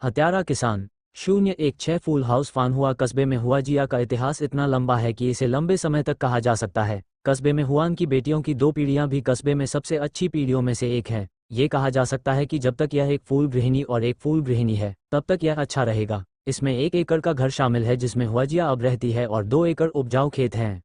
हत्यारा किसान 016 फूल हाउस फानहुआ कस्बे में हुआजिया का इतिहास इतना लंबा है कि इसे लंबे समय तक कहा जा सकता है। कस्बे में हुआन की बेटियों की 2 पीढ़ियां भी कस्बे में सबसे अच्छी पीढ़ियों में से एक है। ये कहा जा सकता है कि जब तक यह एक फूल गृहिणी और एक फूल गृहिणी है तब तक यह अच्छा रहेगा। इसमें 1 एकड़ का घर शामिल है जिसमें हुआजिया अब रहती है और 2 एकड़ उपजाऊ खेत हैं।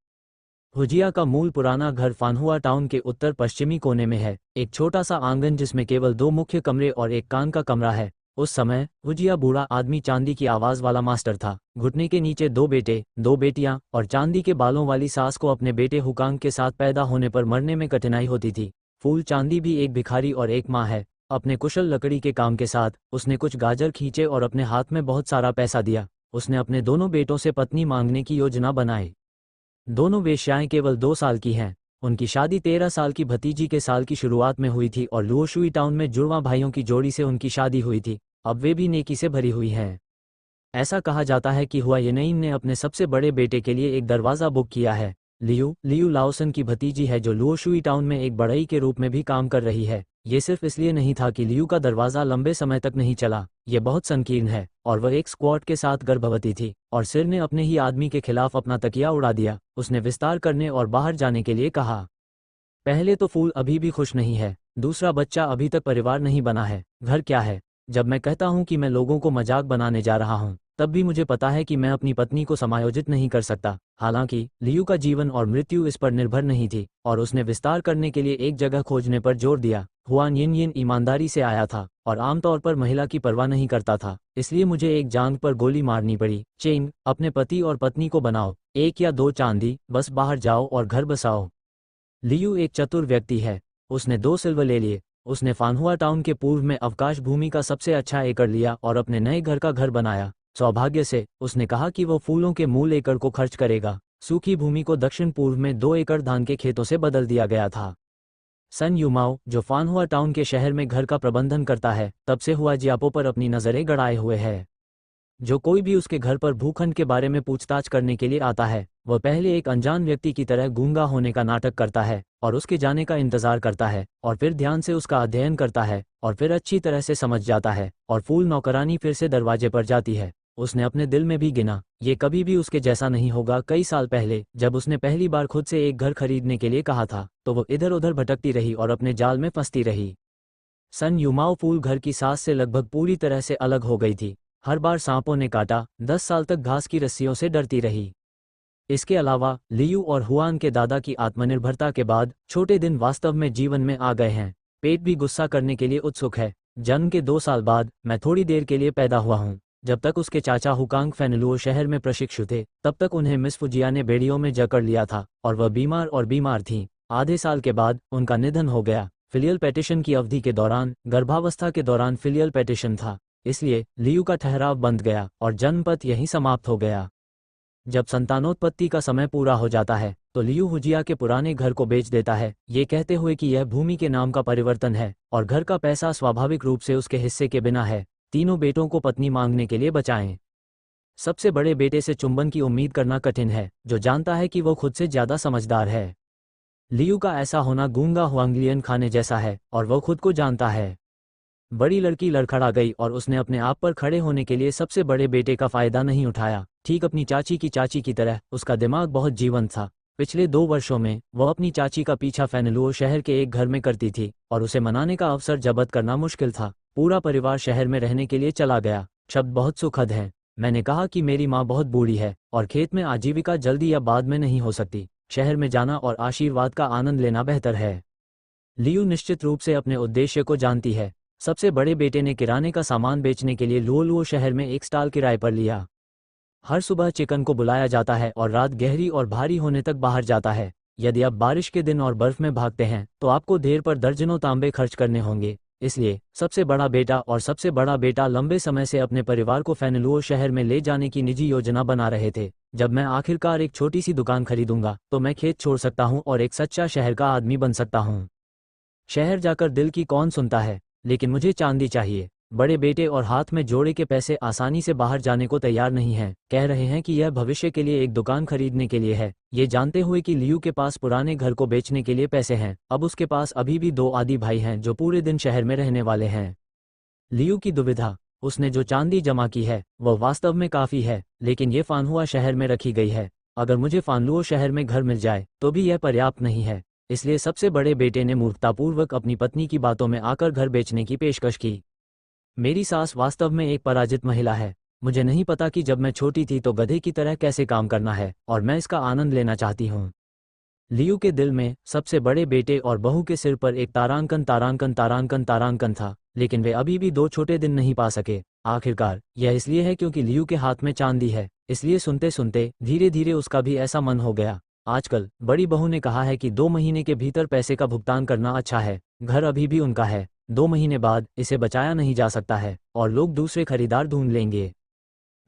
हुजिया का मूल पुराना घर फानहुआ टाउन के उत्तर पश्चिमी कोने में है। एक छोटा सा आंगन जिसमें केवल 2 मुख्य कमरे और एक कान का कमरा है। उस समय हुजिया बूढ़ा आदमी चांदी की आवाज वाला मास्टर था। घुटने के नीचे 2 बेटे 2 बेटियां और चांदी के बालों वाली सास को अपने बेटे हुकांग के साथ पैदा होने पर मरने में कठिनाई होती थी। फूल चांदी भी एक भिखारी और एक माँ है। अपने कुशल लकड़ी के काम के साथ उसने कुछ गाजर खींचे और अपने हाथ में बहुत सारा पैसा दिया। उसने अपने दोनों बेटों से पत्नी मांगने की योजना बनाई। दोनों वेश्याएं केवल 2 साल की हैं। उनकी शादी 13 साल की भतीजी के साल की शुरुआत में हुई थी और लुओशुई टाउन में जुड़वा भाइयों की जोड़ी से उनकी शादी हुई थी। अब वे भी नेकी से भरी हुई हैं। ऐसा कहा जाता है कि हुआ येनइन ने अपने सबसे बड़े बेटे के लिए एक दरवाज़ा बुक किया है। लियू लाओसन की भतीजी है जो लुओशुई टाउन में एक बढ़ई के रूप में भी काम कर रही है। ये सिर्फ इसलिए नहीं था कि लियू का दरवाज़ा लंबे समय तक नहीं चला। ये बहुत संकीर्ण है और वह एक स्क्वाट के साथ गर्भवती थी और सिर ने अपने ही आदमी के खिलाफ अपना तकिया उड़ा दिया। उसने विस्तार करने और बाहर जाने के लिए कहा। पहले तो फूल अभी भी खुश नहीं है। दूसरा बच्चा अभी तक परिवार नहीं बना है। घर क्या है? जब मैं कहता हूँ कि मैं लोगों को मजाक बनाने जा रहा हूँ तब भी मुझे पता है कि मैं अपनी पत्नी को समायोजित नहीं कर सकता। हालांकि लियू का जीवन और मृत्यु इस पर निर्भर नहीं थी और उसने विस्तार करने के लिए एक जगह खोजने पर जोर दिया। हुआन यिन ईमानदारी से आया था और आमतौर पर महिला की परवाह नहीं करता था, इसलिए मुझे एक जांघ पर गोली मारनी पड़ी। चेंग, अपने पति और पत्नी को बनाओ 1 या 2 चांदी, बस बाहर जाओ और घर बसाओ। लियू एक चतुर व्यक्ति है। उसने 2 सिल्वर ले लिए। उसने फानहुआ टाउन के पूर्व में अवकाश भूमि का सबसे अच्छा एकड़ लिया और अपने नए घर का घर बनाया। सौभाग्य से उसने कहा कि वो फूलों के मूल एकड़ को खर्च करेगा। सूखी भूमि को दक्षिण पूर्व में 2 एकड़ धान के खेतों से बदल दिया गया था। सन युमाओ, जो फानहुआ टाउन के शहर में घर का प्रबंधन करता है, तब से हुआजियापो पर अपनी नज़रें गड़ाए हुए है। जो कोई भी उसके घर पर भूखंड के बारे में पूछताछ करने के लिए आता है वह पहले एक अनजान व्यक्ति की तरह गूंगा होने का नाटक करता है और उसके जाने का इंतजार करता है और फिर ध्यान से उसका अध्ययन करता है और फिर अच्छी तरह से समझ जाता है और फूल नौकरानी फिर से दरवाजे पर जाती है। उसने अपने दिल में भी गिना, ये कभी भी उसके जैसा नहीं होगा। कई साल पहले जब उसने पहली बार खुद से एक घर खरीदने के लिए कहा था तो वो इधर उधर भटकती रही और अपने जाल में फंसती रही। सन युमाओ फूल घर की सास से लगभग पूरी तरह से अलग हो गई थी। हर बार सांपों ने काटा, 10 साल तक घास की रस्सियों से डरती रही। इसके अलावा लियू और हुआन के दादा की आत्मनिर्भरता के बाद छोटे दिन वास्तव में जीवन में आ गए हैं। पेट भी गुस्सा करने के लिए उत्सुक है। जन्म के 2 साल बाद मैं थोड़ी देर के लिए पैदा हुआ हूँ। जब तक उसके चाचा हुकांग फेनलुओ शहर में प्रशिक्षु थे तब तक उन्हें मिस फुजिया ने बेड़ियों में जकड़ लिया था और वह बीमार थीं। आधे साल के बाद उनका निधन हो गया। फिलियल पेटिशन की अवधि के दौरान गर्भावस्था के दौरान फिलियल पेटिशन था, इसलिए लियू का ठहराव बंद गया और जन्मपथ यहीं समाप्त हो गया। जब संतानोत्पत्ति का समय पूरा हो जाता है तो लियू हुजिया के पुराने घर को बेच देता है, ये कहते हुए कि यह भूमि के नाम का परिवर्तन है और घर का पैसा स्वाभाविक रूप से उसके हिस्से के बिना है। तीनों बेटों को पत्नी मांगने के लिए बचाएं। सबसे बड़े बेटे से चुंबन की उम्मीद करना कठिन है, जो जानता है कि वो खुद से ज्यादा समझदार है। लियू का ऐसा होना गूंगा हुआंगलियन खाने जैसा है और वो खुद को जानता है। बड़ी लड़की लड़खड़ा गई और उसने अपने आप पर खड़े होने के लिए सबसे बड़े बेटे का फायदा नहीं उठाया। ठीक अपनी चाची की तरह उसका दिमाग बहुत जीवंत था। पिछले 2 वर्षों में वह अपनी चाची का पीछा फेनलुओ शहर के एक घर में करती थी और उसे मनाने का अवसर जब्त करना मुश्किल था। पूरा परिवार शहर में रहने के लिए चला गया। शब्द बहुत सुखद हैं। मैंने कहा कि मेरी माँ बहुत बूढ़ी है और खेत में आजीविका जल्दी या बाद में नहीं हो सकती। शहर में जाना और आशीर्वाद का आनंद लेना बेहतर है। लियू निश्चित रूप से अपने उद्देश्य को जानती है। सबसे बड़े बेटे ने किराने का सामान बेचने के लिए लुओलुओ शहर में एक स्टॉल किराए पर लिया। हर सुबह चिकन को बुलाया जाता है और रात गहरी और भारी होने तक बाहर जाता है। यदि आप बारिश के दिन और बर्फ में भागते हैं तो आपको देर पर दर्जनों तांबे खर्च करने होंगे। इसलिए सबसे बड़ा बेटा लंबे समय से अपने परिवार को फेनलुओ शहर में ले जाने की निजी योजना बना रहे थे। जब मैं आखिरकार एक छोटी सी दुकान खरीदूंगा तो मैं खेत छोड़ सकता हूँ और एक सच्चा शहर का आदमी बन सकता हूँ। शहर जाकर दिल की कौन सुनता है, लेकिन मुझे चांदी चाहिए। बड़े बेटे और हाथ में जोड़े के पैसे आसानी से बाहर जाने को तैयार नहीं हैं। कह रहे हैं कि यह भविष्य के लिए एक दुकान खरीदने के लिए है, ये जानते हुए कि लियू के पास पुराने घर को बेचने के लिए पैसे हैं। अब उसके पास अभी भी 2 आदि भाई हैं जो पूरे दिन शहर में रहने वाले हैं। लियू की दुविधा। उसने जो चांदी जमा की है वह वास्तव में काफ़ी है, लेकिन ये फानहुआ शहर में रखी गई है। अगर मुझे फानलुओ शहर में घर मिल जाए तो भी यह पर्याप्त नहीं है। इसलिए सबसे बड़े बेटे ने मूर्खतापूर्वक अपनी पत्नी की बातों में आकर घर बेचने की पेशकश की। मेरी सास वास्तव में एक पराजित महिला है। मुझे नहीं पता कि जब मैं छोटी थी तो गधे की तरह कैसे काम करना है, और मैं इसका आनंद लेना चाहती हूँ। लियू के दिल में सबसे बड़े बेटे और बहू के सिर पर एक तारांकन तारांकन तारांकन तारांकन था, लेकिन वे अभी भी 2 छोटे दिन नहीं पा सके। आखिरकार यह इसलिए है क्योंकि लियू के हाथ में चांदी है, इसलिए सुनते सुनते धीरे धीरे उसका भी ऐसा मन हो गया। आजकल बड़ी बहू ने कहा है कि 2 महीने के भीतर पैसे का भुगतान करना अच्छा है। घर अभी भी उनका है, 2 महीने बाद इसे बचाया नहीं जा सकता है और लोग दूसरे खरीदार ढूंढ लेंगे।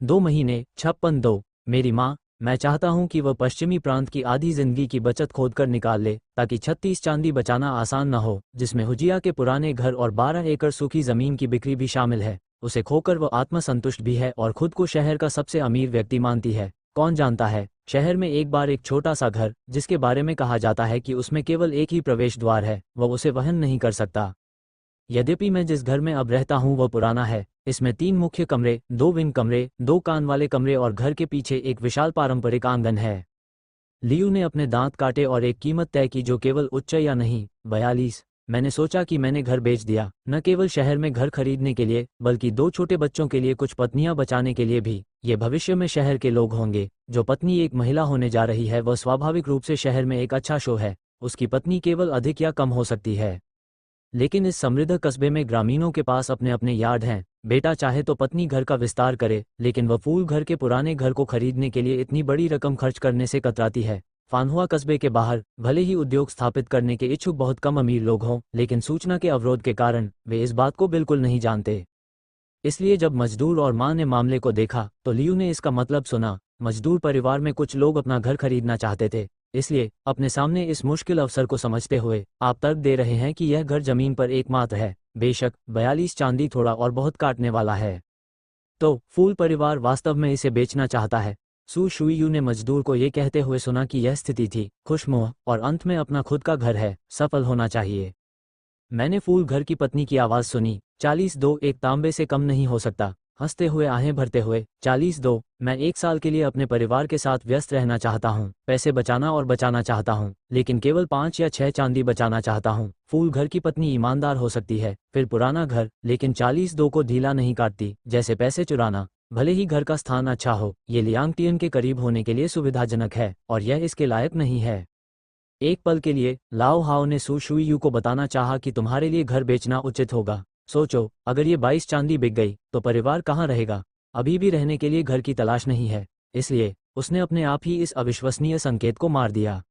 2 महीने 56 दो। मेरी माँ, मैं चाहता हूँ कि वह पश्चिमी प्रांत की आधी जिंदगी की बचत खोदकर निकाल ले, ताकि 36 चांदी बचाना आसान न हो, जिसमें हुजिया के पुराने घर और 12 एकड़ सूखी जमीन की बिक्री भी शामिल है। उसे खोकर वह आत्मसंतुष्ट भी है और खुद को शहर का सबसे अमीर व्यक्ति मानती है। कौन जानता है, शहर में एक बार एक छोटा सा घर, जिसके बारे में कहा जाता है कि उसमें केवल एक ही प्रवेश द्वार है, वह उसे वहन नहीं कर सकता। यद्यपि मैं जिस घर में अब रहता हूँ वह पुराना है। इसमें 3 मुख्य कमरे, 2 विंग कमरे, 2 कान वाले कमरे और घर के पीछे एक विशाल पारंपरिक आंगन है। लियू ने अपने दांत काटे और एक कीमत तय की जो केवल उच्च या नहीं, 42। मैंने सोचा कि मैंने घर बेच दिया, न केवल शहर में घर खरीदने के लिए, बल्कि 2 छोटे बच्चों के लिए कुछ पत्नियां बचाने के लिए भी। ये भविष्य में शहर के लोग होंगे। जो पत्नी एक महिला होने जा रही है वह स्वाभाविक रूप से शहर में एक अच्छा शो है। उसकी पत्नी केवल अधिक या कम हो सकती है, लेकिन इस समृद्ध कस्बे में ग्रामीणों के पास अपने अपने यार्ड हैं। बेटा चाहे तो पत्नी घर का विस्तार करे, लेकिन वह फूल घर के पुराने घर को खरीदने के लिए इतनी बड़ी रकम खर्च करने से कतराती है। फानहुआ कस्बे के बाहर भले ही उद्योग स्थापित करने के इच्छुक बहुत कम अमीर लोग हों, लेकिन सूचना के अवरोध के कारण वे इस बात को बिल्कुल नहीं जानते। इसलिए जब मजदूर और माँ ने मामले को देखा तो लियू ने इसका मतलब सुना। मजदूर परिवार में कुछ लोग अपना घर खरीदना चाहते थे, इसलिए अपने सामने इस मुश्किल अवसर को समझते हुए आप तर्क दे रहे हैं कि यह घर जमीन पर एकमात्र है। बेशक 42 चांदी थोड़ा और बहुत काटने वाला है। तो फूल परिवार वास्तव में इसे बेचना चाहता है। सू शुईयू ने मजदूर को ये कहते हुए सुना कि यह स्थिति थी खुशमुह और अंत में अपना खुद का घर है, सफल होना चाहिए। मैंने फूल घर की पत्नी की आवाज़ सुनी, 40 दो, एक तांबे से कम नहीं हो सकता। हंसते हुए आहें भरते हुए, 40 दो, मैं 1 साल के लिए अपने परिवार के साथ व्यस्त रहना चाहता हूँ, पैसे बचाना और बचाना चाहता हूँ, लेकिन केवल 5 या 6 चांदी बचाना चाहता हूँ। फूल घर की पत्नी ईमानदार हो सकती है, फिर पुराना घर, लेकिन 40 दो को ढीला नहीं काटती, जैसे पैसे चुराना। भले ही घर का स्थान अच्छा हो, ये लियांगटियन के करीब होने के लिए सुविधाजनक है, और यह इसके लायक नहीं है। एक पल के लिए लाओ हाओ ने सू शुईयू को बताना चाहा कि तुम्हारे लिए घर बेचना उचित होगा। सोचो, अगर ये 22 चांदी बिक गई तो परिवार कहाँ रहेगा? अभी भी रहने के लिए घर की तलाश नहीं है। इसलिए उसने अपने आप ही इस अविश्वसनीय संकेत को मार दिया।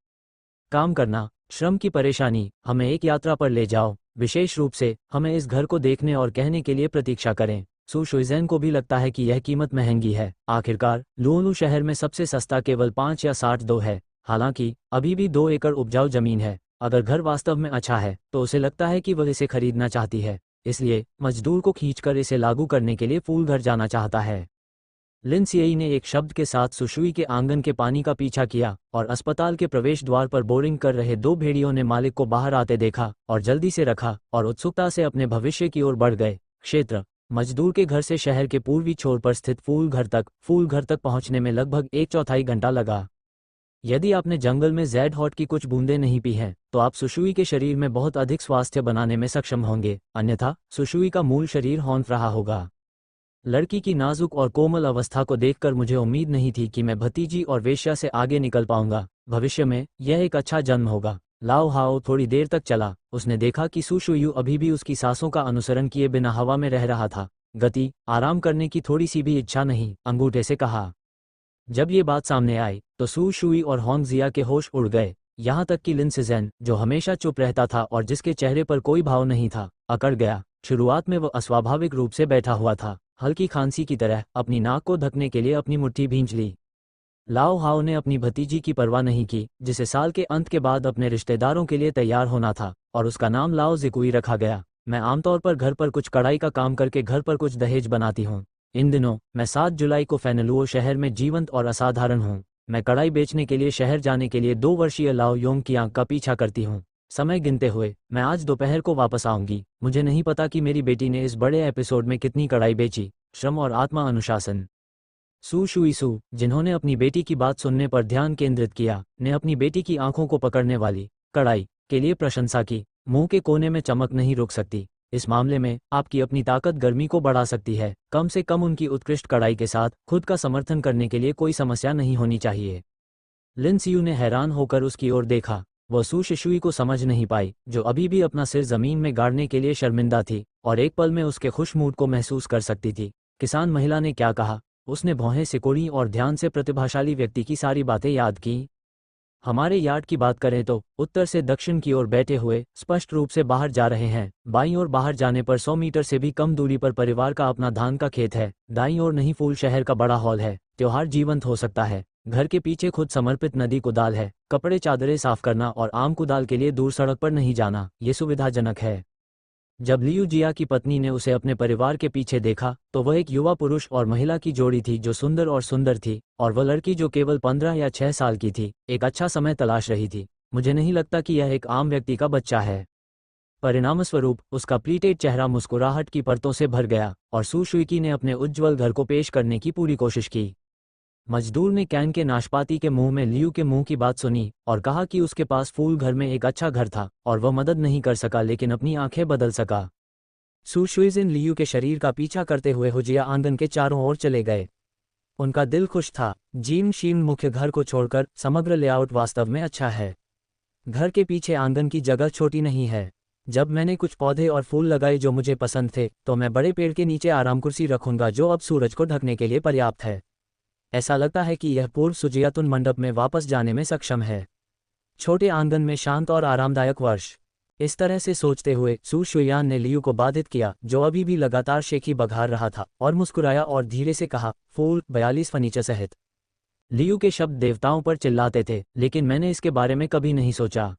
काम करना, श्रम की परेशानी, हमें एक यात्रा पर ले जाओ, विशेष रूप से हमें इस घर को देखने और कहने के लिए प्रतीक्षा करें। सू शुइज़ेन को भी लगता है कि यह कीमत महंगी है। आखिरकार लुओनू शहर में सबसे सस्ता केवल 5 या 60 दो है, हालांकि अभी भी 2 एकड़ उपजाऊ जमीन है। अगर घर वास्तव में अच्छा है तो उसे लगता है कि वह इसे खरीदना चाहती है, इसलिए मजदूर को खींचकर इसे लागू करने के लिए फूल घर जाना चाहता है। लिन सिएई ने एक शब्द के साथ सुशुई के आंगन के पानी का पीछा किया और अस्पताल के प्रवेश द्वार पर बोरिंग कर रहे 2 भेड़ियों ने मालिक को बाहर आते देखा और जल्दी से रखा और उत्सुकता से अपने भविष्य की ओर बढ़ गए। क्षेत्र, मजदूर के घर से शहर के पूर्वी छोर पर स्थित फूल घर तक पहुंचने में लगभग 1/4 घंटा लगा। यदि आपने जंगल में ज़ेड हॉट की कुछ बूंदें नहीं पी हैं, तो आप सुशुई के शरीर में बहुत अधिक स्वास्थ्य बनाने में सक्षम होंगे, अन्यथा सुशुई का मूल शरीर हौंफ रहा होगा। लड़की की नाजुक और कोमल अवस्था को देखकर मुझे उम्मीद नहीं थी कि मैं भतीजी और वेश्या से आगे निकल पाऊंगा। भविष्य में यह एक अच्छा जन्म होगा। लाओ हाओ थोड़ी देर तक चला। उसने देखा कि सू शुईयू अभी भी उसकी सांसों का अनुसरण किए बिना हवा में रह रहा था। गति, आराम करने की थोड़ी सी भी इच्छा नहीं, अंगूठे से कहा। जब ये बात सामने आई तो सू शुई और होंग जिया के होश उड़ गए। यहाँ तक कि लिन सिज़ेन, जो हमेशा चुप रहता था और जिसके चेहरे पर कोई भाव नहीं था, अकड़ गया। शुरुआत में वह अस्वाभाविक रूप से बैठा हुआ था, हल्की खांसी की तरह अपनी नाक को ढकने के लिए अपनी मुट्ठी भींच ली। लाओ हाओ ने अपनी भतीजी की परवाह नहीं की, जिसे साल के अंत के बाद अपने रिश्तेदारों के लिए तैयार होना था, और उसका नाम लाओ जिकुई रखा गया। मैं आमतौर पर घर पर कुछ कढ़ाई का काम करके घर पर कुछ दहेज बनाती हूँ। इन दिनों मैं 7 जुलाई को फेनलुओ शहर में जीवंत और असाधारण हूँ। मैं कढ़ाई बेचने के लिए शहर जाने के लिए 2 वर्षीय लाओ योंग की आंख का पीछा करती हूँ। समय गिनते हुए मैं आज दोपहर को वापस आऊंगी। मुझे नहीं पता कि मेरी बेटी ने इस बड़े एपिसोड में कितनी कढ़ाई बेची, श्रम और आत्मा अनुशासन। सू शुई सू, जिन्होंने अपनी बेटी की बात सुनने पर ध्यान केंद्रित किया, ने अपनी बेटी की आंखों को पकड़ने वाली कड़ाई के लिए प्रशंसा की। मुंह के कोने में चमक नहीं रुक सकती। इस मामले में आपकी अपनी ताकत गर्मी को बढ़ा सकती है। कम से कम उनकी उत्कृष्ट कड़ाई के साथ खुद का समर्थन करने के लिए कोई समस्या नहीं होनी चाहिए। लिन सियू ने हैरान होकर उसकी ओर देखा। वह सू शिशुई को समझ नहीं पाई, जो अभी भी अपना सिर जमीन में गाड़ने के लिए शर्मिंदा थी, और एक पल में उसके खुश मूड को महसूस कर सकती थी। किसान महिला ने क्या कहा? उसने भौहें सिकोड़ी और ध्यान से प्रतिभाशाली व्यक्ति की सारी बातें याद की। हमारे यार्ड की बात करें तो उत्तर से दक्षिण की ओर बैठे हुए स्पष्ट रूप से बाहर जा रहे हैं। बाईं ओर बाहर जाने पर 100 मीटर से भी कम दूरी पर परिवार का अपना धान का खेत है। दाईं ओर नहीं फूल शहर का बड़ा हॉल है। त्योहार जीवंत हो सकता है। घर के पीछे खुद समर्पित नदी कुदाल है। कपड़े चादरें साफ करना और आम कुदाल के लिए दूर सड़क पर नहीं जाना, ये सुविधाजनक है। जब लियू जिया की पत्नी ने उसे अपने परिवार के पीछे देखा तो वह एक युवा पुरुष और महिला की जोड़ी थी जो सुंदर थी, और वह लड़की जो केवल 15 या 6 साल की थी, एक अच्छा समय तलाश रही थी। मुझे नहीं लगता कि यह एक आम व्यक्ति का बच्चा है। परिणामस्वरूप उसका प्रीटेड चेहरा मुस्कुराहट की परतों से भर गया, और सू शुई ने अपने उज्ज्वल घर को पेश करने की पूरी कोशिश की। मजदूर ने कैन के नाशपाती के मुंह में लियू के मुंह की बात सुनी और कहा कि उसके पास फूल घर में एक अच्छा घर था और वह मदद नहीं कर सका लेकिन अपनी आंखें बदल सका। सू शुइजिन लियू के शरीर का पीछा करते हुए हुजिया आंगन के चारों ओर चले गए। उनका दिल खुश था। जीर्ण शीर्ण मुख्य घर को छोड़कर समग्र लेआउट वास्तव में अच्छा है। घर के पीछे आंगन की जगह छोटी नहीं है। जब मैंने कुछ पौधे और फूल लगाए जो मुझे पसंद थे, तो मैं बड़े पेड़ के नीचे आराम कुर्सी रखूंगा जो अब सूरज को ढकने के लिए पर्याप्त है। ऐसा लगता है कि यह पूर्व सुजियातुन मंडप में वापस जाने में सक्षम है। छोटे आंगन में शांत और आरामदायक वर्ष। इस तरह से सोचते हुए सू शुयान ने लियू को बाधित किया, जो अभी भी लगातार शेखी बघार रहा था, और मुस्कुराया और धीरे से कहा, फूल 42 फर्नीचर सहित। लियू के शब्द देवताओं पर चिल्लाते थे, लेकिन मैंने इसके बारे में कभी नहीं सोचा।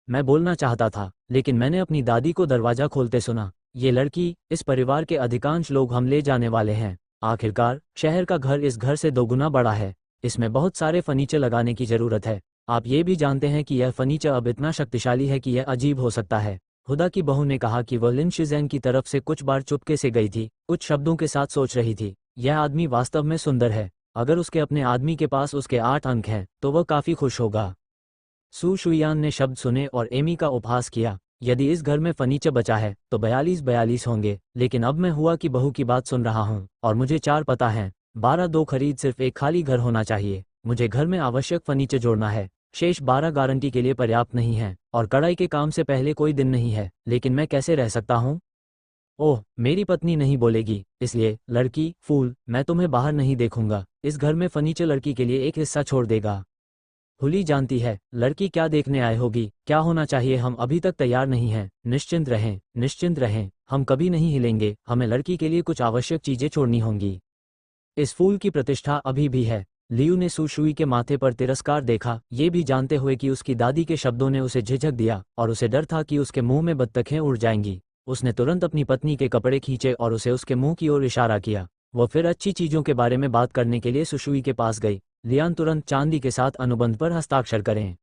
मैं बोलना चाहता था, लेकिन मैंने अपनी दादी को दरवाजा खोलते सुना। ये लड़की, इस परिवार के अधिकांश लोग हम ले जाने वाले हैं। आखिरकार शहर का घर इस घर से दोगुना बड़ा है। इसमें बहुत सारे फर्नीचर लगाने की जरूरत है। आप ये भी जानते हैं कि यह फर्नीचर अब इतना शक्तिशाली है कि यह अजीब हो सकता है। हुदा की बहू ने कहा कि वह लिन शिज़ेन की तरफ से कुछ बार चुपके से गई थी, कुछ शब्दों के साथ सोच रही थी, यह आदमी वास्तव में सुंदर है। अगर उसके अपने आदमी के पास उसके 8 अंक हैं, तो वह काफी खुश होगा। सू शुयान ने शब्द सुने और एमी का उपहास किया। यदि इस घर में फर्नीचर बचा है तो 42 होंगे, लेकिन अब मैं हुआ की बहू की बात सुन रहा हूँ और मुझे 4 पता है। 12 खरीद सिर्फ एक खाली घर होना चाहिए। मुझे घर में आवश्यक फर्नीचर जोड़ना है। शेष 12 गारंटी के लिए पर्याप्त नहीं है, और कढ़ाई के काम से पहले कोई दिन नहीं है, लेकिन मैं कैसे रह सकता हूँ? ओह, मेरी पत्नी नहीं बोलेगी, इसलिए लड़की फूल, मैं तुम्हें बाहर नहीं देखूंगा। इस घर में फर्नीचर लड़की के लिए एक हिस्सा छोड़ देगा। हुली जानती है लड़की क्या देखने आए होगी, क्या होना चाहिए। हम अभी तक तैयार नहीं हैं। निश्चिंत रहें, निश्चिंत रहें, हम कभी नहीं हिलेंगे। हमें लड़की के लिए कुछ आवश्यक चीजें छोड़नी होंगी। इस फूल की प्रतिष्ठा अभी भी है। लियू ने सू शुई के माथे पर तिरस्कार देखा, ये भी जानते हुए कि उसकी दादी के शब्दों ने उसे झिझक दिया और उसे डर था कि उसके मुंह में बत्तखें उड़ जाएंगी। उसने तुरंत अपनी पत्नी के कपड़े खींचे और उसे उसके मुंह की ओर इशारा किया। वह फिर अच्छी चीजों के बारे में बात करने के लिए सुशुई के पास गई। लियान तुरंत चांदी के साथ अनुबंध पर हस्ताक्षर करें।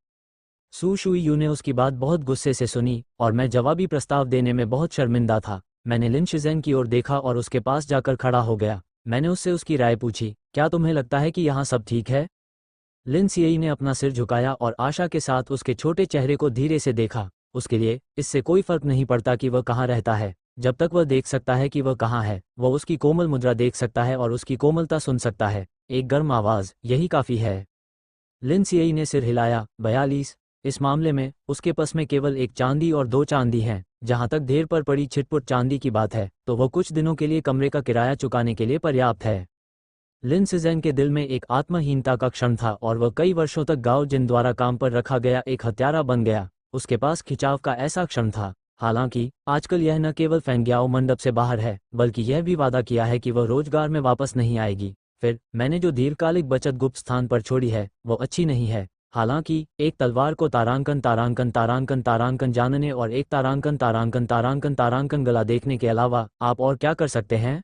सू शुई यू ने उसकी बात बहुत गुस्से से सुनी और मैं जवाबी प्रस्ताव देने में बहुत शर्मिंदा था। मैंने लिन शिज़ेन की ओर देखा और उसके पास जाकर खड़ा हो गया। मैंने उससे उसकी राय पूछी, क्या तुम्हें लगता है कि यहाँ सब ठीक है? लिन सियई ने अपना सिर झुकाया और आशा के साथ उसके छोटे चेहरे को धीरे से देखा। उसके लिए इससे कोई फर्क नहीं पड़ता कि वह कहाँ रहता है, जब तक वह देख सकता है कि वह कहाँ है। वह उसकी कोमल मुद्रा देख सकता है और उसकी कोमलता सुन सकता है। एक गर्म आवाज, यही काफी है। लिन सियई ने सिर हिलाया। 42? इस मामले में उसके पास में केवल एक चांदी और 2 चांदी हैं। जहां तक ढेर पर पड़ी छिटपुट चांदी की बात है, तो वह कुछ दिनों के लिए कमरे का किराया चुकाने के लिए पर्याप्त है। लिन शिज़ेन के दिल में एक आत्महीनता का क्षण था और वह कई वर्षों तक गाओ जिन द्वारा काम पर रखा गया एक हत्यारा बन गया। उसके पास खिंचाव का ऐसा क्षण था। हालांकि आजकल यह न केवल फेंग्याओ मंडप से बाहर है, बल्कि यह भी वादा किया है कि वह रोजगार में वापस नहीं आएगी। फिर मैंने जो दीर्घकालिक बचत गुप्त स्थान पर छोड़ी है वो अच्छी नहीं है। हालांकि एक तलवार को तारांकन तारांकन तारांकन तारांकन जानने और एक तारांकन तारांकन तारांकन तारांकन गला देखने के अलावा आप और क्या कर सकते हैं?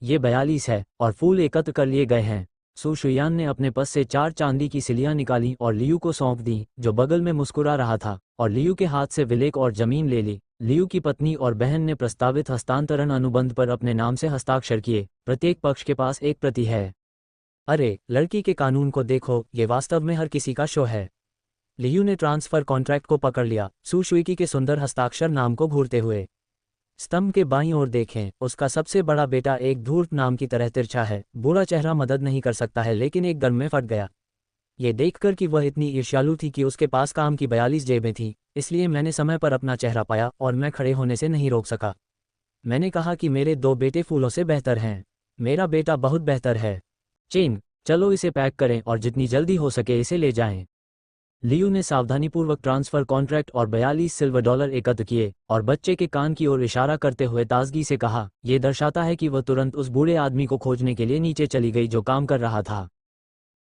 ये 42 है और फूल एकत्र कर लिए गए हैं। सू शुयान ने अपने पस से 4 चांदी की सिलियां निकाली और लियू को सौंप दी, जो बगल में मुस्कुरा रहा था, और लियू के हाथ से विलेक और जमीन ले ली। लियू की पत्नी और बहन ने प्रस्तावित हस्तांतरण अनुबंध पर अपने नाम से हस्ताक्षर किए। प्रत्येक पक्ष के पास एक प्रति है। अरे, लड़की के कानून को देखो, ये वास्तव में हर किसी का शो है। लियू ने ट्रांसफर कॉन्ट्रैक्ट को पकड़ लिया, सू शुईकी के सुंदर हस्ताक्षर नाम को घूरते हुए। स्तंभ के बाईं ओर देखें, उसका सबसे बड़ा बेटा एक धूर्त नाम की तरह तिरछा है। बुरा चेहरा मदद नहीं कर सकता है, लेकिन एक दम में फट गया। ये देखकर कि वह इतनी ईर्ष्यालु थी कि उसके पास काम की 42 जेबें थीं, इसलिए मैंने समय पर अपना चेहरा पाया और मैं खड़े होने से नहीं रोक सका। मैंने कहा कि मेरे 2 बेटे फूलों से बेहतर हैं। मेरा बेटा बहुत बेहतर है। चेंग, चलो इसे पैक करें और जितनी जल्दी हो सके इसे ले जाएं। लियू ने सावधानीपूर्वक ट्रांसफर कॉन्ट्रैक्ट और 42 सिल्वर डॉलर एकत्र किए और बच्चे के कान की ओर इशारा करते हुए ताजगी से कहा, यह दर्शाता है कि वह तुरंत उस बूढ़े आदमी को खोजने के लिए नीचे चली गई जो काम कर रहा था।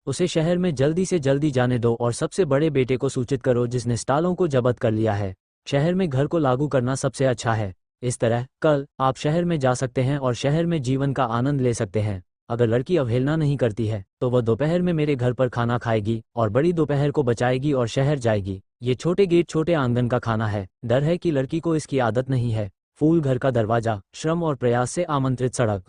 उसे शहर में जल्दी से जल्दी जाने दो और सबसे बड़े बेटे को सूचित करो जिसने स्टालों को जब्त कर लिया है। शहर में घर को लागू करना सबसे अच्छा है। इस तरह कल आप शहर में जा सकते हैं और शहर में जीवन का आनंद ले सकते हैं। अगर लड़की अवहेलना नहीं करती है तो वह दोपहर में मेरे घर पर खाना खाएगी और बड़ी दोपहर को बचाएगी और शहर जाएगी। ये छोटे गेट छोटे आंगन का खाना है। डर है कि लड़की को इसकी आदत नहीं है। फूल घर का दरवाजा, श्रम और प्रयास से आमंत्रित सड़क।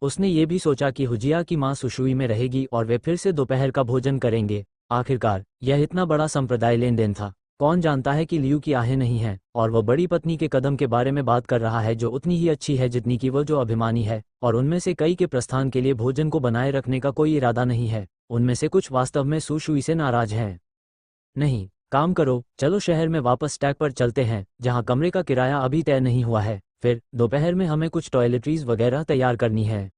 उसने ये भी सोचा कि हुजिया की मां सुशुई में रहेगी और वे फिर से दोपहर का भोजन करेंगे। आखिरकार यह इतना बड़ा संप्रदाय लेन देन था। कौन जानता है कि लियू की आहें नहीं हैं और वह बड़ी पत्नी के कदम के बारे में बात कर रहा है जो उतनी ही अच्छी है जितनी कि वह जो अभिमानी है, और उनमें से कई के प्रस्थान के लिए भोजन को बनाए रखने का कोई इरादा नहीं है। उनमें से कुछ वास्तव में सुशुई से नाराज हैं। नहीं, काम करो, चलो शहर में वापस स्टैक पर चलते हैं जहां कमरे का किराया अभी तय नहीं हुआ है। फिर दोपहर में हमें कुछ टॉयलेटरीज वगैरह तैयार करनी है।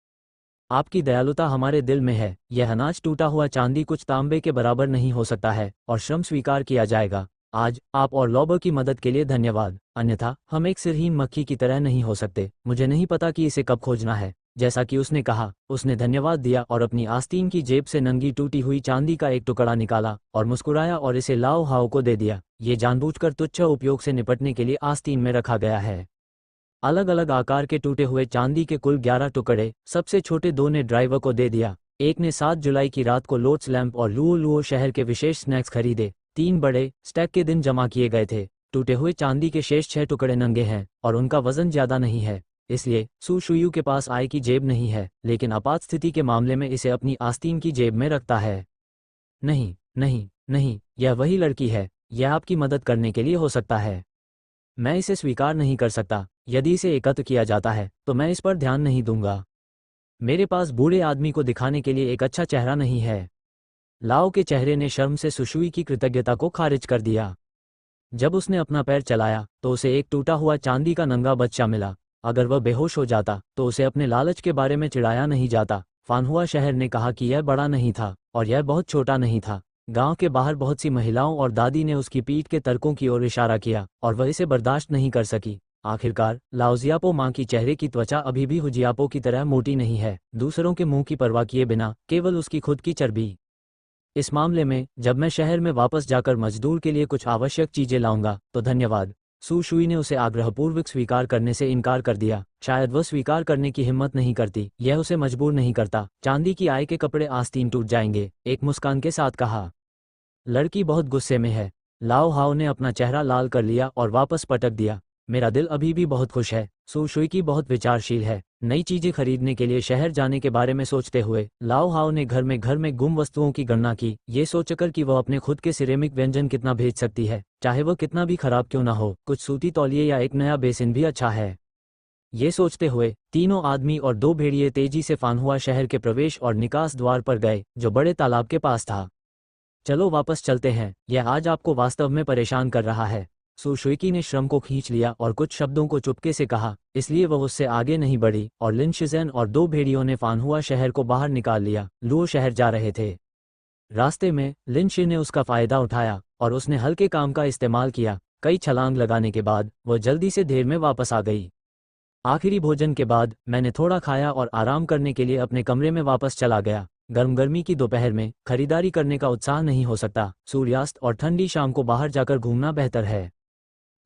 आपकी दयालुता हमारे दिल में है। यह अनाज टूटा हुआ चांदी कुछ तांबे के बराबर नहीं हो सकता है और श्रम स्वीकार किया जाएगा। आज आप और लॉबर की मदद के लिए धन्यवाद, अन्यथा हम एक सिरहीन मक्खी की तरह नहीं हो सकते। मुझे नहीं पता कि इसे कब खोजना है। जैसा कि उसने कहा, उसने धन्यवाद दिया और अपनी आस्तीन की जेब से नंगी टूटी हुई चांदी का एक टुकड़ा निकाला और मुस्कुराया और इसे लाओ हाओ को दे दिया। ये जानबूझकर तुच्छ उपयोग से निपटने के लिए आस्तीन में रखा गया है। अलग अलग आकार के टूटे हुए चांदी के कुल 11 टुकड़े सबसे छोटे 2 ने ड्राइवर को दे दिया। एक ने 7 जुलाई की रात को लोट्स लैंप और लुओ शहर के विशेष स्नैक्स खरीदे। 3 बड़े स्टैक के दिन जमा किए गए थे। टूटे हुए चांदी के शेष 6 टुकड़े नंगे हैं और उनका वजन ज्यादा नहीं है, इसलिए सू शुयू के पास आय की जेब नहीं है, लेकिन आपात स्थिति के मामले में इसे अपनी आस्तीन की जेब में रखता है। नहीं नहीं नहीं, यह वही लड़की है। यह आपकी मदद करने के लिए हो सकता है। मैं इसे स्वीकार नहीं कर सकता। यदि इसे एकत्र किया जाता है तो मैं इस पर ध्यान नहीं दूंगा। मेरे पास बूढ़े आदमी को दिखाने के लिए एक अच्छा चेहरा नहीं है। लाओ के चेहरे ने शर्म से सुशुई की कृतज्ञता को खारिज कर दिया। जब उसने अपना पैर चलाया तो उसे एक टूटा हुआ चांदी का नंगा बच्चा मिला। अगर वह बेहोश हो जाता तो उसे अपने लालच के बारे में चिढ़ाया नहीं जाता। फानहुआ शहर ने कहा कि यह बड़ा नहीं था और यह बहुत छोटा नहीं था। गांव के बाहर बहुत सी महिलाओं और दादी ने उसकी पीठ के तर्कों की ओर इशारा किया और वह इसे बर्दाश्त नहीं कर सकी। आखिरकार लाओजियापो मां की चेहरे की त्वचा अभी भी हुजियापो की तरह मोटी नहीं है, दूसरों के मुंह की परवाह किए बिना, केवल उसकी खुद की चर्बी। इस मामले में जब मैं शहर में वापस जाकर मजदूर के लिए कुछ आवश्यक चीजें लाऊंगा तो धन्यवाद। सू शुई ने उसे आग्रहपूर्वक स्वीकार करने से इनकार कर दिया। शायद वह स्वीकार करने की हिम्मत नहीं करती। यह उसे मजबूर नहीं करता। चांदी की आय के कपड़े आस्तीन टूट जाएंगे, एक मुस्कान के साथ कहा। लड़की बहुत गुस्से में है। लाओ हाओ ने अपना चेहरा लाल कर लिया और वापस पटक दिया। मेरा दिल अभी भी बहुत खुश है। सू शुई की बहुत विचारशील है। नई चीजें खरीदने के लिए शहर जाने के बारे में सोचते हुए लाओ हाओ ने घर में गुम वस्तुओं की गणना की, ये सोचकर कि वह अपने खुद के सिरेमिक व्यंजन कितना भेज सकती है, चाहे वह कितना भी खराब क्यों ना हो। कुछ सूती तौलिए या एक नया बेसिन भी अच्छा है। ये सोचते हुए तीनों आदमी और 2 भेड़िए तेजी से फानहुआ शहर के प्रवेश और निकास द्वार पर गए जो बड़े तालाब के पास था। चलो वापस चलते हैं, यह आज आपको वास्तव में परेशान कर रहा है। सू शुई ने श्रम को खींच लिया और कुछ शब्दों को चुपके से कहा, इसलिए वह उससे आगे नहीं बढ़ी और लिन शिज़ेन और 2 भेड़ियों ने फानहुआ शहर को बाहर निकाल लिया। लुओ शहर जा रहे थे। रास्ते में लिन शी ने उसका फायदा उठाया और उसने हल्के काम का इस्तेमाल किया। कई छलांग लगाने के बाद वह जल्दी से देर में वापस आ गई। आखिरी भोजन के बाद मैंने थोड़ा खाया और आराम करने के लिए अपने कमरे में वापस चला गया। गर्मी की दोपहर में खरीदारी करने का उत्साह नहीं हो सकता। सूर्यास्त और ठंडी शाम को बाहर जाकर घूमना बेहतर है।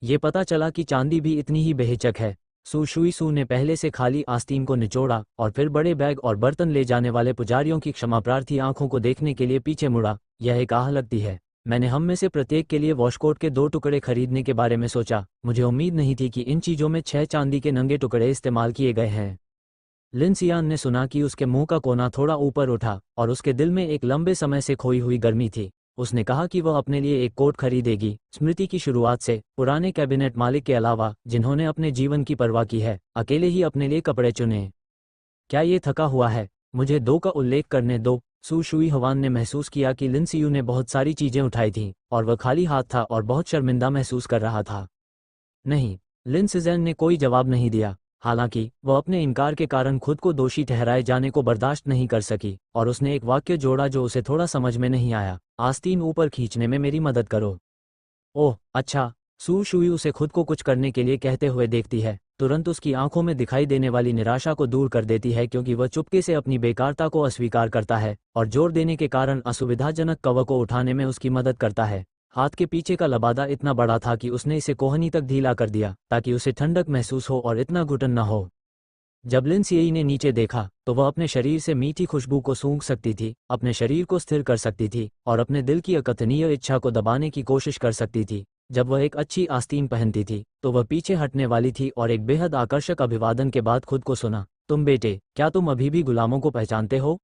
ये पता चला कि चांदी भी इतनी ही बेहिचक है। सू ने पहले से खाली आस्तीन को निचोड़ा और फिर बड़े बैग और बर्तन ले जाने वाले पुजारियों की क्षमाप्रार्थी आंखों को देखने के लिए पीछे मुड़ा। यह एक आह लगती है। मैंने हम में से प्रत्येक के लिए वॉशकोट के 2 टुकड़े खरीदने के बारे में सोचा। मुझे उम्मीद नहीं थी कि इन चीज़ों में 6 चांदी के नंगे टुकड़े इस्तेमाल किए गए हैं। लिन सियान ने सुना कि उसके मुंह का कोना थोड़ा ऊपर उठा और उसके दिल में एक लंबे समय से खोई हुई गर्मी थी। उसने कहा कि वह अपने लिए एक कोट खरीदेगी। स्मृति की शुरुआत से पुराने कैबिनेट मालिक के अलावा जिन्होंने अपने जीवन की परवाह की है, अकेले ही अपने लिए कपड़े चुने। क्या ये थका हुआ है? मुझे 2 का उल्लेख करने दो। सू शुई हवान ने महसूस किया कि लिन सियू ने बहुत सारी चीजें उठाई थीं और वह खाली हाथ था और बहुत शर्मिंदा महसूस कर रहा था। नहीं, लिन सिजन ने कोई जवाब नहीं दिया। हालांकि वह अपने इनकार के कारण खुद को दोषी ठहराए जाने को बर्दाश्त नहीं कर सकी और उसने एक वाक्य जोड़ा जो उसे थोड़ा समझ में नहीं आया। आस्तीन ऊपर खींचने में मेरी मदद करो। ओह अच्छा। सू शुई उसे खुद को कुछ करने के लिए कहते हुए देखती है। तुरंत उसकी आंखों में दिखाई देने वाली निराशा को दूर कर देती है क्योंकि वह चुपके से अपनी बेकारता को अस्वीकार करता है और जोर देने के कारण असुविधाजनक कवर को उठाने में उसकी मदद करता है। हाथ के पीछे का लबादा इतना बड़ा था कि उसने इसे कोहनी तक ढीला कर दिया ताकि उसे ठंडक महसूस हो और इतना घुटन न हो। जब लिन सियई ने नीचे देखा तो वह अपने शरीर से मीठी खुशबू को सूंघ सकती थी, अपने शरीर को स्थिर कर सकती थी और अपने दिल की अकथनीय इच्छा को दबाने की कोशिश कर सकती थी। जब वह एक अच्छी आस्तीन पहनती थी तो वह पीछे हटने वाली थी और एक बेहद आकर्षक अभिवादन के बाद खुद को सुना, तुम बेटे, क्या तुम अभी भी गुलामों को पहचानते हो?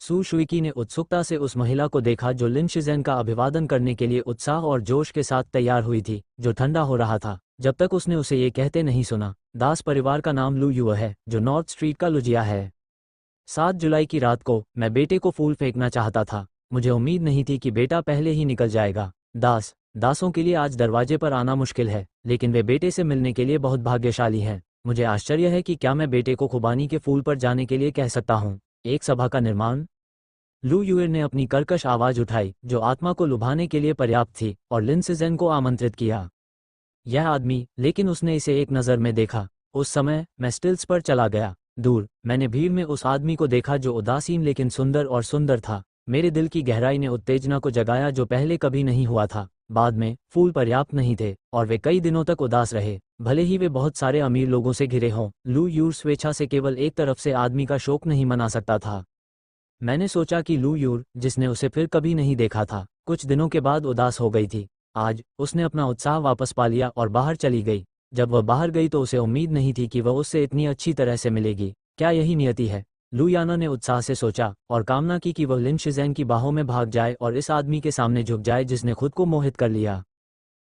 सू शुइकी ने उत्सुकता से उस महिला को देखा जो लिन शिज़ेन का अभिवादन करने के लिए उत्साह और जोश के साथ तैयार हुई थी, जो ठंडा हो रहा था जब तक उसने उसे ये कहते नहीं सुना, दास परिवार का नाम लू युअ है जो नॉर्थ स्ट्रीट का लुजिया है। 7 जुलाई की रात को मैं बेटे को फूल फेंकना चाहता था। मुझे उम्मीद नहीं थी कि बेटा पहले ही निकल जाएगा। दासों के लिए आज दरवाजे पर आना मुश्किल है, लेकिन वे बेटे से मिलने के लिए बहुत भाग्यशाली हैं। मुझे आश्चर्य है कि क्या मैं बेटे को खुबानी के फूल पर जाने के लिए कह सकता हूँ। एक सभा का निर्माण। लू युएर ने अपनी कर्कश आवाज उठाई जो आत्मा को लुभाने के लिए पर्याप्त थी और लिन सिज़ेन को आमंत्रित किया। यह आदमी, लेकिन उसने इसे एक नज़र में देखा। उस समय मैं स्टिल्स पर चला गया। दूर मैंने भीड़ में उस आदमी को देखा जो उदासीन लेकिन सुंदर था। मेरे दिल की गहराई ने उत्तेजना को जगाया जो पहले कभी नहीं हुआ था। बाद में फूल पर्याप्त नहीं थे और वे कई दिनों तक उदास रहे, भले ही वे बहुत सारे अमीर लोगों से घिरे हों। लू यूर स्वेच्छा से केवल एक तरफ से आदमी का शोक नहीं मना सकता था। मैंने सोचा कि लू यूर, जिसने उसे फिर कभी नहीं देखा था, कुछ दिनों के बाद उदास हो गई थी। आज उसने अपना उत्साह वापस पा लिया और बाहर चली गई। जब वह बाहर गई तो उसे उम्मीद नहीं थी कि वह उससे इतनी अच्छी तरह से मिलेगी। क्या यही नियति है? लू याना ने उत्साह से सोचा और कामना की कि वह लिन शिज़ेन की बाहों में भाग जाए और इस आदमी के सामने झुक जाए जिसने खुद को मोहित कर लिया।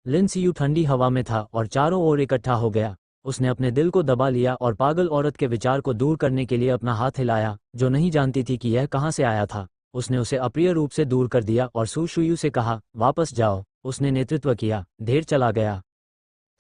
लिन सियू ठंडी हवा में था और चारों ओर इकट्ठा हो गया। उसने अपने दिल को दबा लिया और पागल औरत के विचार को दूर करने के लिए अपना हाथ हिलाया, जो नहीं जानती थी कि यह कहाँ से आया था। उसने उसे अप्रिय रूप से दूर कर दिया और सू शुयू से कहा, वापस जाओ। उसने नेतृत्व किया, ढेर चला गया।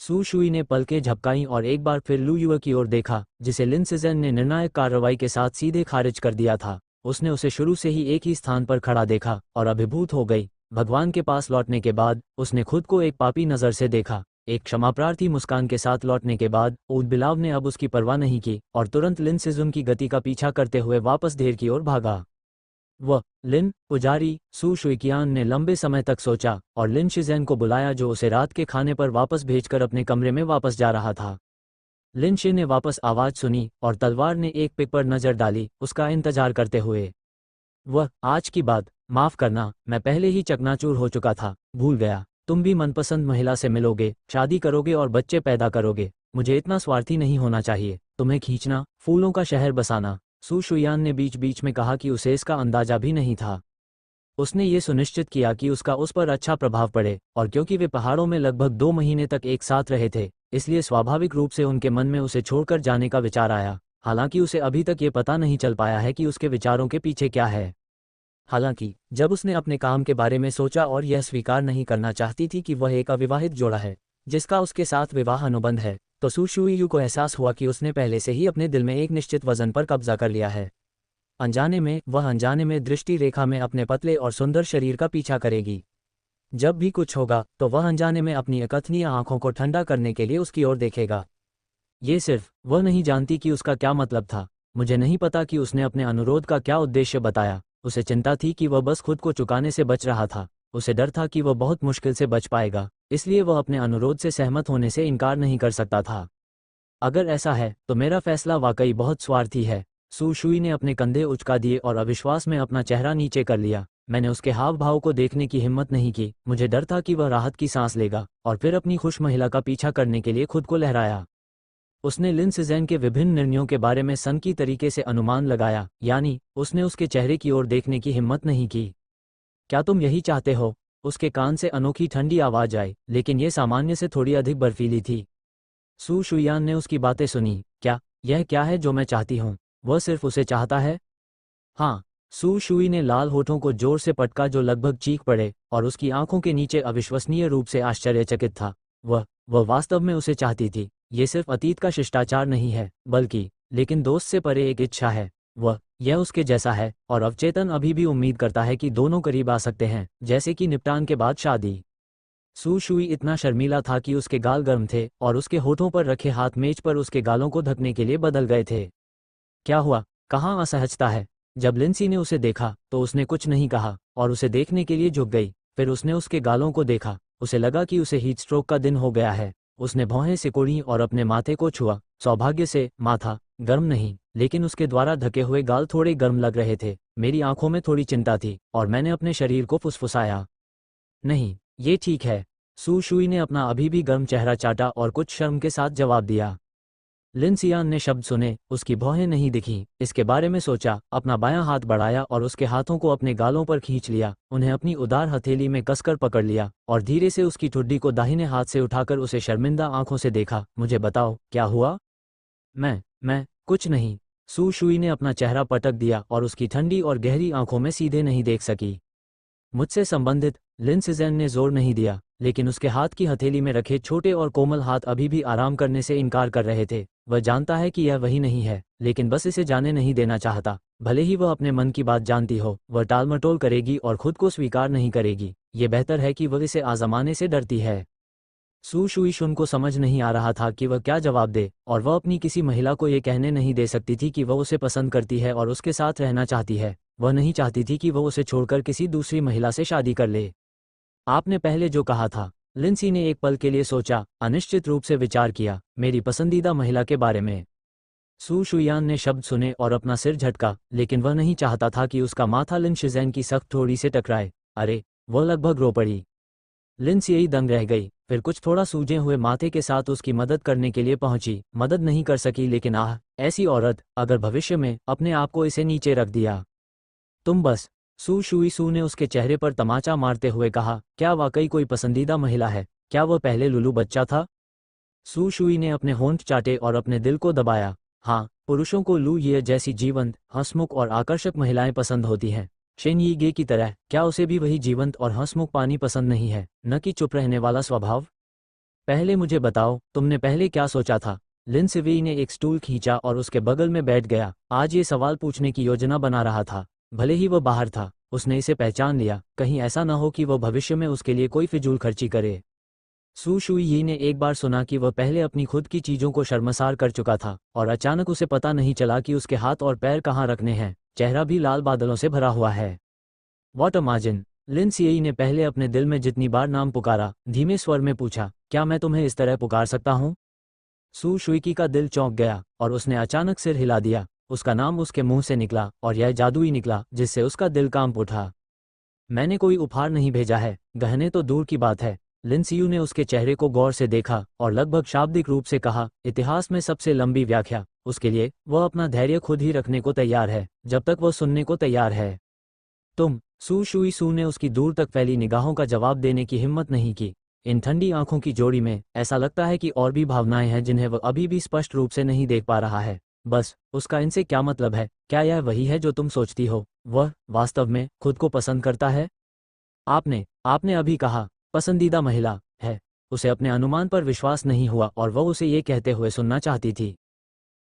सू शुई ने पलकें झपकाईं और एक बार फिर लू युअ की ओर देखा, जिसे लिन सिज़ेन ने निर्णायक कार्रवाई के साथ सीधे खारिज कर दिया था। उसने उसे शुरू से ही एक ही स्थान पर खड़ा देखा और अभिभूत हो गई। भगवान के पास लौटने के बाद उसने खुद को एक पापी नज़र से देखा। एक क्षमाप्रार्थी मुस्कान के साथ लौटने के बाद ऊद-बिलाव ने अब उसकी परवाह नहीं की और तुरंत लिन सिज़ुन की गति का पीछा करते हुए वापस देर की ओर भागा। वह लिन पुजारी, सू शुइकियान ने लंबे समय तक सोचा और लिन शिज़ेन को बुलाया जो उसे रात के खाने पर वापस भेजकर अपने कमरे में वापस जा रहा था। लिन शि ने वापस आवाज़ सुनी और तलवार ने एक पिक पर नज़र डाली, उसका इंतजार करते हुए। वह, आज की बात, माफ़ करना, मैं पहले ही चकनाचूर हो चुका था, भूल गया। तुम भी मनपसंद महिला से मिलोगे, शादी करोगे और बच्चे पैदा करोगे। मुझे इतना स्वार्थी नहीं होना चाहिए। तुम्हें खींचना, फूलों का शहर बसाना। सू शुयान ने बीच बीच में कहा कि उसे इसका अंदाजा भी नहीं था। उसने ये सुनिश्चित किया कि उसका उस पर अच्छा प्रभाव पड़े, और क्योंकि वे पहाड़ों में लगभग 2 महीने तक एक साथ रहे थे, इसलिए स्वाभाविक रूप से उनके मन में उसे छोड़कर जाने का विचार आया। हालांकि उसे अभी तक ये पता नहीं चल पाया है कि उसके विचारों के पीछे क्या है। हालांकि जब उसने अपने काम के बारे में सोचा और यह स्वीकार नहीं करना चाहती थी कि वह एक अविवाहित जोड़ा है जिसका उसके साथ विवाह अनुबंध है, तो सू शुयू को एहसास हुआ कि उसने पहले से ही अपने दिल में एक निश्चित वजन पर कब्जा कर लिया है। अनजाने में दृष्टि रेखा में अपने पतले और सुंदर शरीर का पीछा करेगी। जब भी कुछ होगा तो वह अनजाने में अपनी अकथनीय आंखों को ठंडा करने के लिए उसकी ओर देखेगा। ये सिर्फ वह नहीं जानती कि उसका क्या मतलब था। मुझे नहीं पता कि उसने अपने अनुरोध का क्या उद्देश्य बताया। उसे चिंता थी कि वह बस खुद को चुकाने से बच रहा था। उसे डर था कि वह बहुत मुश्किल से बच पाएगा, इसलिए वह अपने अनुरोध से सहमत होने से इनकार नहीं कर सकता था। अगर ऐसा है तो मेरा फैसला वाकई बहुत स्वार्थी है। सू शुई ने अपने कंधे उचका दिए और अविश्वास में अपना चेहरा नीचे कर लिया। मैंने उसके हाव भाव को देखने की हिम्मत नहीं की। मुझे डर था कि वह राहत की सांस लेगा और फिर अपनी खुश महिला का पीछा करने के लिए खुद को लहराया। उसने लिन सिज़ेन के विभिन्न निर्णयों के बारे में सनकी तरीके से अनुमान लगाया, यानी उसने उसके चेहरे की ओर देखने की हिम्मत नहीं की। क्या तुम यही चाहते हो? उसके कान से अनोखी ठंडी आवाज आई, लेकिन यह सामान्य से थोड़ी अधिक बर्फीली थी। सू शुयान ने उसकी बातें सुनी। क्या यह क्या है जो मैं चाहती हूँ? वह सिर्फ उसे चाहता है? हाँ। सू शुई ने लाल होठों को जोर से पटका जो लगभग चीख पड़े, और उसकी आंखों के नीचे अविश्वसनीय रूप से आश्चर्यचकित था। वह वास्तव में उसे चाहती थी। ये सिर्फ अतीत का शिष्टाचार नहीं है, बल्कि लेकिन दोस्त से परे एक इच्छा है। यह उसके जैसा है, और अवचेतन अभी भी उम्मीद करता है कि दोनों करीब आ सकते हैं, जैसे कि निपटान के बाद शादी। सू शुई इतना शर्मीला था कि उसके गाल गर्म थे, और उसके होठों पर रखे हाथ मेज पर उसके गालों को ढकने के लिए बदल गए थे। क्या हुआ? कहाँ असहजता है? जब लिंसी ने उसे देखा तो उसने कुछ नहीं कहा और उसे देखने के लिए झुक गई। फिर उसने उसके गालों को देखा। उसे लगा कि उसे हीट स्ट्रोक का दिन हो गया है। उसने भौहें सिकोड़ी और अपने माथे को छुआ। सौभाग्य से माथा गर्म नहीं, लेकिन उसके द्वारा ढके हुए गाल थोड़े गर्म लग रहे थे। मेरी आंखों में थोड़ी चिंता थी और मैंने अपने शरीर को फुसफुसाया। नहीं, ये ठीक है। सू शुई ने अपना अभी भी गर्म चेहरा चाटा और कुछ शर्म के साथ जवाब दिया। लिन सियान ने शब्द सुने, उसकी भौहें नहीं दिखीं। इसके बारे में सोचा, अपना बायां हाथ बढ़ाया और उसके हाथों को अपने गालों पर खींच लिया, उन्हें अपनी उदार हथेली में कसकर पकड़ लिया और धीरे से उसकी ठुड्डी को दाहिने हाथ से उठाकर उसे शर्मिंदा आंखों से देखा। मुझे बताओ, क्या हुआ? मैं कुछ नहीं। सू शुई ने अपना चेहरा पटक दिया और उसकी ठंडी और गहरी आंखों में सीधे नहीं देख सकी। मुझसे संबंधित? लिन सिज़ेन ने जोर नहीं दिया, लेकिन उसके हाथ की हथेली में रखे छोटे और कोमल हाथ अभी भी आराम करने से इनकार कर रहे थे। वह जानता है कि यह वही नहीं है, लेकिन बस इसे जाने नहीं देना चाहता। भले ही वह अपने मन की बात जानती हो, वह टालमटोल करेगी और खुद को स्वीकार नहीं करेगी। ये बेहतर है कि वह इसे आजमाने से डरती है। सू शुई शुन को समझ नहीं आ रहा था कि वह क्या जवाब दे, और वह अपनी किसी महिला को ये कहने नहीं दे सकती थी कि वह उसे पसंद करती है और उसके साथ रहना चाहती है। वह नहीं चाहती थी कि वह उसे छोड़कर किसी दूसरी महिला से शादी कर ले। आपने पहले जो कहा था। लिंसी ने एक पल के लिए सोचा, अनिश्चित रूप से विचार किया। मेरी पसंदीदा महिला के बारे में। सू शुयान ने शब्द सुने और अपना सिर झटका, लेकिन वह नहीं चाहता था कि उसका माथा लिन शिज़ेन की सख्त थोड़ी से टकराए। अरे! वह लगभग रो पड़ी। लिंसी दंग रह गई, फिर कुछ थोड़ा सूजे हुए माथे के साथ उसकी मदद करने के लिए पहुंची। मदद नहीं कर सकी, लेकिन ऐसी औरत, अगर भविष्य में अपने आप को इसे नीचे रख दिया। तुम बस। सू शुई सू ने उसके चेहरे पर तमाचा मारते हुए कहा, क्या वाकई कोई पसंदीदा महिला है? क्या वह पहले लुलू बच्चा था? सू शुई ने अपने होंठ चाटे और अपने दिल को दबाया। हाँ, पुरुषों को लू ये जैसी जीवंत, हंसमुख और आकर्षक महिलाएं पसंद होती हैं। शेन यी गे की तरह। क्या उसे भी वही जीवंत और हंसमुख पानी पसंद नहीं है, न कि चुप रहने वाला स्वभाव? पहले मुझे बताओ, तुमने पहले क्या सोचा था? लिन सिवेई ने एक स्टूल खींचा और उसके बगल में बैठ गया। आज ये सवाल पूछने की योजना बना रहा था। भले ही वह बाहर था, उसने इसे पहचान लिया। कहीं ऐसा न हो कि वह भविष्य में उसके लिए कोई फिजूल खर्ची करे। सू शुई ने एक बार सुना कि वह पहले अपनी खुद की चीजों को शर्मसार कर चुका था, और अचानक उसे पता नहीं चला कि उसके हाथ और पैर कहाँ रखने हैं। चेहरा भी लाल बादलों से भरा हुआ है। वॉट अमाजिन! लिन सिएई ने पहले अपने दिल में जितनी बार नाम पुकारा, धीमे स्वर में पूछा, क्या मैं तुम्हें इस तरह पुकार सकता हूँ? सू शुई का दिल चौंक गया और उसने अचानक सिर हिला दिया। उसका नाम उसके मुंह से निकला, और यह जादुई निकला जिससे उसका दिल कांप उठा। मैंने कोई उपहार नहीं भेजा है, गहने तो दूर की बात है। लिन सियू ने उसके चेहरे को गौर से देखा और लगभग शाब्दिक रूप से कहा, इतिहास में सबसे लंबी व्याख्या। उसके लिए वह अपना धैर्य खुद ही रखने को तैयार है, जब तक वह सुनने को तैयार है। तुम? सू शुई सू ने उसकी दूर तक फैली निगाहों का जवाब देने की हिम्मत नहीं की। इन ठंडी आंखों की जोड़ी में ऐसा लगता है कि और भी भावनाएं हैं जिन्हें वह अभी भी स्पष्ट रूप से नहीं देख पा रहा है। बस, उसका इनसे क्या मतलब है? क्या यह वही है जो तुम सोचती हो? वह वास्तव में खुद को पसंद करता है? आपने अभी कहा, पसंदीदा महिला है। उसे अपने अनुमान पर विश्वास नहीं हुआ और वह उसे ये कहते हुए सुनना चाहती थी।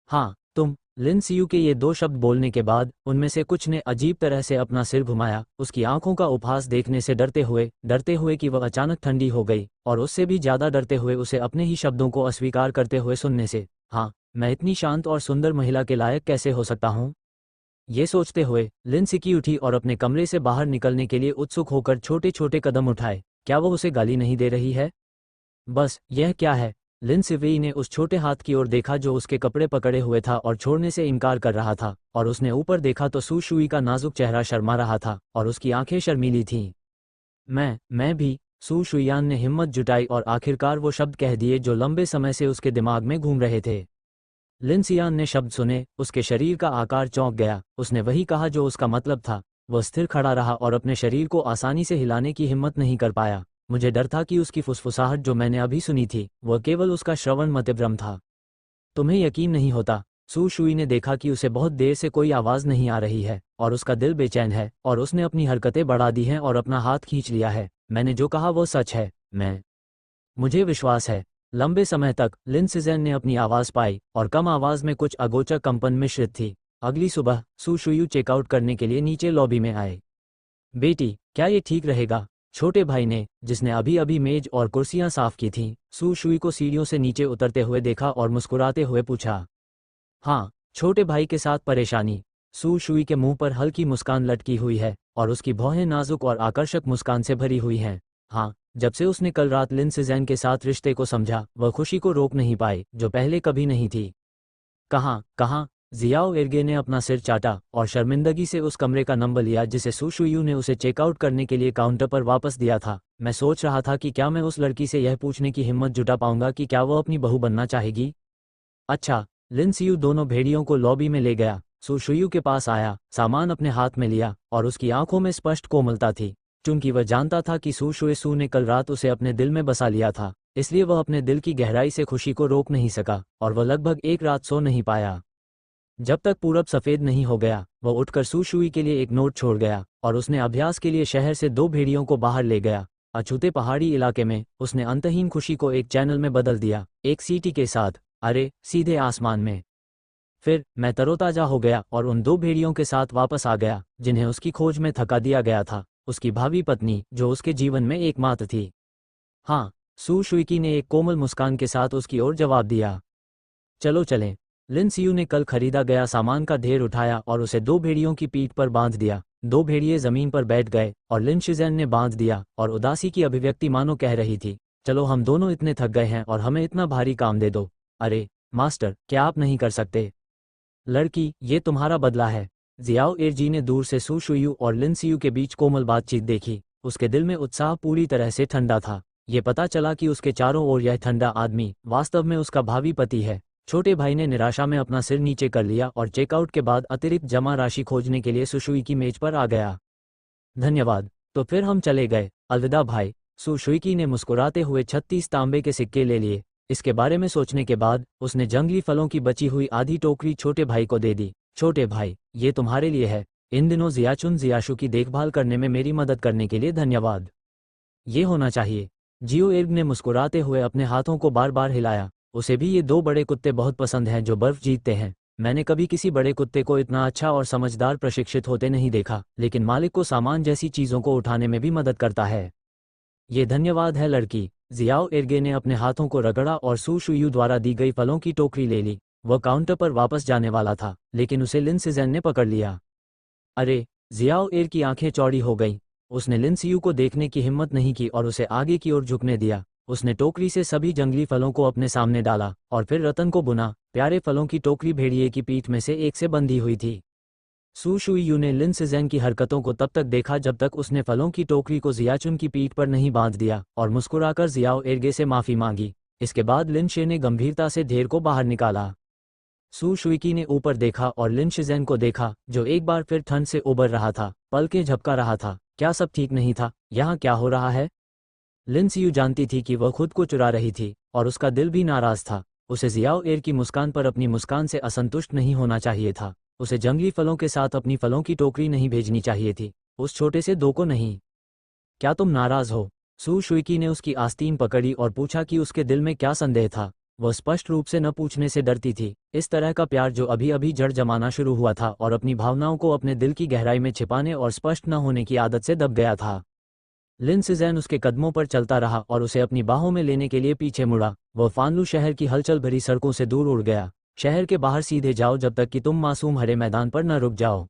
हाँ, तुम। लिन सियू के ये दो शब्द बोलने के बाद उनमें से कुछ ने अजीब तरह से अपना सिर घुमाया, उसकी आंखों का उपहास देखने से डरते हुए कि वह अचानक ठंडी हो गई, और उससे भी ज्यादा डरते हुए उसे अपने ही शब्दों को अस्वीकार करते हुए सुनने से। हाँ, मैं इतनी शांत और सुंदर महिला के लायक कैसे हो सकता हूँ? ये सोचते हुए लिन सिकी उठी और अपने कमरे से बाहर निकलने के लिए उत्सुक होकर छोटे छोटे कदम उठाए। क्या वह उसे गाली नहीं दे रही है? बस, यह क्या है? लिन सिवेई ने उस छोटे हाथ की ओर देखा जो उसके कपड़े पकड़े हुए था और छोड़ने से इनकार कर रहा था, और उसने ऊपर देखा तो सू शुई का नाजुक चेहरा शर्मा रहा था और उसकी आंखें शर्मीली थीं। मैं भी। सू शुयान ने हिम्मत जुटाई और आखिरकार वो शब्द कह दिए जो लंबे समय से उसके दिमाग में घूम रहे थे। लिन सियान ने शब्द सुने, उसके शरीर का आकार चौंक गया। उसने वही कहा जो उसका मतलब था। वह स्थिर खड़ा रहा और अपने शरीर को आसानी से हिलाने की हिम्मत नहीं कर पाया। मुझे डर था कि उसकी फुसफुसाहट जो मैंने अभी सुनी थी वह केवल उसका श्रवण मतिभ्रम था। तुम्हें यकीन नहीं होता? सू शुई ने देखा कि उसे बहुत देर से कोई आवाज़ नहीं आ रही है और उसका दिल बेचैन है, और उसने अपनी हरकतें बढ़ा दी हैं और अपना हाथ खींच लिया है। मैंने जो कहा वो सच है। मुझे विश्वास है। लंबे समय तक लिन सिज़ेन ने अपनी आवाज़ पाई और कम आवाज़ में कुछ अगोचर कंपन मिश्रित थी। अगली सुबह सू शुयू चेकआउट करने के लिए नीचे लॉबी में आए। बेटी, क्या ये ठीक रहेगा? छोटे भाई ने, जिसने अभी अभी मेज और कुर्सियां साफ की थीं, सू शुई को सीढ़ियों से नीचे उतरते हुए देखा और मुस्कुराते हुए पूछा। हाँ, छोटे भाई के साथ परेशानी। सू शुई के मुंह पर हल्की मुस्कान लटकी हुई है और उसकी भौहें नाजुक और आकर्षक मुस्कान से भरी हुई हैं। हाँ, जब से उसने कल रात लिन सिज़ेन के साथ रिश्ते को समझा, वह खुशी को रोक नहीं पाई, जो पहले कभी नहीं थी। कहाँ? जियाओ इर्गे ने अपना सिर चाटा और शर्मिंदगी से उस कमरे का नंबर लिया जिसे सू शुयू ने उसे चेकआउट करने के लिए काउंटर पर वापस दिया था। मैं सोच रहा था कि क्या मैं उस लड़की से यह पूछने की हिम्मत जुटा पाऊंगा कि क्या वह अपनी बहू बनना चाहेगी। अच्छा। लिन सियू दोनों भेड़ियों को लॉबी में ले गया। सू शुयू के पास आया, सामान अपने हाथ में लिया और उसकी आंखों में स्पष्ट कोमलता थी। क्योंकि वह जानता था कि सू ने कल रात उसे अपने दिल में बसा लिया था, इसलिए वह अपने दिल की गहराई से खुशी को रोक नहीं सका और वह लगभग एक रात सो नहीं पाया। जब तक पूरब सफ़ेद नहीं हो गया, वह उठकर सू शुई के लिए एक नोट छोड़ गया और उसने अभ्यास के लिए शहर से 2 भेड़ियों को बाहर ले गया। अछूते पहाड़ी इलाके में उसने अंतहीन खुशी को एक चैनल में बदल दिया, एक सीटी के साथ, अरे सीधे आसमान में। फिर मैं तरोताजा हो गया और उन 2 भेड़ियों के साथ वापस आ गया जिन्हें उसकी खोज में थका दिया गया था, उसकी भावी पत्नी जो उसके जीवन में एकमात्र थी। हाँ, सू शुई ने एक कोमल मुस्कान के साथ उसकी ओर जवाब दिया। चलो चलें। लिन सियू ने कल खरीदा गया सामान का ढेर उठाया और उसे 2 भेड़ियों की पीठ पर बांध दिया। 2 भेड़िए जमीन पर बैठ गए और लिन शिज़ेन ने बांध दिया और उदासी की अभिव्यक्ति मानो कह रही थी, चलो हम दोनों इतने थक गए हैं और हमें इतना भारी काम दे दो। अरे मास्टर, क्या आप नहीं कर सकते? लड़की, ये तुम्हारा बदला है। जियाओ एरजी ने दूर से सू शुयू और लिन सियू के बीच कोमल बातचीत देखी। उसके दिल में उत्साह पूरी तरह से ठंडा था। ये पता चला कि उसके चारों ओर यह ठंडा आदमी वास्तव में उसका भावी पति है। छोटे भाई ने निराशा में अपना सिर नीचे कर लिया और चेकआउट के बाद अतिरिक्त जमा राशि खोजने के लिए सुशुई की मेज पर आ गया। धन्यवाद। तो फिर हम चले गए। अलविदा भाई। सुशुई ने मुस्कुराते हुए 36 तांबे के सिक्के ले लिए। इसके बारे में सोचने के बाद उसने जंगली फलों की बची हुई आधी टोकरी छोटे भाई को दे दी। छोटे भाई, ये तुम्हारे लिए है। इन दिनों जियाचुन जियाशु की देखभाल करने में मेरी मदद करने के लिए धन्यवाद। ये होना चाहिए। जियो एर्ग ने मुस्कुराते हुए अपने हाथों को बार बार हिलाया। उसे भी ये 2 बड़े कुत्ते बहुत पसंद हैं जो बर्फ जीतते हैं। मैंने कभी किसी बड़े कुत्ते को इतना अच्छा और समझदार प्रशिक्षित होते नहीं देखा, लेकिन मालिक को सामान जैसी चीज़ों को उठाने में भी मदद करता है। ये धन्यवाद है लड़की। जियाओ एर्गे ने अपने हाथों को रगड़ा और सू शुयू द्वारा दी गई फलों की टोकरी ले ली। वह काउंटर पर वापस जाने वाला था, लेकिन उसे लिन सिज़ेन ने पकड़ लिया। अरे! जियाओ एर की आंखें चौड़ी हो गईं। उसने लिन सियू को देखने की हिम्मत नहीं की और उसे आगे की ओर झुकने दिया। उसने टोकरी से सभी जंगली फलों को अपने सामने डाला और फिर रतन को बुना। प्यारे फलों की टोकरी भेड़िए की पीठ में से एक से बंधी हुई थी। सू शुयू ने लिन सिज़ेन की हरकतों को तब तक देखा जब तक उसने फलों की टोकरी को जियाचुन की पीठ पर नहीं बांध दिया और मुस्कुराकर जियाओ एर्गे से माफ़ी मांगी। इसके बाद लिन शे ने गंभीरता से ढेर को बाहर निकाला। सू शुई ने ऊपर देखा और लिन शिज़ेन को देखा, जो एक बार फिर ठंड से उबर रहा था, पलकें झपका रहा था। क्या सब ठीक नहीं था? यहाँ क्या हो रहा है? लिन सियू जानती थी कि वह खुद को चुरा रही थी और उसका दिल भी नाराज था। उसे जियाओ एर की मुस्कान पर अपनी मुस्कान से असंतुष्ट नहीं होना चाहिए था। उसे जंगली फलों के साथ अपनी फलों की टोकरी नहीं भेजनी चाहिए थी, उस छोटे से 2 को नहीं। क्या तुम नाराज हो? सू शुई ने उसकी आस्तीन पकड़ी और पूछा कि उसके दिल में क्या संदेह था। वह स्पष्ट रूप से न पूछने से डरती थी। इस तरह का प्यार जो अभी अभी जड़ जमाना शुरू हुआ था और अपनी भावनाओं को अपने दिल की गहराई में छिपाने और स्पष्ट न होने की आदत से दब गया था। लिन सिज़ेन उसके कदमों पर चलता रहा और उसे अपनी बाहों में लेने के लिए पीछे मुड़ा। वह फानलू शहर की हलचल भरी सड़कों से दूर उड़ गया। शहर के बाहर सीधे जाओ जब तक कि तुम मासूम हरे मैदान पर न रुक जाओ।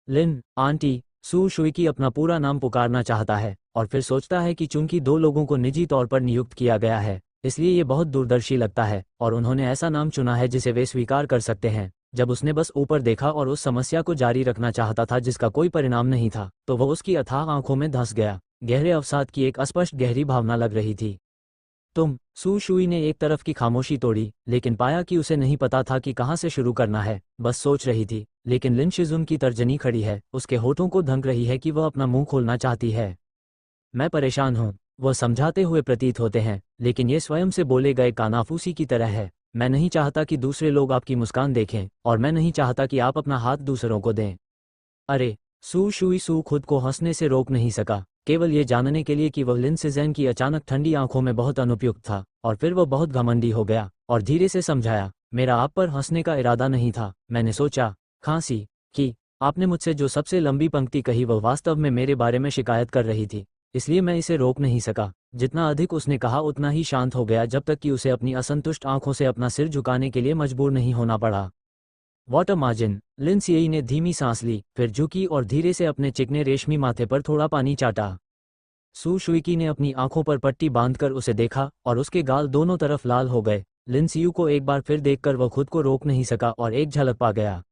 लिन, आंटी। सू शुई अपना पूरा नाम पुकारना चाहता है और फिर सोचता है कि चूंकि 2 लोगों को निजी तौर पर नियुक्त किया गया है, इसलिए ये बहुत दूरदर्शी लगता है और उन्होंने ऐसा नाम चुना है जिसे वे स्वीकार कर सकते हैं। जब उसने बस ऊपर देखा और उस समस्या को जारी रखना चाहता था जिसका कोई परिणाम नहीं था, तो वह उसकी अथाह आंखों में धंस गया। गहरे अवसाद की एक अस्पष्ट गहरी भावना लग रही थी। सू शुई ने एक तरफ की खामोशी तोड़ी, लेकिन पाया कि उसे नहीं पता था कि कहाँ से शुरू करना है। बस सोच रही थी, लेकिन लिन शिजुन की तर्जनी खड़ी है, उसके होठों को धंक रही है कि वह अपना मुंह खोलना चाहती है। मैं परेशान हूँ, वह समझाते हुए प्रतीत होते हैं, लेकिन ये स्वयं से बोले गए कानाफूसी की तरह है। मैं नहीं चाहता कि दूसरे लोग आपकी मुस्कान देखें, और मैं नहीं चाहता कि आप अपना हाथ दूसरों को दें। अरे, सू खुद को हंसने से रोक नहीं सका, केवल ये जानने के लिए कि वह लिन सिज़ेन की अचानक ठंडी आंखों में बहुत अनुपयुक्त था। और फिर वह बहुत घमंडी हो गया और धीरे से समझाया, मेरा आप पर हंसने का इरादा नहीं था। मैंने सोचा, खांसी, कि आपने मुझसे जो सबसे लंबी पंक्ति कही वह वास्तव में मेरे बारे में शिकायत कर रही थी, इसलिए मैं इसे रोक नहीं सका। जितना अधिक उसने कहा उतना ही शांत हो गया, जब तक कि उसे अपनी असंतुष्ट आंखों से अपना सिर झुकाने के लिए मजबूर नहीं होना पड़ा। वाटर मार्जिन, लिन सिएई ने धीमी सांस ली, फिर झुकी और धीरे से अपने चिकने रेशमी माथे पर थोड़ा पानी चाटा। सू शुइकी ने अपनी आंखों पर पट्टी बांधकर उसे देखा और उसके गाल दोनों तरफ लाल हो गए। लिन सियू को एक बार फिर देखकर वह खुद को रोक नहीं सका और एक झलक पा गया।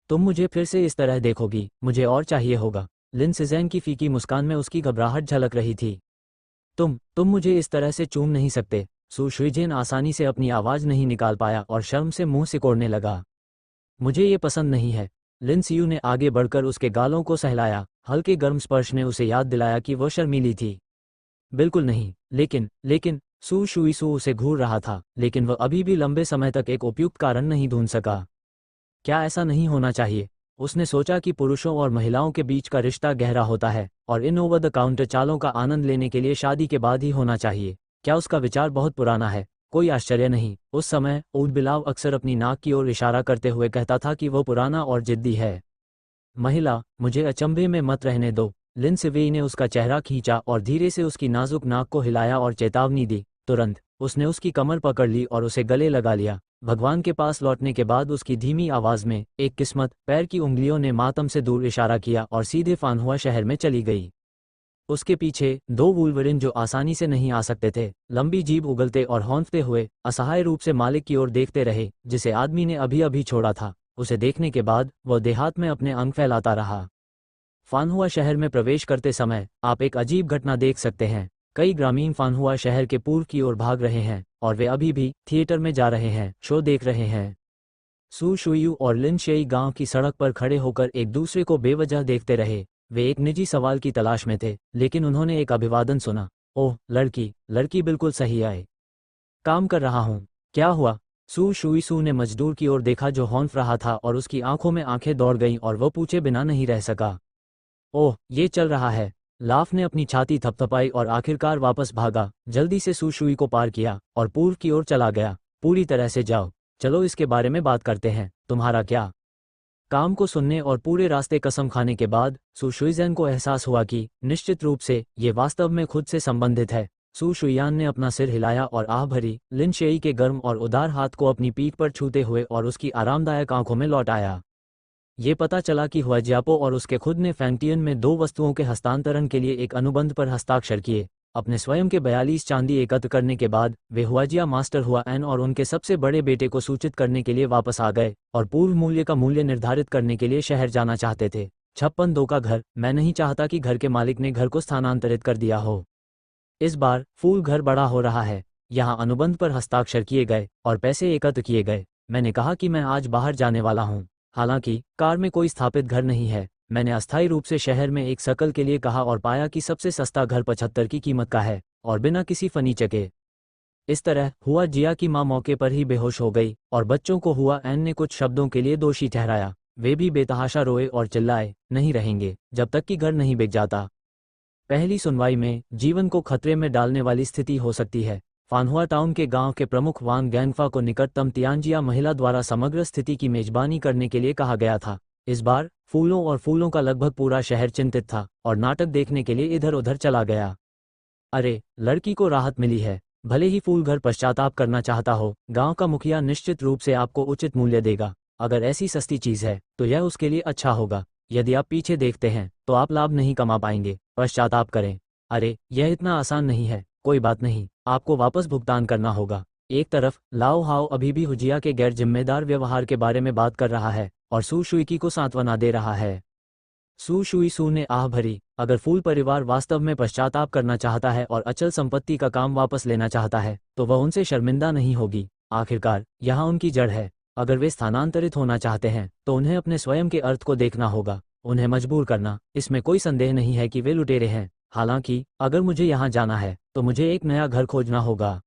तुम मुझे फिर से इस तरह देखोगी, मुझे और चाहिए होगा। लिन सिज़ेन की फीकी मुस्कान में उसकी घबराहट झलक रही थी। तुम मुझे इस तरह से चूम नहीं सकते। सू शुइजेन आसानी से अपनी आवाज़ नहीं निकाल पाया और शर्म से मुंह सिकोड़ने लगा। मुझे ये पसंद नहीं है। लिन सियू ने आगे बढ़कर उसके गालों को सहलाया। हल्के गर्म स्पर्श ने उसे याद दिलाया कि वह शर्मीली थी। बिल्कुल नहीं, लेकिन सू उसे घूर रहा था, लेकिन वह अभी भी लंबे समय तक एक उपयुक्त कारण नहीं ढूंढ सका। क्या ऐसा नहीं होना चाहिए? उसने सोचा कि पुरुषों और महिलाओं के बीच का रिश्ता गहरा होता है और इन ओवर द काउंटर चालों का आनंद लेने के लिए शादी के बाद ही होना चाहिए। क्या उसका विचार बहुत पुराना है? कोई आश्चर्य नहीं, उस समय ऊद बिलाव अक्सर अपनी नाक की ओर इशारा करते हुए कहता था कि वह पुराना और जिद्दी है। महिला, मुझे अचंभे में मत रहने दो। लिन सिवेई ने उसका चेहरा खींचा और धीरे से उसकी नाजुक नाक को हिलाया और चेतावनी दी। तुरंत उसने उसकी कमर पकड़ ली और उसे गले लगा लिया। भगवान के पास लौटने के बाद उसकी धीमी आवाज में एक किस्मत पैर की उंगलियों ने मातम से दूर इशारा किया और सीधे फानहुआ शहर में चली गई। उसके पीछे दो वुल्वरिन जो आसानी से नहीं आ सकते थे, लंबी जीभ उगलते और हौंफते हुए असहाय रूप से मालिक की ओर देखते रहे, जिसे आदमी ने अभी अभी छोड़ा था। उसे देखने के बाद वह देहात में अपने अंग फैलाता रहा। फानहुआ शहर में प्रवेश करते समय आप एक अजीब घटना देख सकते हैं। कई ग्रामीण फानहुआ शहर के पूर्व की ओर भाग रहे हैं और वे अभी भी थिएटर में जा रहे हैं, शो देख रहे हैं। सू शुयू और लिन शेई गांव की सड़क पर खड़े होकर एक दूसरे को बेवजह देखते रहे। वे एक निजी सवाल की तलाश में थे, लेकिन उन्होंने एक अभिवादन सुना। ओह, लड़की बिल्कुल सही आए। काम कर रहा हूँ। क्या हुआ? सू ने मजदूर की ओर देखा जो हौंफ रहा था और उसकी आंखों में आंखें दौड़ गईं और वह पूछे बिना नहीं रह सका। ओह, ये चल रहा है। लाफ ने अपनी छाती थपथपाई और आखिरकार वापस भागा, जल्दी से सू शुई को पार किया और पूर्व की ओर चला गया। पूरी तरह से जाओ, चलो इसके बारे में बात करते हैं। तुम्हारा क्या? काम को सुनने और पूरे रास्ते कसम खाने के बाद सू शुइज़ेन को एहसास हुआ कि निश्चित रूप से ये वास्तव में खुद से संबंधित है। सू शुइयान ने अपना सिर हिलाया और आह भरी लिन शेई के गर्म और उदार हाथ को अपनी पीठ पर छूते हुए और उसकी आरामदायक आंखों में लौट आया। ये पता चला कि हुआजियापो और उसके खुद ने फैंगटियन में दो वस्तुओं के हस्तांतरण के लिए एक अनुबंध पर हस्ताक्षर किए। अपने स्वयं के 42 चांदी एकत्र करने के बाद वे हुआजिया मास्टर हुआ एन और उनके सबसे बड़े बेटे को सूचित करने के लिए वापस आ गए और पूर्व मूल्य का मूल्य निर्धारित करने के लिए शहर जाना चाहते थे। 56-2 का घर। मैं नहीं चाहता कि घर के मालिक ने घर को स्थानांतरित कर दिया हो। इस बार फूल घर बड़ा हो रहा है। यहाँ अनुबंध पर हस्ताक्षर किए गए और पैसे एकत्र किए गए। मैंने कहा कि मैं आज बाहर जाने वाला हूँ। हालांकि कार में कोई स्थापित घर नहीं है। मैंने अस्थायी रूप से शहर में एक सकल के लिए कहा और पाया कि सबसे सस्ता घर 75 की कीमत का है और बिना किसी फर्नीचर के। इस तरह हुआ जिया की मां मौके पर ही बेहोश हो गई और बच्चों को हुआ एन ने कुछ शब्दों के लिए दोषी ठहराया। वे भी बेतहाशा रोए और चिल्लाए, नहीं रहेंगे जब तक कि घर नहीं बिक जाता। पहली सुनवाई में जीवन को खतरे में डालने वाली स्थिति हो सकती है। फानहुआ टाउन के गांव के प्रमुख वांग गैंगफा को निकटतम तियानजिया महिला द्वारा समग्र स्थिति की मेजबानी करने के लिए कहा गया था। इस बार फूलों का लगभग पूरा शहर चिंतित था और नाटक देखने के लिए इधर उधर चला गया। अरे, लड़की को राहत मिली है। भले ही फूल घर पश्चाताप करना चाहता हो, गांव का मुखिया निश्चित रूप से आपको उचित मूल्य देगा। अगर ऐसी सस्ती चीज है तो यह उसके लिए अच्छा होगा। यदि आप पीछे देखते हैं तो आप लाभ नहीं कमा पाएंगे। पश्चाताप करें। अरे, यह इतना आसान नहीं है। कोई बात नहीं, आपको वापस भुगतान करना होगा। एक तरफ लाओ हाओ अभी भी हुजिया के गैर जिम्मेदार व्यवहार के बारे में बात कर रहा है और सू शुईकी को सांत्वना दे रहा है। सू शुई सू ने आह भरी, अगर फूल परिवार वास्तव में पश्चाताप करना चाहता है और अचल संपत्ति का काम वापस लेना चाहता है तो वह उनसे शर्मिंदा नहीं होगी। आखिरकार यहाँ उनकी जड़ है। अगर वे स्थानांतरित होना चाहते हैं तो उन्हें अपने स्वयं के अर्थ को देखना होगा, उन्हें मजबूर करना। इसमें कोई संदेह नहीं है कि वे लुटेरे हैं। हालांकि अगर मुझे यहाँ जाना है तो मुझे एक नया घर खोजना होगा।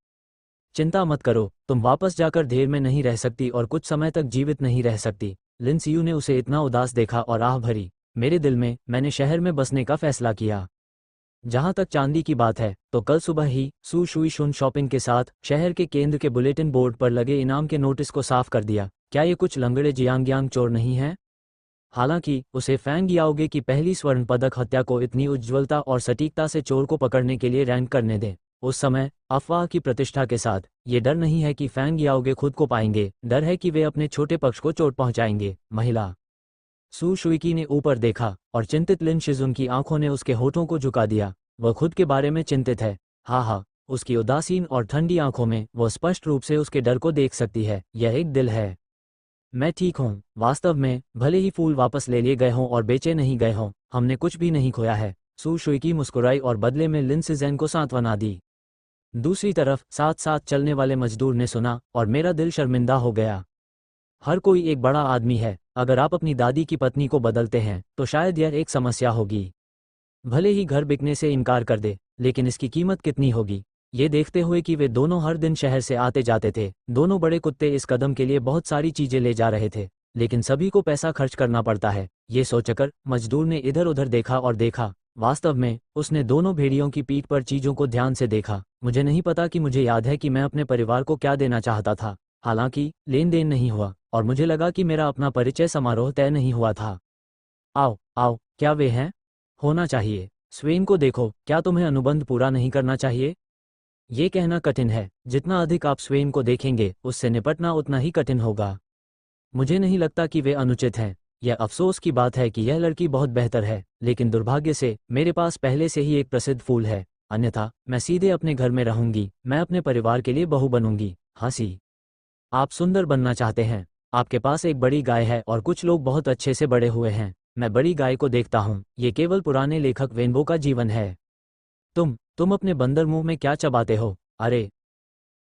चिंता मत करो, तुम वापस जाकर देर में नहीं रह सकती और कुछ समय तक जीवित नहीं रह सकती। लिन सियू ने उसे इतना उदास देखा और आह भरी, मेरे दिल में मैंने शहर में बसने का फैसला किया। जहां तक चांदी की बात है तो कल सुबह ही सू शुई शुन शॉपिंग के साथ शहर के केंद्र के बुलेटिन बोर्ड पर लगे इनाम के नोटिस को साफ कर दिया। क्या ये कुछ लंगड़े जियांगयांग चोर नहीं हैं? हालांकि उसे फैंग याओगे की पहली स्वर्ण पदक हत्या को इतनी उज्ज्वलता और सटीकता से चोर को पकड़ने के लिए रैंक करने दें। उस समय अफवाह की प्रतिष्ठा के साथ ये डर नहीं है कि फैंग याओगे खुद को पाएंगे, डर है कि वे अपने छोटे पक्ष को चोट पहुंचाएंगे। महिला सू शुईकी ने ऊपर देखा और चिंतित लिन शिजुन की आंखों ने उसके होठों को झुका दिया। वह खुद के बारे में चिंतित है। हाँ, उसकी उदासीन और ठंडी आंखों में वो स्पष्ट रूप से उसके डर को देख सकती है। यह एक दिल है। मैं ठीक हूँ। वास्तव में भले ही फूल वापस ले लिए गए हों और बेचे नहीं गए हों, हमने कुछ भी नहीं खोया है। सू शुईकी मुस्कुराई और बदले में लिन शिज़ेन को सांत्वना दी। दूसरी तरफ साथ साथ चलने वाले मजदूर ने सुना और मेरा दिल शर्मिंदा हो गया। हर कोई एक बड़ा आदमी है। अगर आप अपनी दादी की पत्नी को बदलते हैं तो शायद यह एक समस्या होगी। भले ही घर बिकने से इनकार कर दे, लेकिन इसकी कीमत कितनी होगी? ये देखते हुए कि वे दोनों हर दिन शहर से आते जाते थे, दोनों बड़े कुत्ते इस कदम के लिए बहुत सारी चीजें ले जा रहे थे, लेकिन सभी को पैसा खर्च करना पड़ता है। ये सोचकर मजदूर ने इधर उधर देखा और देखा। वास्तव में उसने दोनों भेड़ियों की पीठ पर चीजों को ध्यान से देखा। मुझे नहीं पता कि मुझे याद है कि मैं अपने परिवार को क्या देना चाहता था। हालांकि लेन देन नहीं हुआ और मुझे लगा कि मेरा अपना परिचय समारोह तय नहीं हुआ था। आओ आओ, क्या वे हैं? होना चाहिए। स्वेन को देखो, क्या तुम्हें अनुबंध पूरा नहीं करना चाहिए? ये कहना कठिन है। जितना अधिक आप स्वेन को देखेंगे उससे निपटना उतना ही कठिन होगा। मुझे नहीं लगता कि वे अनुचित हैं। यह अफसोस की बात है कि यह लड़की बहुत बेहतर है, लेकिन दुर्भाग्य से मेरे पास पहले से ही एक प्रसिद्ध फूल है। अन्यथा मैं सीधे अपने घर में रहूंगी। मैं अपने परिवार के लिए बहू बनूंगी। हंसी। आप सुंदर बनना चाहते हैं। आपके पास एक बड़ी गाय है और कुछ लोग बहुत अच्छे से बड़े हुए हैं। मैं बड़ी गाय को देखता हूँ। ये केवल पुराने लेखक वेनबो का जीवन है। तुम अपने बंदर मुंह में क्या चबाते हो? अरे!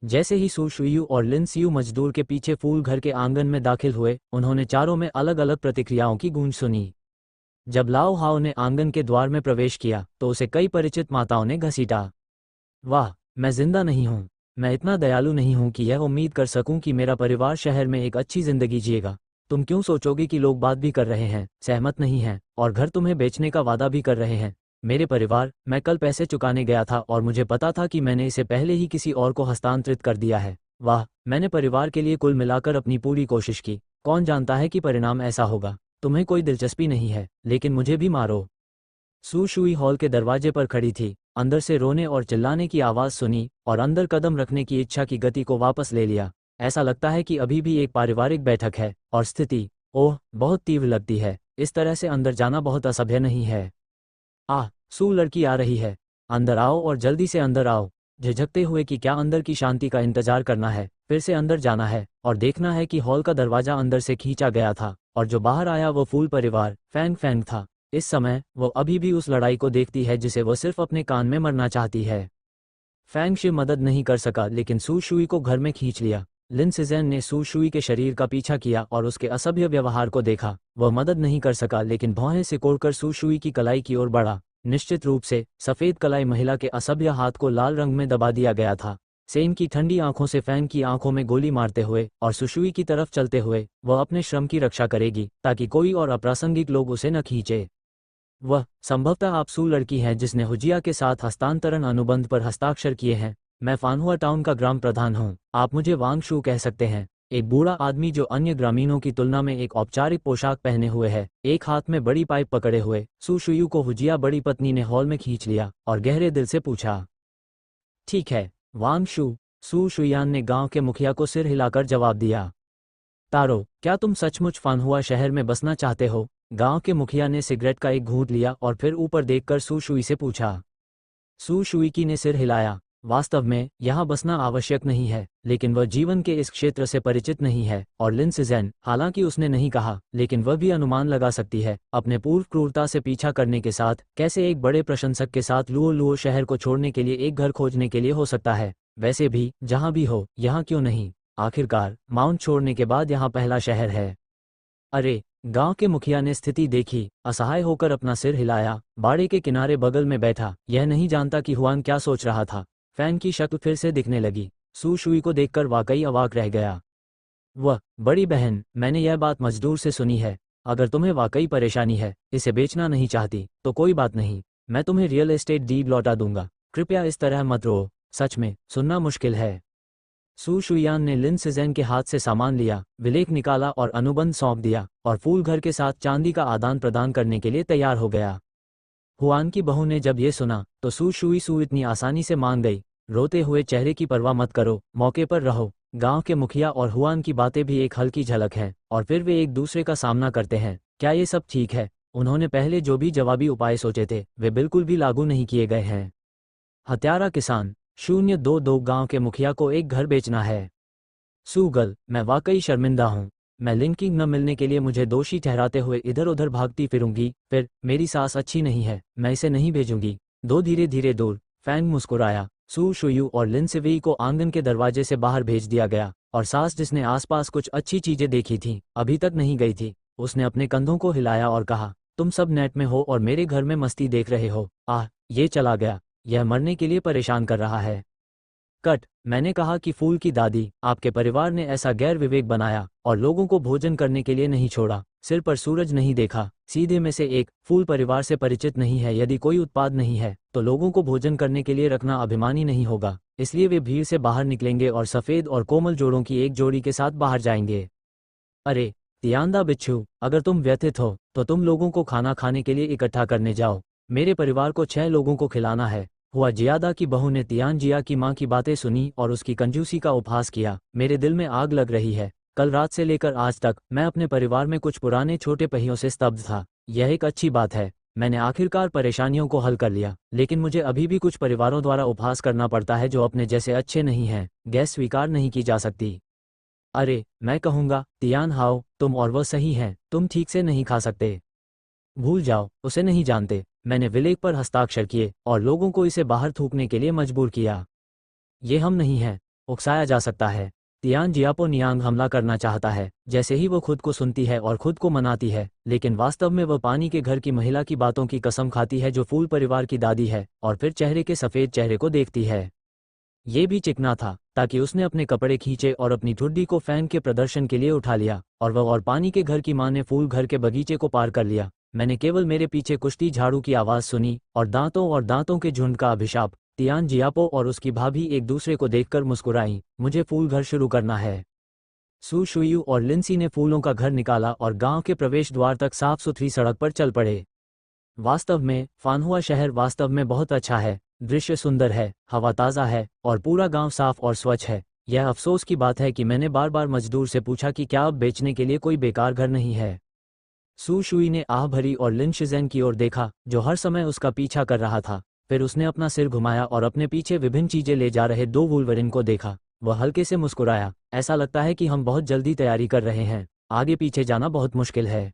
जैसे ही सू शुयू और लिन सियू मजदूर के पीछे फूल घर के आंगन में दाखिल हुए, उन्होंने चारों में अलग अलग प्रतिक्रियाओं की गूंज सुनी। जब लाओ हाओ ने आंगन के द्वार में प्रवेश किया तो उसे कई परिचित माताओं ने घसीटा। वाह, मैं जिंदा नहीं हूँ। मैं इतना दयालु नहीं हूँ कि यह उम्मीद कर सकूं कि मेरा परिवार शहर में एक अच्छी जिंदगी जिएगा। तुम क्यों सोचोगे कि लोग बात भी कर रहे हैं, सहमत नहीं हैं और घर तुम्हें बेचने का वादा भी कर रहे हैं? मेरे परिवार, मैं कल पैसे चुकाने गया था और मुझे पता था कि मैंने इसे पहले ही किसी और को हस्तांतरित कर दिया है। वाह, मैंने परिवार के लिए कुल मिलाकर अपनी पूरी कोशिश की। कौन जानता है कि परिणाम ऐसा होगा? तुम्हें कोई दिलचस्पी नहीं है, लेकिन मुझे भी मारो। सू शुई हॉल के दरवाजे पर खड़ी थी। अंदर से रोने और चिल्लाने की आवाज़ सुनी और अंदर कदम रखने की इच्छा की गति को वापस ले लिया। ऐसा लगता है कि अभी भी एक पारिवारिक बैठक है और स्थिति, ओह, बहुत तीव्र लगती है। इस तरह से अंदर जाना बहुत असभ्य नहीं है। सू, लड़की आ रही है। अंदर आओ और जल्दी से अंदर आओ। झिझकते हुए कि क्या अंदर की शांति का इंतजार करना है, फिर से अंदर जाना है और देखना है कि हॉल का दरवाजा अंदर से खींचा गया था और जो बाहर आया वो फूल परिवार फैंग फैंग था। इस समय वो अभी भी उस लड़ाई को देखती है जिसे वो सिर्फ अपने कान में मरना चाहती है। फैंग शि मदद नहीं कर सका, लेकिन सू शुई को घर में खींच लिया। लिन शिज़ेन ने सू शुई के शरीर का पीछा किया और उसके असभ्य व्यवहार को देखा। वह मदद नहीं कर सका, लेकिन भौहें सिकोड़कर सू शुई की कलाई की ओर बढ़ा। निश्चित रूप से सफ़ेद कलाई महिला के असभ्य हाथ को लाल रंग में दबा दिया गया था। सेन की ठंडी आंखों से फैंग की आंखों में गोली मारते हुए और सुशुई की तरफ चलते हुए वह अपने श्रम की रक्षा करेगी ताकि कोई और अप्रासंगिक लोग उसे न खींचे। वह संभवतः आपसू लड़की है जिसने हुजिया के साथ हस्तांतरण अनुबंध पर हस्ताक्षर किए हैं। मैं फानहुआ टाउन का ग्राम प्रधान हूँ। आप मुझे वांग शू कह सकते हैं। एक बूढ़ा आदमी जो अन्य ग्रामीणों की तुलना में एक औपचारिक पोशाक पहने हुए है, एक हाथ में बड़ी पाइप पकड़े हुए, सू शुयू को हुजिया बड़ी पत्नी ने हॉल में खींच लिया और गहरे दिल से पूछा, ठीक है वांग शू? सू शुयान ने गांव के मुखिया को सिर हिलाकर जवाब दिया। तारो, क्या तुम सचमुच फानहुआ शहर में बसना चाहते हो? गांव के मुखिया ने सिगरेट का एक घूंट लिया और फिर ऊपर देखकर सू शुई से पूछा। सू शुई की ने सिर हिलाया। वास्तव में यहाँ बसना आवश्यक नहीं है, लेकिन वह जीवन के इस क्षेत्र से परिचित नहीं है, और लिन सिज़ेन, हालांकि उसने नहीं कहा, लेकिन वह भी अनुमान लगा सकती है, अपने पूर्व क्रूरता से पीछा करने के साथ कैसे एक बड़े प्रशंसक के साथ लुओ लुओ शहर को छोड़ने के लिए एक घर खोजने के लिए हो सकता है। वैसे भी जहाँ भी हो, यहाँ क्यों नहीं, आखिरकार माउंट छोड़ने के बाद यहाँ पहला शहर है। अरे, गांव के मुखिया ने स्थिति देखी, असहाय होकर अपना सिर हिलाया, बाड़े के किनारे बगल में बैठा, यह नहीं जानता कि हुआन क्या सोच रहा था। फैन की शक्ल फिर से दिखने लगी। सू शुई को देखकर वाकई अवाक रह गया। वह, बड़ी बहन, मैंने यह बात मजदूर से सुनी है। अगर तुम्हें वाकई परेशानी है, इसे बेचना नहीं चाहती, तो कोई बात नहीं, मैं तुम्हें रियल एस्टेट डीड लौटा दूंगा। कृपया इस तरह मत रो, सच में सुनना मुश्किल है। सू शुयान ने लिन सिज़ेन के हाथ से सामान लिया, विलेख निकाला और अनुबंध सौंप दिया, और फूल घर के साथ चांदी का आदान प्रदान करने के लिए तैयार हो गया। हुआन की बहू ने जब ये सुना, तो सू शुई सू इतनी आसानी से मान गई। रोते हुए चेहरे की परवाह मत करो, मौके पर रहो। गांव के मुखिया और हुआन की बातें भी एक हल्की झलक हैं, और फिर वे एक दूसरे का सामना करते हैं। क्या ये सब ठीक है? उन्होंने पहले जो भी जवाबी उपाय सोचे थे, वे बिल्कुल भी लागू नहीं किए गए हैं। हत्यारा किसान 022 गांव के मुखिया को एक घर बेचना है। सूगल, मैं वाकई शर्मिंदा हूँ। मैं लिंकिंग न मिलने के लिए मुझे दोषी ठहराते हुए इधर उधर भागती फिरूंगी। फिर मेरी सास अच्छी नहीं है, मैं इसे नहीं भेजूंगी। दो धीरे धीरे दूर। फैंग मुस्कुराया। सू शुयू और लिन सिवेई को आंगन के दरवाजे से बाहर भेज दिया गया, और सास, जिसने आसपास कुछ अच्छी चीजें देखी थीं, अभी तक नहीं गई थी। उसने अपने कंधों को हिलाया और कहा, तुम सब नेट में हो और मेरे घर में मस्ती देख रहे हो। ये चला गया। यह मरने के लिए परेशान कर रहा है। कट। मैंने कहा कि फूल की दादी, आपके परिवार ने ऐसा गैर विवेक बनाया और लोगों को भोजन करने के लिए नहीं छोड़ा। सिर पर सूरज नहीं देखा। सीधे में से एक, फूल परिवार से परिचित नहीं है। यदि कोई उत्पाद नहीं है, तो लोगों को भोजन करने के लिए रखना अभिमानी नहीं होगा। इसलिए वे भीड़ से बाहर निकलेंगे और सफ़ेद और कोमल जोड़ों की एक जोड़ी के साथ बाहर जाएंगे। अरे तियांदा बिच्छू, अगर तुम व्यथित हो, तो तुम लोगों को खाना खाने के लिए इकट्ठा करने जाओ। मेरे परिवार को 6 लोगों को खिलाना है। हुआ जियादा की बहू ने तियानजिया की माँ की बातें सुनी और उसकी कंजूसी का उपहास किया। मेरे दिल में आग लग रही है। कल रात से लेकर आज तक मैं अपने परिवार में कुछ पुराने छोटे पहियों से स्तब्ध था। यह एक अच्छी बात है। मैंने आखिरकार परेशानियों को हल कर लिया, लेकिन मुझे अभी भी कुछ परिवारों द्वारा उपहास करना पड़ता है जो अपने जैसे अच्छे नहीं हैं। गैस स्वीकार नहीं की जा सकती। अरे, मैं कहूँगा, तियान हाओ, तुम और वह सही हैं, तुम ठीक से नहीं खा सकते। भूल जाओ, उसे नहीं जानते। मैंने विलेख पर हस्ताक्षर किए और लोगों को इसे बाहर थूकने के लिए मजबूर किया। ये हम नहीं हैं। उकसाया जा सकता है। तियान जियापो नियांग हमला करना चाहता है, जैसे ही वो खुद को सुनती है और खुद को मनाती है, लेकिन वास्तव में वह पानी के घर की महिला की बातों की कसम खाती है जो फूल परिवार की दादी है, और फिर चेहरे के सफ़ेद चेहरे को देखती है। ये भी चिकना था, ताकि उसने अपने कपड़े खींचे और अपनी ठुड्डी को फैन के प्रदर्शन के लिए उठा लिया, और वह और पानी के घर की माँ ने फूल घर के बगीचे को पार कर लिया। मैंने केवल मेरे पीछे कुश्ती झाड़ू की आवाज़ सुनी, और दांतों के झुंड का अभिशाप। तियान जियापो और उसकी भाभी एक दूसरे को देखकर मुस्कुराईं। मुझे फूल घर शुरू करना है। सू शुयू और लिंसी ने फूलों का घर निकाला और गांव के प्रवेश द्वार तक साफ सुथरी सड़क पर चल पड़े। वास्तव में फानहुआ शहर वास्तव में बहुत अच्छा है। दृश्य सुंदर है, हवा ताज़ा है, और पूरा गांव साफ और स्वच्छ है। यह अफसोस की बात है कि मैंने बार बार मजदूर से पूछा कि क्या अब बेचने के लिए कोई बेकार घर नहीं है। सू शुई ने आह भरी और लिन शिज़ेन की ओर देखा, जो हर समय उसका पीछा कर रहा था। फिर उसने अपना सिर घुमाया और अपने पीछे विभिन्न चीजें ले जा रहे 2 वुल्वरिन को देखा। वह हल्के से मुस्कुराया। ऐसा लगता है कि हम बहुत जल्दी तैयारी कर रहे हैं। आगे पीछे जाना बहुत मुश्किल है।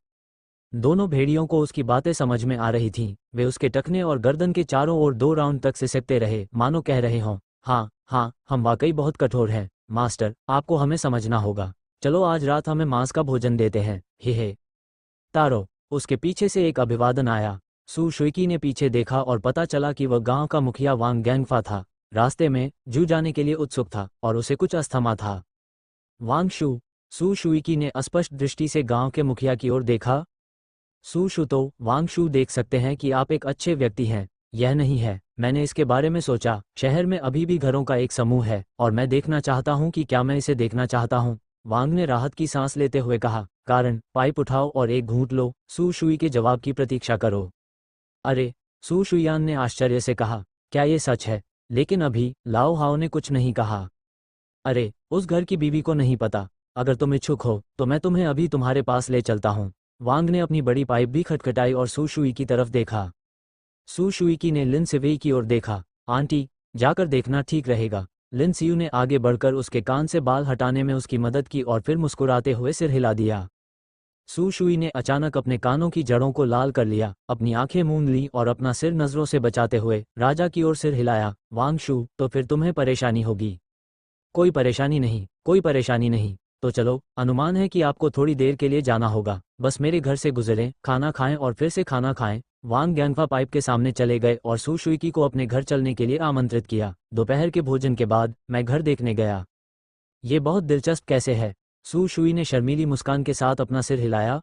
दोनों भेड़ियों को उसकी बातें समझ में आ रही थीं। वे उसके टखने और गर्दन के चारों ओर 2 राउंड तक सिसकते रहे, मानो कह रहे हों, हाँ हाँ, हम वाकई बहुत कठोर हैं मास्टर, आपको हमें समझना होगा। चलो आज रात हमें मांस का भोजन देते हैं। हे तारो। उसके पीछे से एक अभिवादन आया। सू शुइकी ने पीछे देखा और पता चला कि वह गांव का मुखिया वांग गैंगफा था। रास्ते में जू जाने के लिए उत्सुक था और उसे कुछ अस्थमा था। वांग शू। सू शुइकी ने अस्पष्ट दृष्टि से गांव के मुखिया की ओर देखा। सू शू, तो वांग शू देख सकते हैं कि आप एक अच्छे व्यक्ति हैं। यह नहीं है, मैंने इसके बारे में सोचा। शहर में अभी भी घरों का एक समूह है, और मैं देखना चाहता हूं कि क्या मैं इसे देखना चाहता हूं। वांग ने राहत की सांस लेते हुए कहा, कारण, पाइप उठाओ और एक घूंट लो। सू शुई के जवाब की प्रतीक्षा करो। अरे, सू शुयान ने आश्चर्य से कहा, क्या ये सच है? लेकिन अभी लाओ हाओ ने कुछ नहीं कहा। अरे, उस घर की बीवी को नहीं पता। अगर तुम इच्छुक हो, तो मैं तुम्हें अभी तुम्हारे पास ले चलता हूँ। वांग ने अपनी बड़ी पाइप भी खटखटाई और सू शुई की तरफ देखा। सू शुई की ने लिन सिवेई की ओर देखा। आंटी, जाकर देखना ठीक रहेगा। लिन सियू ने आगे बढ़कर उसके कान से बाल हटाने में उसकी मदद की और फिर मुस्कुराते हुए सिर हिला दिया। सू शुई ने अचानक अपने कानों की जड़ों को लाल कर लिया, अपनी आंखें मूंद लीं और अपना सिर नजरों से बचाते हुए राजा की ओर सिर हिलाया। वांग शू, तो फिर तुम्हें परेशानी होगी। कोई परेशानी नहीं, कोई परेशानी नहीं। तो चलो, अनुमान है कि आपको थोड़ी देर के लिए जाना होगा, बस मेरे घर से गुजरें, खाना खाएं और फिर से खाना खाएं। वांग गैंगफा पाइप के सामने चले गए और सू शुई को अपने घर चलने के लिए आमंत्रित किया। दोपहर के भोजन के बाद मैं घर देखने गया। ये बहुत दिलचस्प कैसे है? सू शुई ने शर्मीली मुस्कान के साथ अपना सिर हिलाया।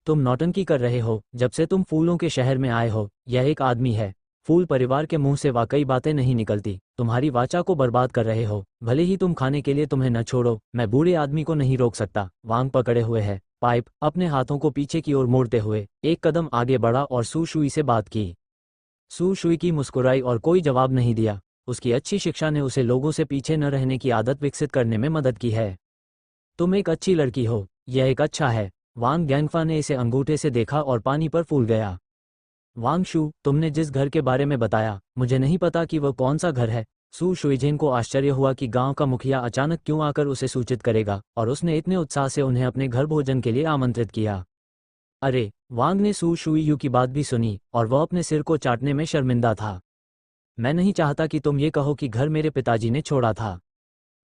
तुम नौटंकी कर रहे हो। जब से तुम फूलों के शहर में आए हो, यह एक आदमी है। फूल परिवार के मुंह से वाकई बातें नहीं निकलती। तुम्हारी वाचा को बर्बाद कर रहे हो। भले ही तुम खाने के लिए तुम्हें न छोड़ो, मैं बूढ़े आदमी को नहीं रोक सकता। वांग पकड़े हुए है पाइप, अपने हाथों को पीछे की ओर मोड़ते हुए एक कदम आगे बढ़ा और सू शुई से बात की। सू शुई की मुस्कुराई और कोई जवाब नहीं दिया। उसकी अच्छी शिक्षा ने उसे लोगों से पीछे न रहने की आदत विकसित करने में मदद की है। तुम एक अच्छी लड़की हो, यह एक अच्छा है। वांग गैंगफा ने इसे अंगूठे से देखा और पानी पर फूल गया। वांग शू, तुमने जिस घर के बारे में बताया, मुझे नहीं पता कि वह कौन सा घर है। सू शुइजेन को आश्चर्य हुआ कि गांव का मुखिया अचानक क्यों आकर उसे सूचित करेगा, और उसने इतने उत्साह से उन्हें अपने घर भोजन के लिए आमंत्रित किया। अरे, वांग ने सू शुई की बात भी सुनी और वह अपने सिर को चाटने में शर्मिंदा था। मैं नहीं चाहता कि तुम ये कहो कि घर मेरे पिताजी ने छोड़ा था।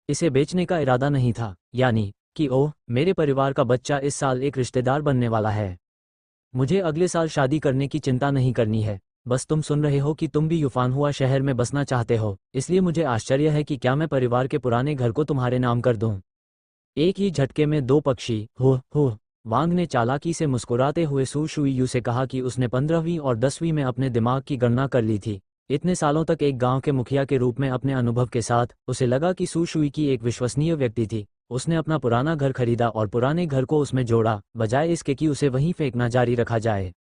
इसे बेचने का इरादा नहीं था, यानी कि ओह, मेरे परिवार का बच्चा इस साल एक रिश्तेदार बनने वाला है। मुझे अगले साल शादी करने की चिंता नहीं करनी है। बस तुम सुन रहे हो कि तुम भी युफानहुआ शहर में बसना चाहते हो, इसलिए मुझे आश्चर्य है कि क्या मैं परिवार के पुराने घर को तुम्हारे नाम कर दूं। एक ही झटके में दो पक्षी। हो। वांग ने चालाकी से मुस्कुराते हुए सू शुई से कहा कि उसने 15वीं और 10वीं में अपने दिमाग की गणना कर ली थी। इतने सालों तक एक गांव के मुखिया के रूप में अपने अनुभव के साथ उसे लगा कि सू शुई एक विश्वसनीय व्यक्ति थी। उसने अपना पुराना घर खरीदा और पुराने घर को उसमें जोड़ा, बजाय इसके कि उसे वहीं फेंकना जारी रखा जाए।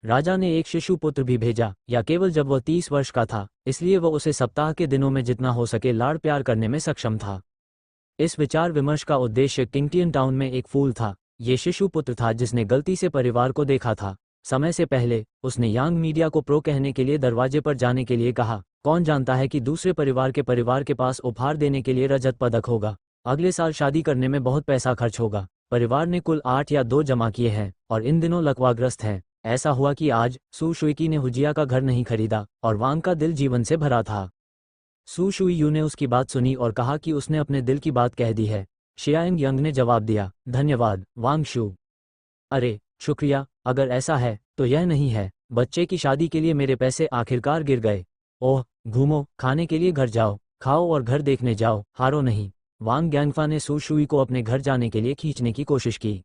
राजा ने एक शिशु पुत्र भी भेजा, या केवल जब वह 30 वर्ष का था, इसलिए वह उसे सप्ताह के दिनों में जितना हो सके लाड़ प्यार करने में सक्षम था। इस विचार विमर्श का उद्देश्य किंगटियन टाउन में एक फूल था। ये शिशु पुत्र था जिसने गलती से परिवार को देखा था। समय से पहले उसने यांग मीडिया को प्रो कहने के लिए दरवाजे पर जाने के लिए कहा। कौन जानता है कि दूसरे परिवार के पास उपहार देने के लिए रजत पदक होगा। अगले साल शादी करने में बहुत पैसा खर्च होगा। परिवार ने कुल 8 या 2 जमा किए हैं और इन दिनों लकवाग्रस्त हैं। ऐसा हुआ कि आज सू शुई ने हुजिया का घर नहीं खरीदा और वांग का दिल जीवन से भरा था। सू शुई ने उसकी बात सुनी और कहा कि उसने अपने दिल की बात कह दी है। शियाएंग यंग ने जवाब दिया, धन्यवाद वांग शू। अरे, शुक्रिया। अगर ऐसा है तो यह नहीं है। बच्चे की शादी के लिए मेरे पैसे आखिरकार गिर गए। ओह, घूमो, खाने के लिए घर जाओ, खाओ और घर देखने जाओ, हारो नहीं। वांग गैंगफा ने सू शुई को अपने घर जाने के लिए खींचने की कोशिश की।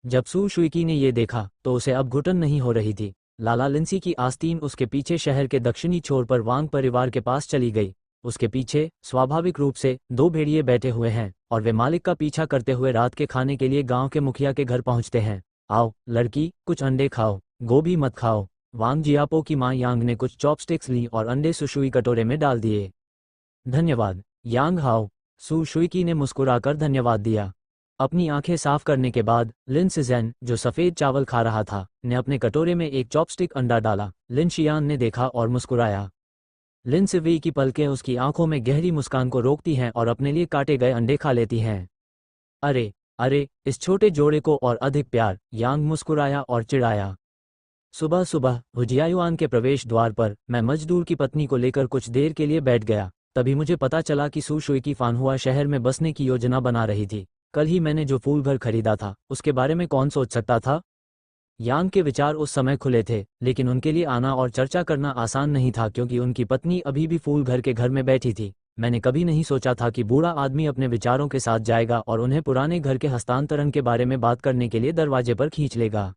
जब सू शुई ने ये देखा तो उसे अब घुटन नहीं हो रही थी। लाला लिंसी की आस्तीन उसके पीछे शहर के दक्षिणी छोर पर वांग परिवार के पास चली गई। उसके पीछे स्वाभाविक रूप से 2 भेड़िए बैठे हुए हैं और वे मालिक का पीछा करते हुए रात के खाने के लिए गांव के मुखिया के घर पहुंचते हैं। आओ लड़की, कुछ अंडे खाओ, गोभी मत खाओ। वांग जियापो की मां यांग ने कुछ चॉपस्टिक्स ली और अंडे सुशुई कटोरे में डाल दिए। धन्यवाद यांग हाओ। सू शुई ने मुस्कुराकर धन्यवाद दिया। अपनी आंखें साफ करने के बाद लिन सिजैन, जो सफ़ेद चावल खा रहा था, ने अपने कटोरे में एक चॉपस्टिक अंडा डाला। लिन शियान ने देखा और मुस्कुराया। लिन सिवी की पलकें उसकी आंखों में गहरी मुस्कान को रोकती हैं और अपने लिए काटे गए अंडे खा लेती हैं। अरे, इस छोटे जोड़े को और अधिक प्यार। यांग मुस्कुराया और चिढ़ाया। सुबह सुबह हुजियायुआन के प्रवेश द्वार पर मैं मजदूर की पत्नी को लेकर कुछ देर के लिए बैठ गया। तभी मुझे पता चला कि सू शुई फानहुआ शहर में बसने की योजना बना रही थी। कल ही मैंने जो फूल घर खरीदा था, उसके बारे में कौन सोच सकता था। यांग के विचार उस समय खुले थे, लेकिन उनके लिए आना और चर्चा करना आसान नहीं था क्योंकि उनकी पत्नी अभी भी फूल घर के घर में बैठी थी। मैंने कभी नहीं सोचा था कि बूढ़ा आदमी अपने विचारों के साथ जाएगा और उन्हें पुराने घर के हस्तांतरण के बारे में बात करने के लिए दरवाजे पर खींच लेगा।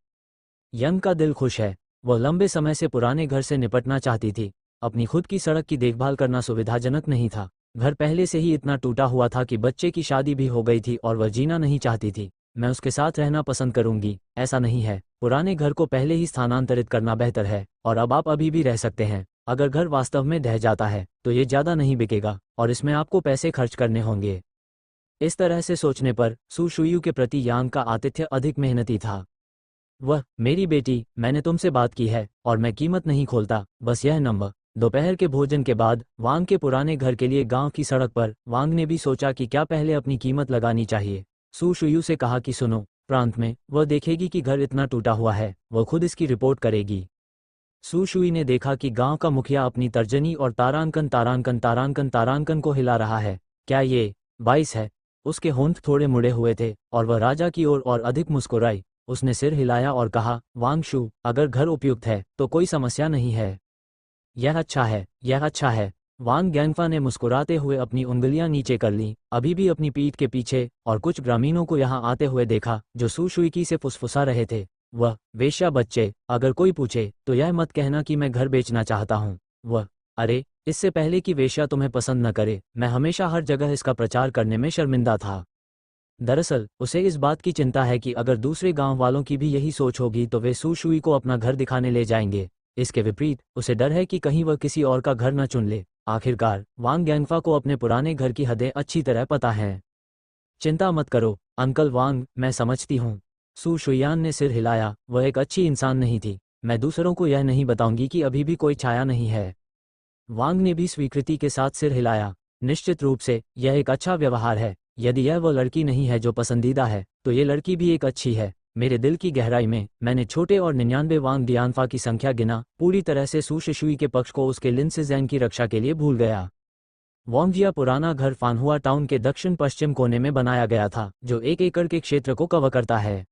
यंग का दिल खुश है। वह लंबे समय से पुराने घर से निपटना चाहती थी। अपनी खुद की सड़क की देखभाल करना सुविधाजनक नहीं था। घर पहले से ही इतना टूटा हुआ था कि बच्चे की शादी भी हो गई थी और वह जीना नहीं चाहती थी। मैं उसके साथ रहना पसंद करूंगी। ऐसा नहीं है, पुराने घर को पहले ही स्थानांतरित करना बेहतर है और अब आप अभी भी रह सकते हैं। अगर घर वास्तव में ढह जाता है तो ये ज़्यादा नहीं बिकेगा और इसमें आपको पैसे खर्च करने होंगे। इस तरह से सोचने पर सू शुई के प्रति यांग का आतिथ्य अधिक मेहनती था। वह, मेरी बेटी, मैंने तुमसे बात की है और मैं कीमत नहीं खोलता, बस यह नंबर दोपहर के भोजन के बाद वांग के पुराने घर के लिए गांव की सड़क पर वांग ने भी सोचा कि क्या पहले अपनी कीमत लगानी चाहिए। सू शुयू से कहा कि सुनो, प्रांत में वह देखेगी कि घर इतना टूटा हुआ है, वह खुद इसकी रिपोर्ट करेगी। सू शुई ने देखा कि गांव का मुखिया अपनी तर्जनी और तारांकन को हिला रहा है। क्या ये 22 है? उसके होंठ थोड़े मुड़े हुए थे और वह राजा की ओर और अधिक मुस्कुराई। उसने सिर हिलाया और कहा, वांग शू, अगर घर उपयुक्त है तो कोई समस्या नहीं है। यह अच्छा है, यह अच्छा है। वांग गैंगफा ने मुस्कुराते हुए अपनी उंगलियां नीचे कर लीं, अभी भी अपनी पीठ के पीछे, और कुछ ग्रामीणों को यहां आते हुए देखा जो सू शुई से फुसफुसा रहे थे। वह, वेश्या बच्चे, अगर कोई पूछे तो यह मत कहना कि मैं घर बेचना चाहता हूँ। वह, अरे, इससे पहले कि वेश्या तुम्हें पसंद न करे, मैं हमेशा हर जगह इसका प्रचार करने में शर्मिंदा था। दरअसल उसे इस बात की चिंता है कि अगर दूसरे गांव वालों की भी यही सोच होगी तो वे सू शुई को अपना घर दिखाने ले जाएंगे। इसके विपरीत उसे डर है कि कहीं वह किसी और का घर न चुन ले। आखिरकार वांग गैंगफा को अपने पुराने घर की हदें अच्छी तरह पता हैं। चिंता मत करो अंकल वांग, मैं समझती हूँ। सू शुयान ने सिर हिलाया। वह एक अच्छी इंसान नहीं थी। मैं दूसरों को यह नहीं बताऊंगी कि अभी भी कोई छाया नहीं है। वांग ने भी स्वीकृति के साथ सिर हिलाया। निश्चित रूप से यह एक अच्छा व्यवहार है। यदि यह वो लड़की नहीं है जो पसंदीदा है तो ये लड़की भी एक अच्छी है। मेरे दिल की गहराई में मैंने छोटे और 99 वांग डियानफा की संख्या गिना, पूरी तरह से सू शिशुई के पक्ष को उसके लिन सिजैन की रक्षा के लिए भूल गया। वांगजिया पुराना घर फानहुआ टाउन के दक्षिण पश्चिम कोने में बनाया गया था, जो 1 एकड़ के क्षेत्र को कवर करता है।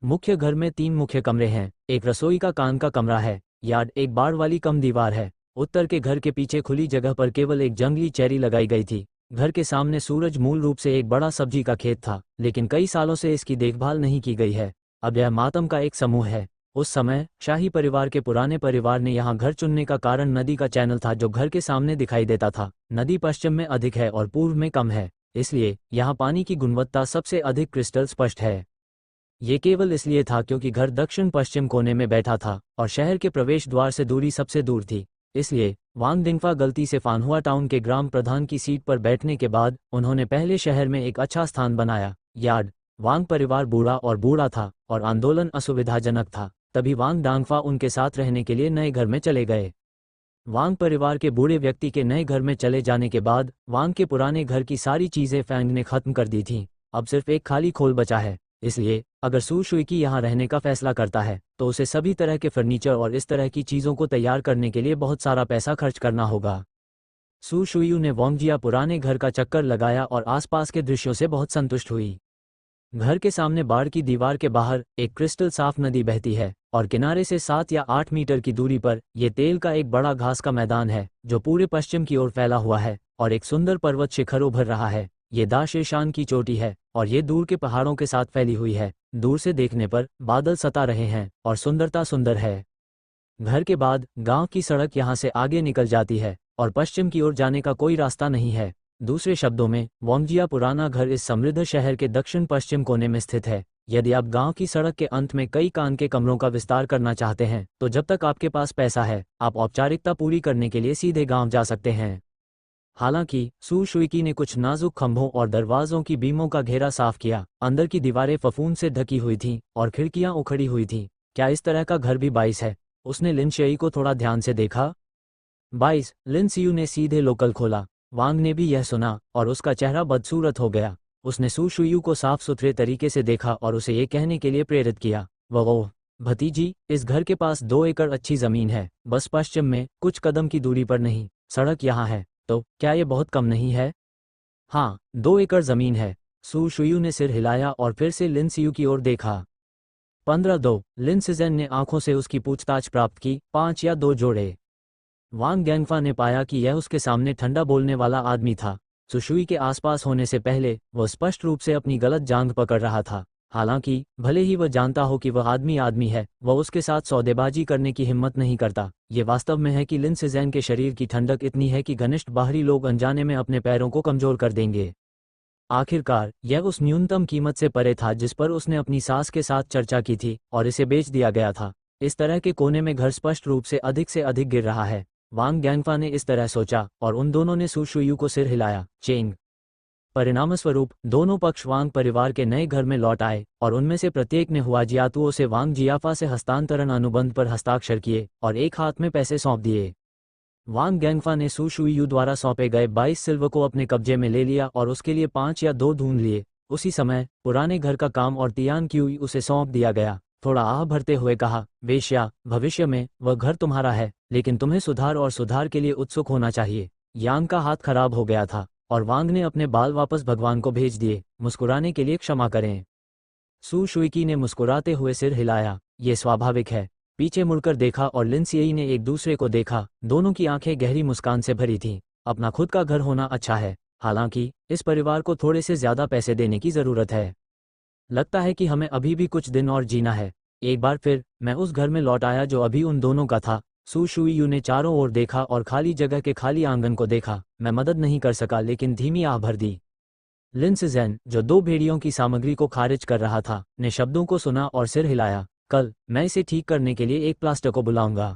मुख्य घर में 3 मुख्य कमरे हैं। एक रसोई का कान का कमरा है। यार्ड एक बाड़ वाली कम दीवार है। उत्तर के घर के पीछे खुली जगह पर केवल एक जंगली चेरी लगाई गई थी। घर के सामने सूरज मूल रूप से एक बड़ा सब्जी का खेत था, लेकिन कई सालों से इसकी देखभाल नहीं की गई है। अब यह मातम का एक समूह है। उस समय शाही परिवार के पुराने परिवार ने यहाँ घर चुनने का कारण नदी का चैनल था जो घर के सामने दिखाई देता था। नदी पश्चिम में अधिक है और पूर्व में कम है, इसलिए यहाँ पानी की गुणवत्ता सबसे अधिक क्रिस्टल स्पष्ट है। ये केवल इसलिए था क्योंकि घर दक्षिण पश्चिम कोने में बैठा था और शहर के प्रवेश द्वार से दूरी सबसे दूर थी। इसलिए वांग डिंगफा गलती से फानहुआ टाउन के ग्राम प्रधान की सीट पर बैठने के बाद उन्होंने पहले शहर में एक अच्छा स्थान बनाया। यार्ड वांग परिवार बूढ़ा था और आंदोलन असुविधाजनक था, तभी वांग डांगफा उनके साथ रहने के लिए नए घर में चले गए। वांग परिवार के बूढ़े व्यक्ति के नए घर में चले जाने के बाद वांग के पुराने घर की सारी चीजें फैंग ने खत्म कर दी थीं। अब सिर्फ एक खाली खोल बचा है। इसलिए अगर सू शुई यहाँ रहने का फैसला करता है तो उसे सभी तरह के फर्नीचर और इस तरह की चीज़ों को तैयार करने के लिए बहुत सारा पैसा खर्च करना होगा। सू शुई ने वांगजिया पुराने घर का चक्कर लगाया और आसपास के दृश्यों से बहुत संतुष्ट हुई। घर के सामने बाड़ की दीवार के बाहर एक क्रिस्टल साफ नदी बहती है और किनारे से 7 या 8 मीटर की दूरी पर यह तेल का एक बड़ा घास का मैदान है जो पूरे पश्चिम की ओर फैला हुआ है और एक सुंदर पर्वत शिखर उभर रहा है। ये दाशेशान की चोटी है और ये दूर के पहाड़ों के साथ फैली हुई है। दूर से देखने पर बादल सता रहे हैं और सुंदरता सुंदर है। घर के बाद गांव की सड़क यहाँ से आगे निकल जाती है और पश्चिम की ओर जाने का कोई रास्ता नहीं है। दूसरे शब्दों में वांगजिया पुराना घर इस समृद्ध शहर के दक्षिण पश्चिम कोने में स्थित है। यदि आप गांव की सड़क के अंत में कई कान के कमरों का विस्तार करना चाहते हैं तो जब तक आपके पास पैसा है आप औपचारिकता पूरी करने के लिए सीधे गांव जा सकते हैं। हालांकि सू शुई ने कुछ नाजुक खंभों और दरवाजों की बीमों का घेरा साफ किया। अंदर की दीवारें फफूंद से ढकी हुई थीं और खिड़कियां उखड़ी हुई थीं। क्या इस तरह का घर भी 22 है? उसने लिन शेई को थोड़ा ध्यान से देखा। 22? लिन सियू ने सीधे लोकल खोला। वांग ने भी यह सुना और उसका चेहरा बदसूरत हो गया। उसने सू शुई को साफ सुथरे तरीके से देखा और उसे ये कहने के लिए प्रेरित किया, ओह भतीजी, इस घर के पास 2 एकड़ अच्छी जमीन है, बस पश्चिम में कुछ कदम की दूरी पर नहीं। सड़क यहाँ है, तो क्या ये बहुत कम नहीं है? हाँ, 2 एकड़ जमीन है। सू शुई ने सिर हिलाया और फिर से लिन सियू की ओर देखा। 15-2। लिन सिजन ने आंखों से उसकी पूछताछ प्राप्त की। 5 या 2 जोड़े। वांग गैंगफा ने पाया कि यह उसके सामने ठंडा बोलने वाला आदमी था। सू शुई के आसपास होने से पहले वह स्पष्ट रूप से अपनी गलत जांघ पकड़ रहा था। हालांकि भले ही वह जानता हो कि वह आदमी है, वह उसके साथ सौदेबाजी करने की हिम्मत नहीं करता। ये वास्तव में है कि लिन सिजैन के शरीर की ठंडक इतनी है कि घनिष्ठ बाहरी लोग अनजाने में अपने पैरों को कमजोर कर देंगे। आखिरकार यह उस न्यूनतम कीमत से परे था जिस पर उसने अपनी सास के साथ चर्चा की थी और इसे बेच दिया गया था। इस तरह के कोने में घर स्पष्ट रूप से अधिक गिर रहा है। वांग गैंगफा ने इस तरह सोचा और उन दोनों ने सू शुई को सिर हिलाया। चेंग। परिणामस्वरूप दोनों पक्ष वांग परिवार के नए घर में लौट आए और उनमें से प्रत्येक ने हुआजियातुओं से वांग जियाफा से हस्तांतरण अनुबंध पर हस्ताक्षर किए और एक हाथ में पैसे सौंप दिए। वांग गैंगफा ने सू शुईयू द्वारा सौंपे गए 22 सिल्वर को अपने कब्जे में ले लिया और उसके लिए 5 या 2 ढूंढ लिए। उसी समय पुराने घर का काम और तियान क्यूई उसे सौंप दिया गया। थोड़ा आह भरते हुए कहा, वेश्या, भविष्य में वह घर तुम्हारा है, लेकिन तुम्हें सुधार और सुधार के लिए उत्सुक होना चाहिए। यांग का हाथ खराब हो गया था और वांग ने अपने बाल वापस भगवान को भेज दिए। मुस्कुराने के लिए क्षमा करें। सू शुईकी ने मुस्कुराते हुए सिर हिलाया। ये स्वाभाविक है। पीछे मुड़कर देखा और लिन सियई ने एक दूसरे को देखा। दोनों की आंखें गहरी मुस्कान से भरी थीं। अपना खुद का घर होना अच्छा है, हालांकि इस परिवार को थोड़े से ज्यादा पैसे देने की जरूरत है। लगता है कि हमें अभी भी कुछ दिन और जीना है। एक बार फिर मैं उस घर में लौट आया जो अभी उन दोनों का था। सू शुईयू ने चारों ओर देखा और खाली जगह के खाली आंगन को देखा। मैं मदद नहीं कर सका, लेकिन धीमी आह भर दी। लिन सिज़ेन, जो 2 भेड़ियों की सामग्री को खारिज कर रहा था, ने शब्दों को सुना और सिर हिलाया। कल मैं इसे ठीक करने के लिए एक प्लास्टर को बुलाऊंगा।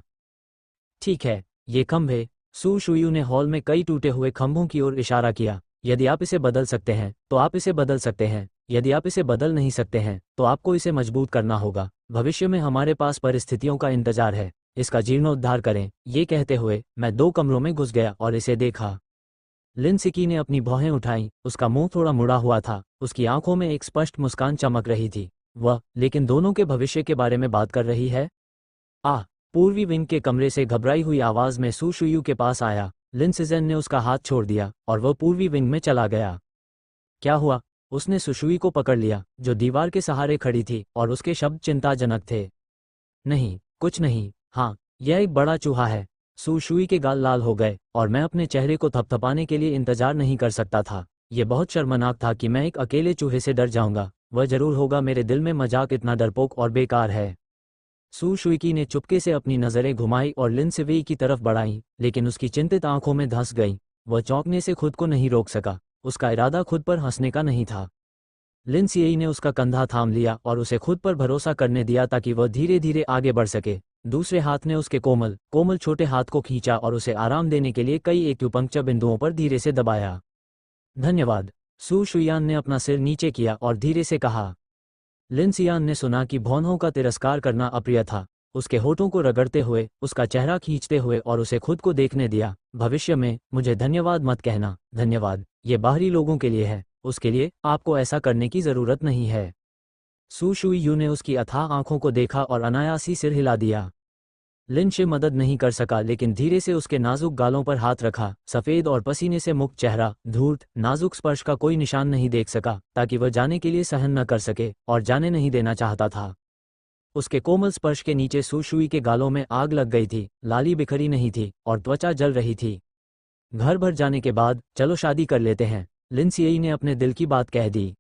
ठीक है, ये खंभे। सू शुईयू ने हॉल में कई टूटे हुए खंभों की ओर इशारा किया। यदि आप इसे बदल सकते हैं तो आप इसे बदल सकते हैं। यदि आप इसे बदल नहीं सकते हैं तो आपको इसे मजबूत करना होगा। भविष्य में हमारे पास परिस्थितियों का इंतजार है, इसका जीर्णोद्धार करें। ये कहते हुए मैं 2 कमरों में घुस गया और इसे देखा। लिन सिकी ने अपनी भौहें उठाईं। उसका मुंह थोड़ा मुड़ा हुआ था। उसकी आंखों में एक स्पष्ट मुस्कान चमक रही थी। वह लेकिन दोनों के भविष्य के बारे में बात कर रही है। आह! पूर्वी विंग के कमरे से घबराई हुई आवाज में सू शुईयू के पास आया। लिन सिज़ेन ने उसका हाथ छोड़ दिया और वह पूर्वी विंग में चला गया। क्या हुआ? उसने सुशुई को पकड़ लिया, जो दीवार के सहारे खड़ी थी, और उसके शब्द चिंताजनक थे। नहीं, कुछ नहीं। हाँ, यह एक बड़ा चूहा है। सू शुई के गाल लाल हो गए और मैं अपने चेहरे को थपथपाने के लिए इंतजार नहीं कर सकता था। यह बहुत शर्मनाक था कि मैं एक अकेले चूहे से डर जाऊंगा। वह जरूर होगा। मेरे दिल में मजाक इतना डरपोक और बेकार है। सू शुईकी ने चुपके से अपनी नज़रें घुमाई और लिन सिवेई की तरफ बढ़ाई, लेकिन उसकी चिंतित आंखों में धंस गई। वह चौंकने से खुद को नहीं रोक सका। उसका इरादा खुद पर हंसने का नहीं था। लिन सिएई ने उसका कंधा थाम लिया और उसे खुद पर भरोसा करने दिया ताकि वह धीरे धीरे आगे बढ़ सके। दूसरे हाथ ने उसके कोमल कोमल छोटे हाथ को खींचा और उसे आराम देने के लिए कई एक्यूपंक्चर बिंदुओं पर धीरे से दबाया। धन्यवाद। सू शुयान ने अपना सिर नीचे किया और धीरे से कहा। लिन सियान ने सुना कि भौंहों का तिरस्कार करना अप्रिय था। उसके होठों को रगड़ते हुए, उसका चेहरा खींचते हुए और उसे खुद को देखने दिया। भविष्य में मुझे धन्यवाद मत कहना। धन्यवाद ये बाहरी लोगों के लिए है, उसके लिए आपको ऐसा करने की जरूरत नहीं है। सू शुईयू ने उसकी अथाह आंखों को देखा और अनायासी सिर हिला दिया। लिन शे मदद नहीं कर सका, लेकिन धीरे से उसके नाजुक गालों पर हाथ रखा। सफ़ेद और पसीने से मुक्त चेहरा, धूर्त नाजुक स्पर्श का कोई निशान नहीं देख सका, ताकि वह जाने के लिए सहन न कर सके और जाने नहीं देना चाहता था। उसके कोमल स्पर्श के नीचे सू शुई के गालों में आग लग गई थी। लाली बिखरी नहीं थी और त्वचा जल रही थी। घर भर जाने के बाद चलो शादी कर लेते हैं, लिन सिएई ने अपने दिल की बात कह दी।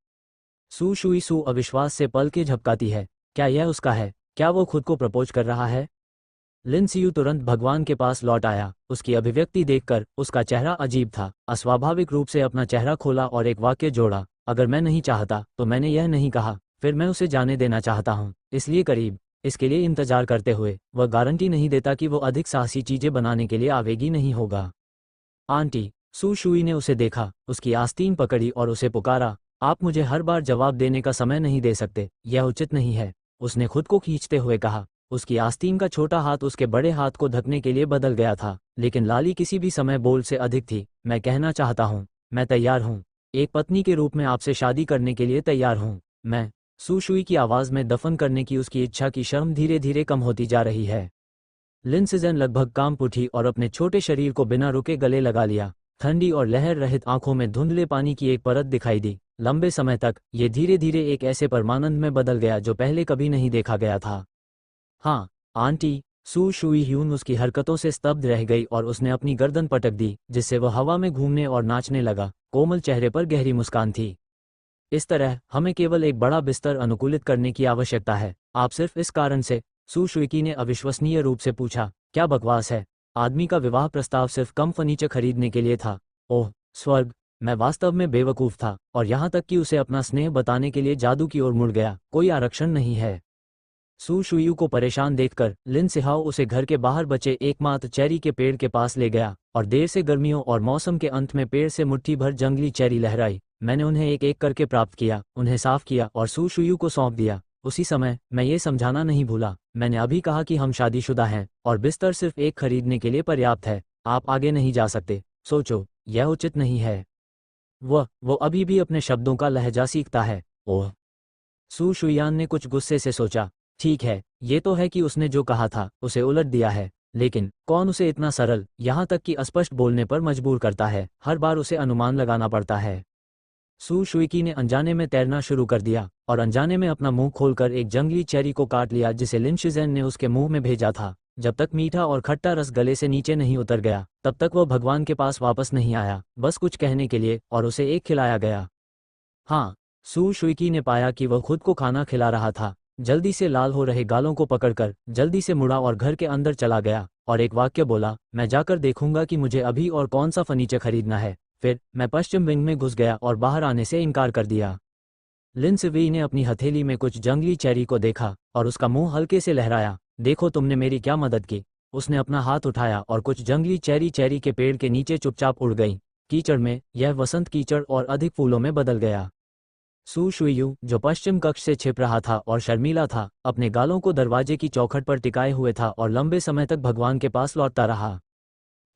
सू शुई सू अविश्वास से पल के झपकाती है। क्या यह उसका है? क्या वो खुद को प्रपोज कर रहा है? लिन सियू तुरंत भगवान के पास लौट आया। उसकी अभिव्यक्ति देखकर उसका चेहरा अजीब था। अस्वाभाविक रूप से अपना चेहरा खोला और एक वाक्य जोड़ा, अगर मैं नहीं चाहता तो मैंने यह नहीं कहा, फिर मैं उसे जाने देना चाहता हूँ, इसलिए करीब। इसके लिए इंतजार करते हुए वह गारंटी नहीं देता कि वो अधिक साहसी चीजें बनाने के लिए आवेगी नहीं होगा। आंटी। सू शुई ने उसे देखा, उसकी आस्तीन पकड़ी और उसे पुकारा। आप मुझे हर बार जवाब देने का समय नहीं दे सकते, यह उचित नहीं है, उसने खुद को खींचते हुए कहा। उसकी आस्तीन का छोटा हाथ उसके बड़े हाथ को ढकने के लिए बदल गया था, लेकिन लाली किसी भी समय बोल से अधिक थी। मैं कहना चाहता हूँ, मैं तैयार हूँ। एक पत्नी के रूप में आपसे शादी करने के लिए तैयार हूँ। मैं। सू शुई की आवाज़ में दफन करने की उसकी इच्छा की शर्म धीरे धीरे कम होती जा रही है। लिन सिज़ेन लगभग कांप उठी और अपने छोटे शरीर को बिना रुके गले लगा लिया। ठंडी और लहर रहित आंखों में धुंधले पानी की एक परत दिखाई दी। लंबे समय तक ये धीरे धीरे एक ऐसे परमानंद में बदल गया जो पहले कभी नहीं देखा गया था। हाँ, आंटी। सू शुई ह्यून उसकी हरकतों से स्तब्ध रह गई और उसने अपनी गर्दन पटक दी, जिससे वह हवा में घूमने और नाचने लगा। कोमल चेहरे पर गहरी मुस्कान थी। इस तरह हमें केवल एक बड़ा बिस्तर अनुकूलित करने की आवश्यकता है। आप सिर्फ इस कारण से? सू शुई ने अविश्वसनीय रूप से पूछा। क्या बकवास है? आदमी का विवाह प्रस्ताव सिर्फ कम फर्नीचर खरीदने के लिए था। ओह स्वर्ग, मैं वास्तव में बेवकूफ़ था, और यहाँ तक कि उसे अपना स्नेह बताने के लिए जादू की ओर मुड़ गया। कोई आरक्षण नहीं है। सू शुयू को परेशान देखकर लिन सिहाओ उसे घर के बाहर बचे एकमात्र चेरी के पेड़ के पास ले गया, और देर से गर्मियों और मौसम के अंत में पेड़ से मुट्ठी भर जंगली चेरी लहराई। मैंने उन्हें एक एक करके प्राप्त किया, उन्हें साफ किया और सू शुयू को सौंप दिया। उसी समय मैं ये समझाना नहीं भूला, मैंने अभी कहा कि हम शादीशुदा हैं और बिस्तर सिर्फ एक खरीदने के लिए पर्याप्त है। आप आगे नहीं जा सकते, सोचो, यह उचित नहीं है। वो अभी भी अपने शब्दों का लहजा सीखता है। ओह। सू शुयान ने कुछ गुस्से से सोचा, ठीक है, ये तो है कि उसने जो कहा था उसे उलट दिया है, लेकिन कौन उसे इतना सरल, यहाँ तक कि अस्पष्ट बोलने पर मजबूर करता है? हर बार उसे अनुमान लगाना पड़ता है। सू शुइकी ने अनजाने में तैरना शुरू कर दिया और अनजाने में अपना मुंह खोलकर एक जंगली चेरी को काट लिया जिसे लिन शिज़ेन ने उसके मुंह में भेजा था। जब तक मीठा और खट्टा रस गले से नीचे नहीं उतर गया तब तक वह भगवान के पास वापस नहीं आया, बस कुछ कहने के लिए, और उसे एक खिलाया गया। हाँ, सू शुइकी ने पाया कि वह खुद को खाना खिला रहा था। जल्दी से लाल हो रहे गालों को पकड़कर जल्दी से मुड़ा और घर के अंदर चला गया और एक वाक्य बोला, मैं जाकर देखूंगा कि मुझे अभी और कौन सा फर्नीचर खरीदना है। फिर मैं पश्चिम विंग में घुस गया और बाहर आने से इनकार कर दिया। लिन सिवी ने अपनी हथेली में कुछ जंगली चेरी को देखा और उसका मुंह हल्के से लहराया। देखो तुमने मेरी क्या मदद की। उसने अपना हाथ उठाया और कुछ जंगली चेरी चेरी के पेड़ के नीचे चुपचाप उड़ गई। कीचड़ में यह वसंत कीचड़ और अधिक फूलों में बदल गया। सू शुयू, जो पश्चिम कक्ष से छिप रहा था और शर्मीला था, अपने गालों को दरवाजे की चौखट पर टिकाए हुए था और लंबे समय तक भगवान के पास लौटता रहा।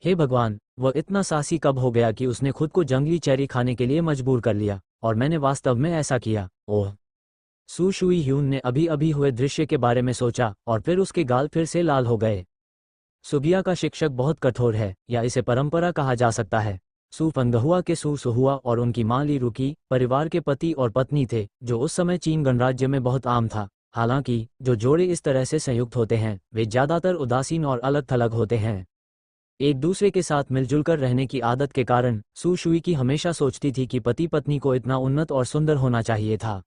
हे भगवान, वह इतना साहसी कब हो गया कि उसने खुद को जंगली चेरी खाने के लिए मजबूर कर लिया, और मैंने वास्तव में ऐसा किया। ओह। सू शुई ह्यून ने अभी अभी हुए दृश्य के बारे में सोचा और फिर उसके गाल फिर से लाल हो गए। सुबिया का शिक्षक बहुत कठोर है, या इसे परंपरा कहा जा सकता है। सू फंगहुआ के सू सुहुआ और उनकी मां ली रुकी परिवार के पति और पत्नी थे, जो उस समय चीन गणराज्य में बहुत आम था। हालांकि जो जोड़े इस तरह से संयुक्त होते हैं वे ज्यादातर उदासीन और अलग थलग होते हैं। एक दूसरे के साथ मिलजुल कर रहने की आदत के कारण सू शुई की हमेशा सोचती थी कि पति पत्नी को इतना उन्नत और सुंदर होना चाहिए था।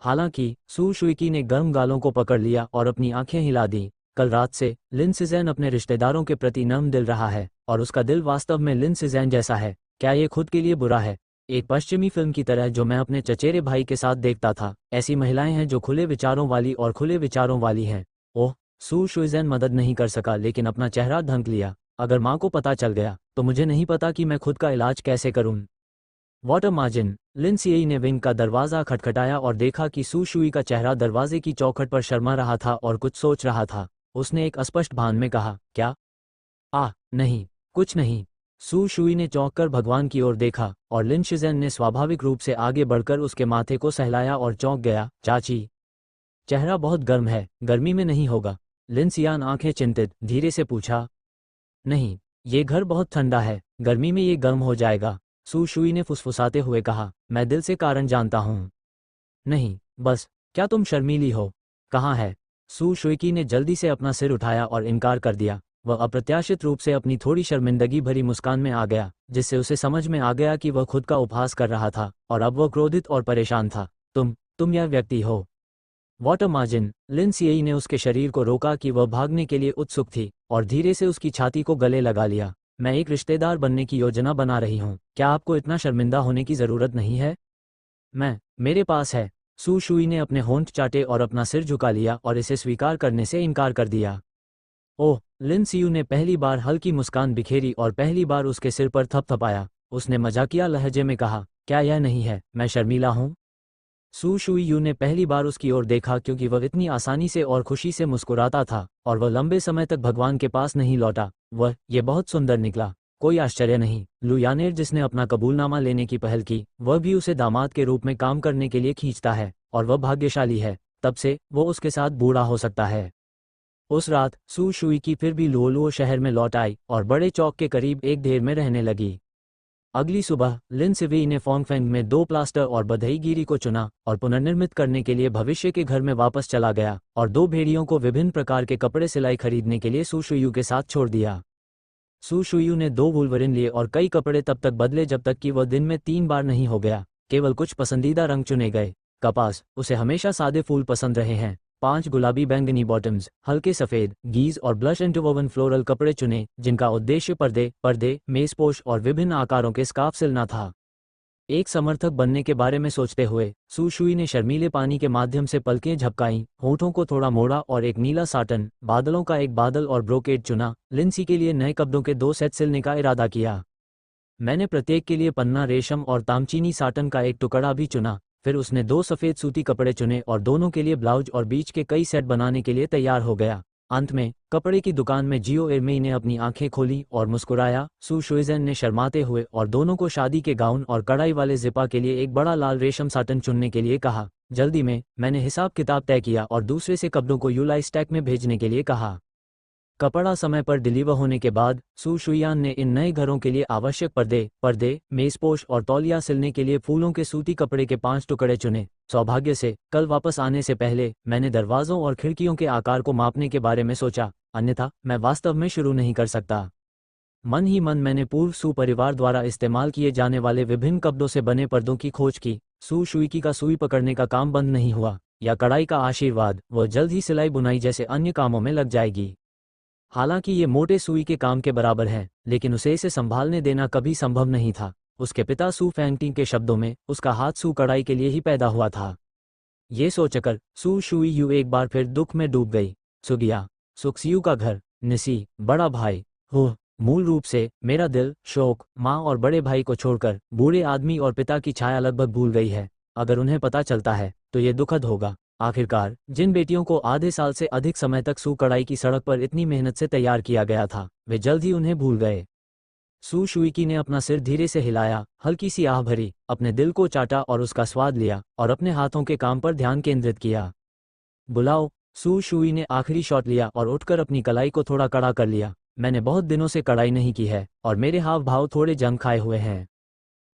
हालांकि सू शुई ने गर्म गालों को पकड़ लिया और अपनी आंखें हिला दी। कल रात से लिन सिज़ेन अपने रिश्तेदारों के प्रति नर्म दिल रहा है, और उसका दिल वास्तव में लिन सिज़ेन जैसा है। क्या ये खुद के लिए बुरा है? एक पश्चिमी फिल्म की तरह जो मैं अपने चचेरे भाई के साथ देखता था। ऐसी महिलाएं हैं जो खुले विचारों वाली और खुले विचारों वाली हैं। ओह। सू शुइज़ेन मदद नहीं कर सका लेकिन अपना चेहरा ढंक लिया। अगर माँ को पता चल गया तो मुझे नहीं पता कि मैं खुद का इलाज कैसे करूं। Water margin. लिन सिएई ने विंग का दरवाज़ा खटखटाया और देखा कि सू शुई का चेहरा दरवाजे की चौखट पर शर्मा रहा था और कुछ सोच रहा था। उसने एक अस्पष्ट भान में कहा, क्या? नहीं, कुछ नहीं। सू शुई ने चौंक कर भगवान की ओर देखा और लिन शिज़ेन ने स्वाभाविक रूप से आगे बढ़कर उसके माथे को सहलाया और चौंक गया। चाची, चेहरा बहुत गर्म है, गर्मी में नहीं होगा? लिन सियान आंखें चिंतित धीरे से पूछा। नहीं, ये घर बहुत ठंडा है, गर्मी में ये गर्म हो जाएगा। सू शुई ने फुसफुसाते हुए कहा, मैं दिल से कारण जानता हूँ। नहीं, बस, क्या तुम शर्मीली हो? कहाँ है? सू शुई ने जल्दी से अपना सिर उठाया और इनकार कर दिया। वह अप्रत्याशित रूप से अपनी थोड़ी शर्मिंदगी भरी मुस्कान में आ गया, जिससे उसे समझ में आ गया कि वह खुद का उपहास कर रहा था, और अब वह क्रोधित और परेशान था। तुम यह व्यक्ति हो? Water margin. लिन सिएई ने उसके शरीर को रोका कि वह भागने के लिए उत्सुक थी, और धीरे से उसकी छाती को गले लगा लिया। मैं एक रिश्तेदार बनने की योजना बना रही हूँ, क्या आपको इतना शर्मिंदा होने की ज़रूरत नहीं है? मेरे पास है। सू शुई ने अपने होंठ चाटे और अपना सिर झुका लिया और इसे स्वीकार करने से इनकार कर दिया। ओह। लिन सियू ने पहली बार हल्की मुस्कान बिखेरी और पहली बार उसके सिर पर थपथपाया। उसने मजाकिया लहजे में कहा, क्या यह नहीं है, मैं शर्मीला हूँ? सू शुई यू ने पहली बार उसकी ओर देखा क्योंकि वह इतनी आसानी से और खुशी से मुस्कुराता था, और वह लंबे समय तक भगवान के पास नहीं लौटा। ये बहुत सुंदर निकला। कोई आश्चर्य नहीं, लू यानेर जिसने अपना कबूलनामा लेने की पहल की, वह भी उसे दामाद के रूप में काम करने के लिए खींचता है, और वह भाग्यशाली है, तब से वो उसके साथ बूढ़ा हो सकता है। उस रात सू शुई की फिर भी लुओलुओ शहर में लौट आई और बड़े चौक के करीब एक ढेर में रहने लगी। अगली सुबह लिन सिवी ने फोंगफेंग में 2 प्लास्टर और बधईगीरी को चुना और पुनर्निर्मित करने के लिए भविष्य के घर में वापस चला गया, और 2 भेड़ियों को विभिन्न प्रकार के कपड़े सिलाई खरीदने के लिए सू शुयू के साथ छोड़ दिया। सू शुयू ने 2 वुल्वरिन लिए और कई कपड़े तब तक बदले जब तक कि वह दिन में 3 बार नहीं हो गया। केवल कुछ पसंदीदा रंग चुने गए। कपास, उसे हमेशा सादे फूल पसंद रहे हैं। 5 गुलाबी बैंगनी बॉटम्स, हल्के सफ़ेद, गीज और ब्लश इंटरवोवन फ्लोरल कपड़े चुने, जिनका उद्देश्य पर्दे, मेज़पोश और विभिन्न आकारों के स्कार्फ सिलना था। एक समर्थक बनने के बारे में सोचते हुए सू शुई ने शर्मीले पानी के माध्यम से पलकें झपकाईं, होठों को थोड़ा मोड़ा और एक नीला साटन, बादलों का एक बादल और ब्रोकेड चुना। लिंसी के लिए नए कपड़ों के 2 सेट सिलने का इरादा किया। मैंने प्रत्येक के लिए पन्ना रेशम और तामचीनी साटन का एक टुकड़ा भी चुना। फिर उसने 2 सफ़ेद सूती कपड़े चुने और दोनों के लिए ब्लाउज और बीच के कई सेट बनाने के लिए तैयार हो गया। अंत में कपड़े की दुकान में जियो एरमेई ने अपनी आंखें खोली और मुस्कुराया। सू शुइजेन ने शर्माते हुए और दोनों को शादी के गाउन और कढ़ाई वाले जिपा के लिए एक बड़ा लाल रेशम साटन चुनने के लिए कहा। जल्दी में मैंने हिसाब किताब तय किया और दूसरे से कपड़ों को यूलाई स्टैक में भेजने के लिए कहा। कपड़ा समय पर डिलीवर होने के बाद सू शुइयान ने इन नए घरों के लिए आवश्यक पर्दे, मेजपोश और तौलिया सिलने के लिए फूलों के सूती कपड़े के 5 टुकड़े चुने। सौभाग्य से कल वापस आने से पहले मैंने दरवाजों और खिड़कियों के आकार को मापने के बारे में सोचा, अन्यथा मैं वास्तव में शुरू नहीं कर सकता। मन ही मन मैंने पूर्व सू परिवार द्वारा इस्तेमाल किए जाने वाले विभिन्न कपड़ों से बने पर्दों की खोज की। सू शुइकी का सुई पकड़ने का काम बंद नहीं हुआ, या कढ़ाई का आशीर्वाद, वह जल्द ही सिलाई बुनाई जैसे अन्य कामों में लग जाएगी। हालांकि ये मोटे सुई के काम के बराबर है, लेकिन उसे इसे संभालने देना कभी संभव नहीं था। उसके पिता सू फैंगटिंग के शब्दों में, उसका हाथ सू कढ़ाई के लिए ही पैदा हुआ था। ये सोचकर सू शुई यू एक बार फिर दुख में डूब गई। सुगिया, सुक्सियू का घर, निसी, बड़ा भाई, मूल रूप से मेरा दिल, शोक, माँ और बड़े भाई को छोड़कर बूढ़े आदमी और पिता की छाया लगभग भूल गई है। अगर उन्हें पता चलता है तो ये दुखद होगा। आखिरकार जिन बेटियों को आधे साल से अधिक समय तक सू कढ़ाई की सड़क पर इतनी मेहनत से तैयार किया गया था, वे जल्द ही उन्हें भूल गए। सू शुइकी ने अपना सिर धीरे से हिलाया, हल्की सी आह भरी, अपने दिल को चाटा और उसका स्वाद लिया और अपने हाथों के काम पर ध्यान केंद्रित किया। बुलाओ। सू शुई ने आखिरी शॉट लिया और उठकर अपनी कलाई को थोड़ा कड़ा कर लिया। मैंने बहुत दिनों से कढ़ाई नहीं की है और मेरे हाव भाव थोड़े जंग खाए हुए हैं।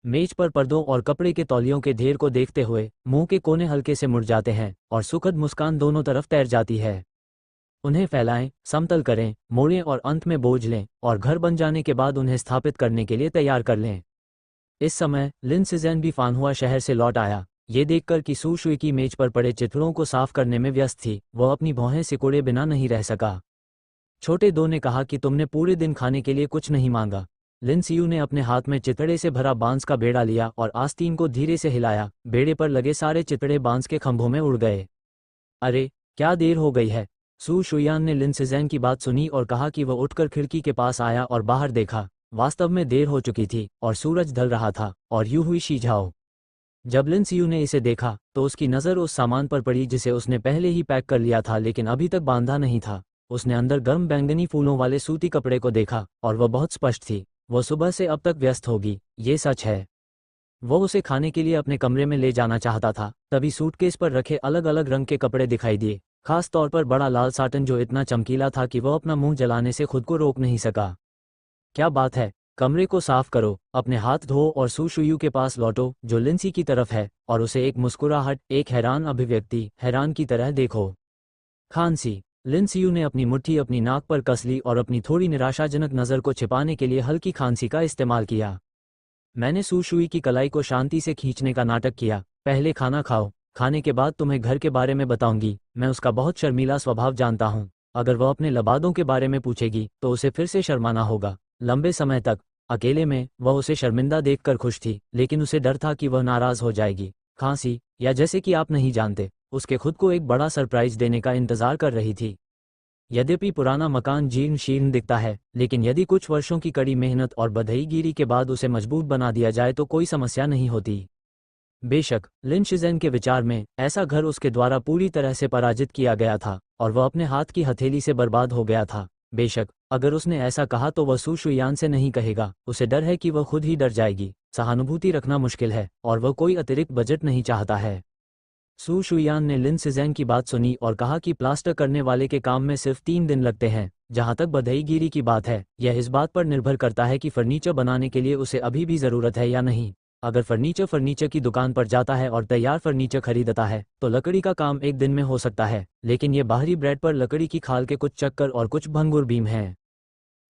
मेज पर पर्दों और कपड़े के तौलियों के ढेर को देखते हुए मुंह के कोने हल्के से मुड़ जाते हैं और सुखद मुस्कान दोनों तरफ तैर जाती है। उन्हें फैलाएं, समतल करें, मोड़ें और अंत में बोझ लें और घर बन जाने के बाद उन्हें स्थापित करने के लिए तैयार कर लें। इस समय लिन सिजेन भी फानहुआ शहर से लौट आया। ये देखकर कि सू शुई की मेज पर पड़े चिथड़ों को साफ करने में व्यस्त थी, वह अपनी भौहें सिकोड़े बिना नहीं रह सका। छोटे दो ने कहा कि तुमने पूरे दिन खाने के लिए कुछ नहीं मांगा। लिन सियू ने अपने हाथ में चितड़े से भरा बांस का बेड़ा लिया और आस्तीन को धीरे से हिलाया। बेड़े पर लगे सारे चितड़े बांस के खंभों में उड़ गए। अरे, क्या देर हो गई है। सू शुइयान ने लिन सिजेन की बात सुनी और कहा कि वह उठकर खिड़की के पास आया और बाहर देखा। वास्तव में देर हो चुकी थी और सूरज ढल रहा था और यूं हुई शीझाओ। जब लिन सियू ने इसे देखा तो उसकी नज़र उस सामान पर पड़ी जिसे उसने पहले ही पैक कर लिया था लेकिन अभी तक बांधा नहीं था। उसने अंदर गर्म बैंगनी फूलों वाले सूती कपड़े को देखा और वह बहुत स्पष्ट थी, वह सुबह से अब तक व्यस्त होगी, ये सच है। वह उसे खाने के लिए अपने कमरे में ले जाना चाहता था, तभी सूटकेस पर रखे अलग अलग रंग के कपड़े दिखाई दिए, खास तौर पर बड़ा लाल साटन जो इतना चमकीला था कि वह अपना मुंह जलाने से खुद को रोक नहीं सका। क्या बात है, कमरे को साफ करो, अपने हाथ धो और सू शुयू के पास लौटो जो लिंसी की तरफ है और उसे एक मुस्कुराहट, एक हैरान अभिव्यक्ति, हैरान की तरह देखो। खांसी। लिन सियू ने अपनी मुट्ठी अपनी नाक पर कस ली और अपनी थोड़ी निराशाजनक नज़र को छिपाने के लिए हल्की खांसी का इस्तेमाल किया। मैंने सू शुई की कलाई को शांति से खींचने का नाटक किया। पहले खाना खाओ, खाने के बाद तुम्हें घर के बारे में बताऊंगी। मैं उसका बहुत शर्मीला स्वभाव जानता हूँ। अगर वह अपने लबादों के बारे में पूछेगी तो उसे फिर से शर्माना होगा। लंबे समय तक अकेले में वह उसे शर्मिंदा देखकर खुश थी, लेकिन उसे डर था कि वह नाराज हो जाएगी। खांसी, या जैसे कि आप नहीं जानते, उसके खुद को एक बड़ा सरप्राइज देने का इंतजार कर रही थी। यद्यपि पुराना मकान जीर्ण शीर्ण दिखता है, लेकिन यदि कुछ वर्षों की कड़ी मेहनत और बधाईगिरी के बाद उसे मजबूत बना दिया जाए तो कोई समस्या नहीं होती। बेशक लिन शिज़ेन के विचार में ऐसा घर उसके द्वारा पूरी तरह से पराजित किया गया था और वह अपने हाथ की हथेली से बर्बाद हो गया था। बेशक अगर उसने ऐसा कहा तो वह सू शुइयान से नहीं कहेगा, उसे डर है कि वह खुद ही डर जाएगी। सहानुभूति रखना मुश्किल है और वह कोई अतिरिक्त बजट नहीं चाहता है। सू शुइयान ने लिन सिजेन की बात सुनी और कहा कि प्लास्टर करने वाले के काम में सिर्फ 3 दिन लगते हैं। जहां तक बधाईगिरी की बात है, यह इस बात पर निर्भर करता है कि फर्नीचर बनाने के लिए उसे अभी भी ज़रूरत है या नहीं। अगर फर्नीचर की दुकान पर जाता है और तैयार फर्नीचर खरीदता है तो लकड़ी का काम 1 दिन में हो सकता है, लेकिन ये बाहरी ब्रेड पर लकड़ी की खाल के कुछ चक्कर और कुछ भंगुर बीम हैं।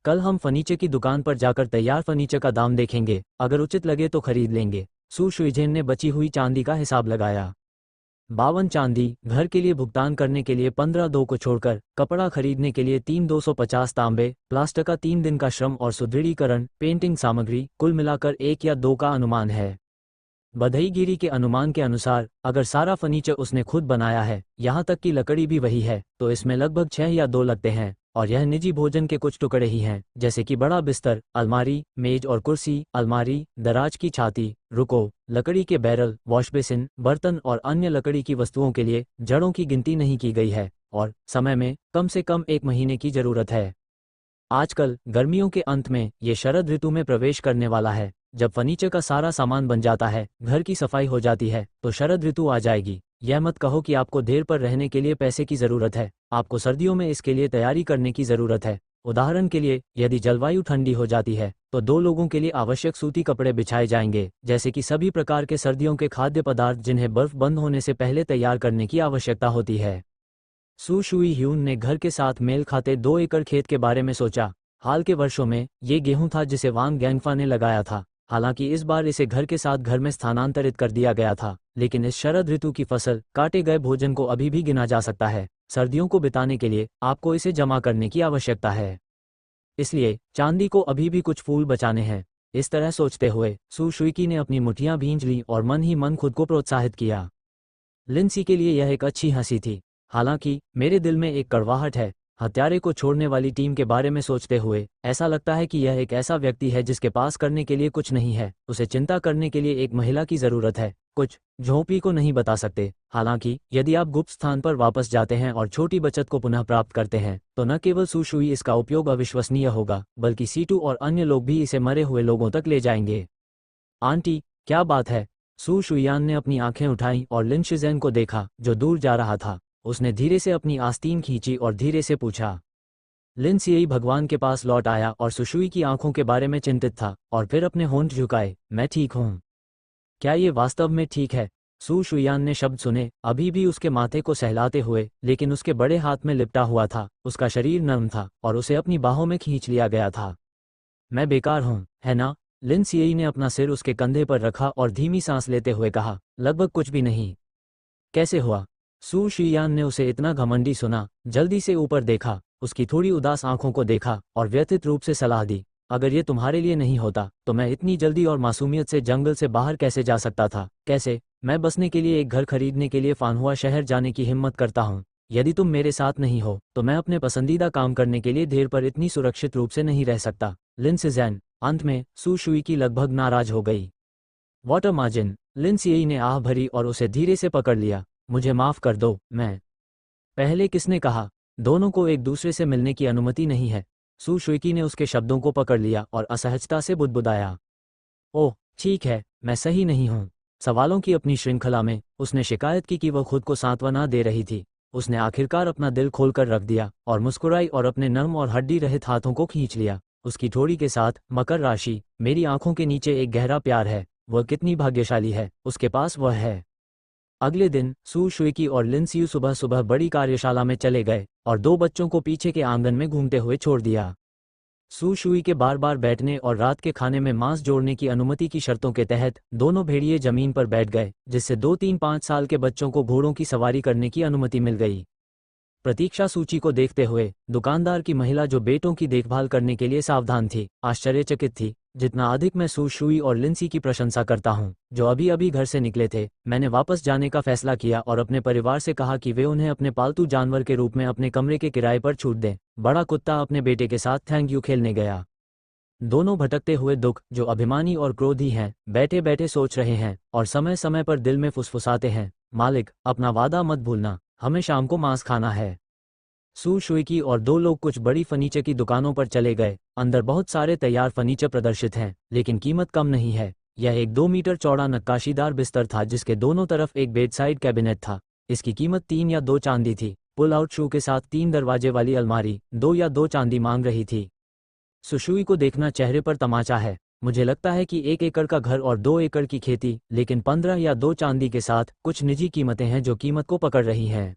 कल हम फर्नीचर की दुकान पर जाकर तैयार फर्नीचर का दाम देखेंगे, अगर उचित लगे तो खरीद लेंगे। सू शुइजेन ने बची हुई चांदी का हिसाब लगाया। 52 चांदी, घर के लिए भुगतान करने के लिए 15 दो को छोड़कर, कपड़ा खरीदने के लिए 250 तांबे, प्लास्टर का 3 दिन का श्रम और सुदृढ़ीकरण, पेंटिंग सामग्री, कुल मिलाकर 1 या 2 का अनुमान है। बधाईगिरी के अनुमान के अनुसार अगर सारा फर्नीचर उसने खुद बनाया है, यहाँ तक कि लकड़ी भी वही है, तो इसमें लगभग 6 या 2 लगते हैं और यह निजी भोजन के कुछ टुकड़े ही हैं, जैसे कि बड़ा बिस्तर, अलमारी, मेज और कुर्सी, अलमारी, दराज की छाती, रुको, लकड़ी के बैरल, वॉश बेसिन, बर्तन और अन्य लकड़ी की वस्तुओं के लिए जड़ों की गिनती नहीं की गई है और समय में कम से कम 1 महीने की जरूरत है। आजकल गर्मियों के अंत में ये शरद ऋतु में प्रवेश करने वाला है। जब फर्नीचर का सारा सामान बन जाता है, घर की सफाई हो जाती है, तो शरद ऋतु आ जाएगी। यह मत कहो कि आपको देर पर रहने के लिए पैसे की जरूरत है, आपको सर्दियों में इसके लिए तैयारी करने की जरूरत है। उदाहरण के लिए, यदि जलवायु ठंडी हो जाती है तो 2 लोगों के लिए आवश्यक सूती कपड़े बिछाए जाएंगे, जैसे कि सभी प्रकार के सर्दियों के खाद्य पदार्थ जिन्हें बर्फ बंद होने से पहले तैयार करने की आवश्यकता होती है। सू शुई ह्यून ने घर के साथ मेल खाते 2 एकड़ खेत के बारे में सोचा। हाल के वर्षों में ये गेहूं था जिसे वांग गैंगफा ने लगाया था। हालांकि इस बार इसे घर के साथ घर में स्थानांतरित कर दिया गया था, लेकिन इस शरद ऋतु की फसल काटे गए भोजन को अभी भी गिना जा सकता है। सर्दियों को बिताने के लिए आपको इसे जमा करने की आवश्यकता है, इसलिए चांदी को अभी भी कुछ फूल बचाने हैं। इस तरह सोचते हुए सू शुई ने अपनी मुठ्ठियां भींच लीं और मन ही मन खुद को प्रोत्साहित किया। लिंसी के लिए यह एक अच्छी हंसी थी। हालांकि मेरे दिल में एक कड़वाहट है। हत्यारे को छोड़ने वाली टीम के बारे में सोचते हुए ऐसा लगता है कि यह एक ऐसा व्यक्ति है जिसके पास करने के लिए कुछ नहीं है। उसे चिंता करने के लिए एक महिला की जरूरत है। कुछ झोंपड़ी को नहीं बता सकते। हालांकि यदि आप गुप्त स्थान पर वापस जाते हैं और छोटी बचत को पुनः प्राप्त करते हैं, तो न केवल सू शुई इसका उपयोग अविश्वसनीय होगा, बल्कि सीटू और अन्य लोग भी इसे मरे हुए लोगों तक ले जाएंगे। आंटी, क्या बात है? सू शुयान ने अपनी आंखें उठाईं और लिन शिज़ेन को देखा, जो दूर जा रहा था। उसने धीरे से अपनी आस्तीन खींची और धीरे से पूछा। लिन सियई भगवान के पास लौट आया और सुशुई की आंखों के बारे में चिंतित था, और फिर अपने होंठ झुकाए। मैं ठीक हूँ। क्या ये वास्तव में ठीक है? सू शुयान ने शब्द सुने, अभी भी उसके माथे को सहलाते हुए, लेकिन उसके बड़े हाथ में लिपटा हुआ था। उसका शरीर नर्म था और उसे अपनी बाहों में खींच लिया गया था। मैं बेकार हूँ, है ना? लिन सियई ने अपना सिर उसके कंधे पर रखा और धीमी सांस लेते हुए कहा, लगभग कुछ भी नहीं। कैसे हुआ? सू शुयान ने उसे इतना घमंडी सुना, जल्दी से ऊपर देखा, उसकी थोड़ी उदास आंखों को देखा और व्यथित रूप से सलाह दी। अगर ये तुम्हारे लिए नहीं होता तो मैं इतनी जल्दी और मासूमियत से जंगल से बाहर कैसे जा सकता था? कैसे मैं बसने के लिए एक घर खरीदने के लिए फानहुआ शहर जाने की हिम्मत करता हूँ? यदि तुम मेरे साथ नहीं हो तो मैं अपने पसंदीदा काम करने के लिए देर पर इतनी सुरक्षित रूप से नहीं रह सकता। लिन सिज़ेन। अंत में सू शुई की लगभग नाराज हो गई। Water margin. लिन सियई ने आह भरी और उसे धीरे से पकड़ लिया। मुझे माफ कर दो, मैं। पहले किसने कहा? दोनों को एक दूसरे से मिलने की अनुमति नहीं है। सू शुई ने उसके शब्दों को पकड़ लिया और असहजता से बुदबुदाया। ओह, ठीक है, मैं सही नहीं हूँ। सवालों की अपनी श्रृंखला में उसने शिकायत की कि वह खुद को सांत्वना दे रही थी। उसने आखिरकार अपना दिल खोलकर रख दिया और मुस्कुराई और अपने नर्म और हड्डी रहित हाथों को खींच लिया। उसकी ठोड़ी के साथ मकर राशि। मेरी आंखों के नीचे एक गहरा प्यार है। वह कितनी भाग्यशाली है, उसके पास वह है। अगले दिन सू शुई और लिन सियू सुबह सुबह बड़ी कार्यशाला में चले गए और 2 बच्चों को पीछे के आंगन में घूमते हुए छोड़ दिया। सू शुई के बार बार बैठने और रात के खाने में मांस जोड़ने की अनुमति की शर्तों के तहत दोनों भेड़िए जमीन पर बैठ गए, जिससे 2-3-5 साल के बच्चों को घोड़ों की सवारी करने की अनुमति मिल गई। प्रतीक्षा सूची को देखते हुए दुकानदार की महिला, जो बेटों की देखभाल करने के लिए सावधान थी, आश्चर्यचकित थी। जितना अधिक मैं सू शुई और लिंसी की प्रशंसा करता हूँ, जो अभी अभी घर से निकले थे, मैंने वापस जाने का फैसला किया और अपने परिवार से कहा कि वे उन्हें अपने पालतू जानवर के रूप में अपने कमरे के किराए पर छूट दें। बड़ा कुत्ता अपने बेटे के साथ थैंक यू खेलने गया। दोनों भटकते हुए दुख, जो अभिमानी और क्रोधी हैं, बैठे बैठे सोच रहे हैं और समय समय पर दिल में फुसफुसाते हैं, मालिक, अपना वादा मत भूलना, हमें शाम को मांस खाना है। सू शुई और 2 लोग कुछ बड़ी फर्नीचर की दुकानों पर चले गए। अंदर बहुत सारे तैयार फर्नीचर प्रदर्शित हैं, लेकिन कीमत कम नहीं है। यह एक 2 मीटर चौड़ा नक्काशीदार बिस्तर था जिसके दोनों तरफ एक बेडसाइड कैबिनेट था। इसकी कीमत 3 या 2 चांदी थी। पुल आउट शू के साथ 3 दरवाजे वाली अलमारी 2 या 2 चांदी मांग रही थी। सुशुई को देखना चेहरे पर तमाचा है। मुझे लगता है कि 1 एकड़ का घर और 2 एकड़ की खेती, लेकिन 15 या 2 चांदी के साथ कुछ निजी कीमतें हैं जो कीमत को पकड़ रही हैं।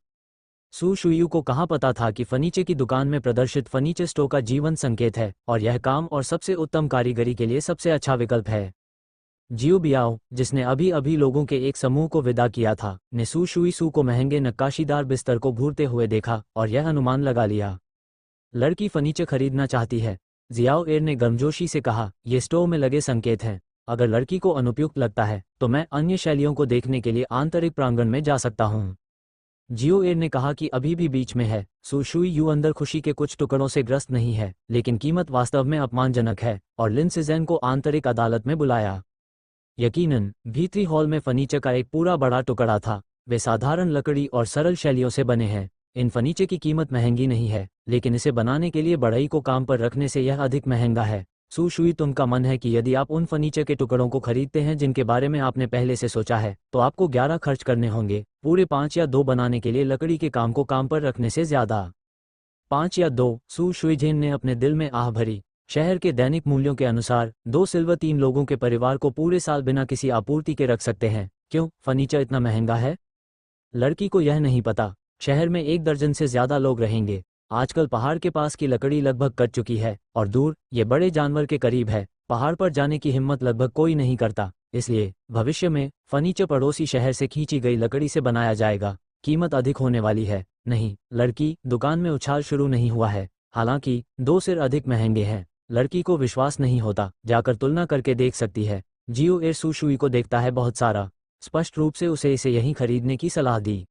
सू शुई को कहाँ पता था कि फर्नीचर की दुकान में प्रदर्शित फर्नीचर स्टोर का जीवन संकेत है और यह काम और सबसे उत्तम कारीगरी के लिए सबसे अच्छा विकल्प है। जियो बियाओ, जिसने अभी अभी लोगों के एक समूह को विदा किया था, ने सू शुई को महंगे नक्काशीदार बिस्तर को घूरते हुए देखा और यह अनुमान लगा लिया। लड़की फर्नीचर खरीदना चाहती है। जियाओ एर ने गर्मजोशी से कहा, ये स्टोर में लगे संकेत हैं। अगर लड़की को अनुपयुक्त लगता है तो मैं अन्य शैलियों को देखने के लिए आंतरिक प्रांगण में जा सकता हूँ। जियो एर ने कहा कि अभी भी बीच में है। सू शुई अंदर खुशी के कुछ टुकड़ों से ग्रस्त नहीं है, लेकिन कीमत वास्तव में अपमानजनक है, और लिन सिज़ेन को आंतरिक अदालत में बुलाया। यकीनन भीतरी हॉल में फर्नीचर का एक पूरा बड़ा टुकड़ा था। वे साधारण लकड़ी और सरल शैलियों से बने हैं। इन फर्नीचर की कीमत महंगी नहीं है, लेकिन इसे बनाने के लिए बढ़ई को काम पर रखने से यह अधिक महंगा है। सू शुई, तुमका मन है कि यदि आप उन फर्नीचर के टुकड़ों को खरीदते हैं जिनके बारे में आपने पहले से सोचा है, तो आपको 11 खर्च करने होंगे, पूरे 5 या 2 बनाने के लिए लकड़ी के काम को काम पर रखने से ज़्यादा। 5 या 2, सू शुईजेन ने अपने दिल में आह भरी। शहर के दैनिक मूल्यों के अनुसार 2 सिल्वर 3 लोगों के परिवार को पूरे साल बिना किसी आपूर्ति के रख सकते हैं। क्यों फर्नीचर इतना महंगा है? लड़की को यह नहीं पता, शहर में 1 दर्जन से ज़्यादा लोग रहेंगे। आजकल पहाड़ के पास की लकड़ी लगभग कट चुकी है और दूर, ये बड़े जानवर के करीब है, पहाड़ पर जाने की हिम्मत लगभग कोई नहीं करता। इसलिए भविष्य में फर्नीचर पड़ोसी शहर से खींची गई लकड़ी से बनाया जाएगा। कीमत अधिक होने वाली है। नहीं लड़की, दुकान में उछाल शुरू नहीं हुआ है। हालांकि 2 सिर अधिक महंगे हैं। लड़की को विश्वास नहीं होता, जाकर तुलना करके देख सकती है। जियो एर सू शुई को देखता है बहुत सारा। स्पष्ट रूप से उसे इसे यहीं खरीदने की सलाह दी।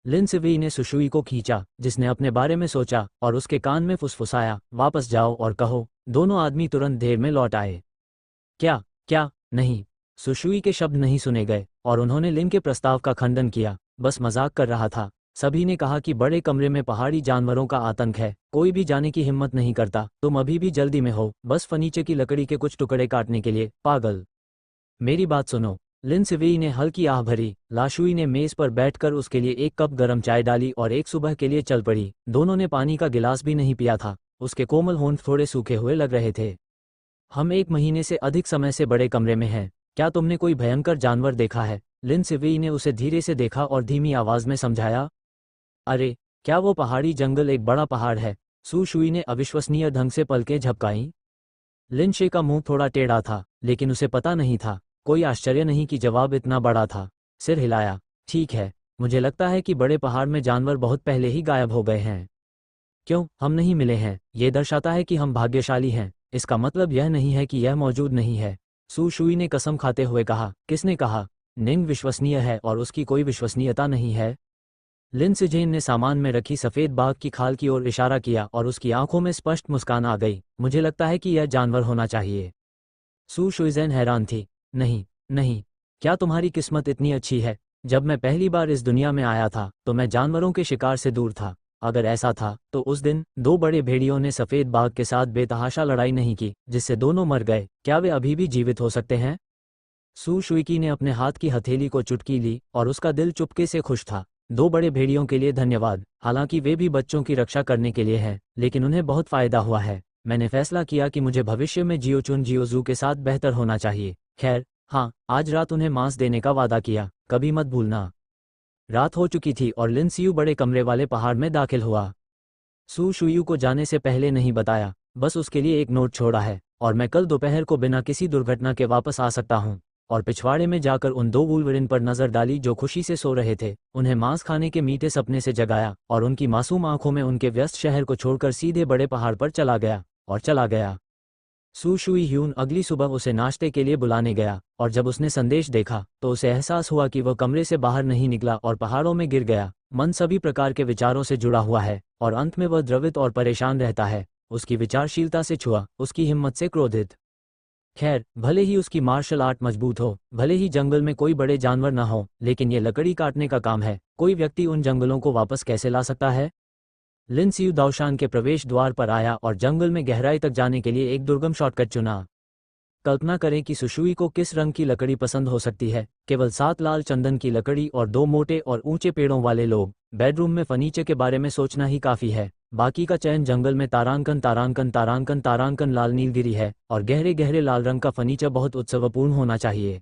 लिन सिवी ने सुशुई को खींचा, जिसने अपने बारे में सोचा, और उसके कान में फुसफुसाया, वापस जाओ और कहो। दोनों आदमी तुरंत देर में लौट आए। क्या क्या? नहीं, सुशुई के शब्द नहीं सुने गए, और उन्होंने लिन के प्रस्ताव का खंडन किया। बस मजाक कर रहा था। सभी ने कहा कि बड़े कमरे में पहाड़ी जानवरों का आतंक है, कोई भी जाने की हिम्मत नहीं करता। तुम अभी भी जल्दी में हो, बस फर्नीचर की लकड़ी के कुछ टुकड़े काटने के लिए, पागल। मेरी बात सुनो। लिन सिवी ने हल्की आह भरी। लाशुई ने मेज पर बैठकर उसके लिए 1 कप गर्म चाय डाली और एक सुबह के लिए चल पड़ी। दोनों ने पानी का गिलास भी नहीं पिया था। उसके कोमल होंठ थोड़े सूखे हुए लग रहे थे। हम 1 महीने से अधिक समय से बड़े कमरे में हैं। क्या तुमने कोई भयंकर जानवर देखा है? लिन सिवी ने उसे धीरे से देखा और धीमी आवाज में समझाया। अरे, क्या वो पहाड़ी जंगल एक बड़ा पहाड़ है? सू शुई ने अविश्वसनीय ढंग से पलकें झपकाईं। लिन शे का मुंह थोड़ा टेढ़ा था, लेकिन उसे पता नहीं था। कोई आश्चर्य नहीं कि जवाब इतना बड़ा था। सिर हिलाया। ठीक है, मुझे लगता है कि बड़े पहाड़ में जानवर बहुत पहले ही गायब हो गए हैं। क्यों हम नहीं मिले हैं? ये दर्शाता है कि हम भाग्यशाली हैं। इसका मतलब यह नहीं है कि यह मौजूद नहीं है। सू शुई ने कसम खाते हुए कहा। किसने कहा? निंग विश्वसनीय है और उसकी कोई विश्वसनीयता नहीं है। लिन सिजेन ने सामान में रखी सफ़ेद बाघ की खाल की ओर इशारा किया और उसकी आंखों में स्पष्ट मुस्कान आ गई। मुझे लगता है कि यह जानवर होना चाहिए। सू शुइज़ेन हैरान थी। नहीं नहीं, क्या तुम्हारी किस्मत इतनी अच्छी है? जब मैं पहली बार इस दुनिया में आया था तो मैं जानवरों के शिकार से दूर था। अगर ऐसा था तो उस दिन 2 बड़े भेड़ियों ने सफ़ेद बाघ के साथ बेतहाशा लड़ाई नहीं की, जिससे दोनों मर गए। क्या वे अभी भी जीवित हो सकते हैं? सू शुइकी ने अपने हाथ की हथेली को चुटकी ली और उसका दिल चुपके से खुश था। 2 बड़े भेड़ियों के लिए धन्यवाद। हालांकि वे भी बच्चों की रक्षा करने के लिए हैं, लेकिन उन्हें बहुत फ़ायदा हुआ है। मैंने फैसला किया कि मुझे भविष्य में जियोचुन जियोजू के साथ बेहतर होना चाहिए। खैर हाँ, आज रात उन्हें मांस देने का वादा किया, कभी मत भूलना। रात हो चुकी थी और लिन सियू बड़े कमरे वाले पहाड़ में दाखिल हुआ। सू शुयू को जाने से पहले नहीं बताया, बस उसके लिए एक नोट छोड़ा है, और मैं कल दोपहर को बिना किसी दुर्घटना के वापस आ सकता हूँ। और पिछवाड़े में जाकर उन 2 वुल्वरिन पर नजर डाली जो खुशी से सो रहे थे। उन्हें मांस खाने के मीठे सपने से जगाया और उनकी मासूम आंखों में उनके व्यस्त शहर को छोड़कर सीधे बड़े पहाड़ पर चला गया। सू शुई ह्यून अगली सुबह उसे नाश्ते के लिए बुलाने गया, और जब उसने संदेश देखा तो उसे एहसास हुआ कि वह कमरे से बाहर नहीं निकला और पहाड़ों में गिर गया। मन सभी प्रकार के विचारों से जुड़ा हुआ है और अंत में वह द्रवित और परेशान रहता है। उसकी विचारशीलता से छुआ, उसकी हिम्मत से क्रोधित। खैर, भले ही उसकी मार्शल आर्ट मजबूत हो, भले ही जंगल में कोई बड़े जानवर न हो, लेकिन ये लकड़ी काटने का काम है। कोई व्यक्ति उन जंगलों को वापस कैसे ला सकता है? लिन सियू दाओशान के प्रवेश द्वार पर आया और जंगल में गहराई तक जाने के लिए एक दुर्गम शॉर्टकट चुना। कल्पना करें कि सुशुई को किस रंग की लकड़ी पसंद हो सकती है। केवल 7 लाल चंदन की लकड़ी और 2 मोटे और ऊंचे पेड़ों वाले लोग। बेडरूम में फर्नीचर के बारे में सोचना ही काफ़ी है। बाकी का चयन जंगल में तारांकन लाल नीलगिरी है, और गहरे गहरे लाल रंग का फर्नीचर बहुत उत्सवपूर्ण होना चाहिए।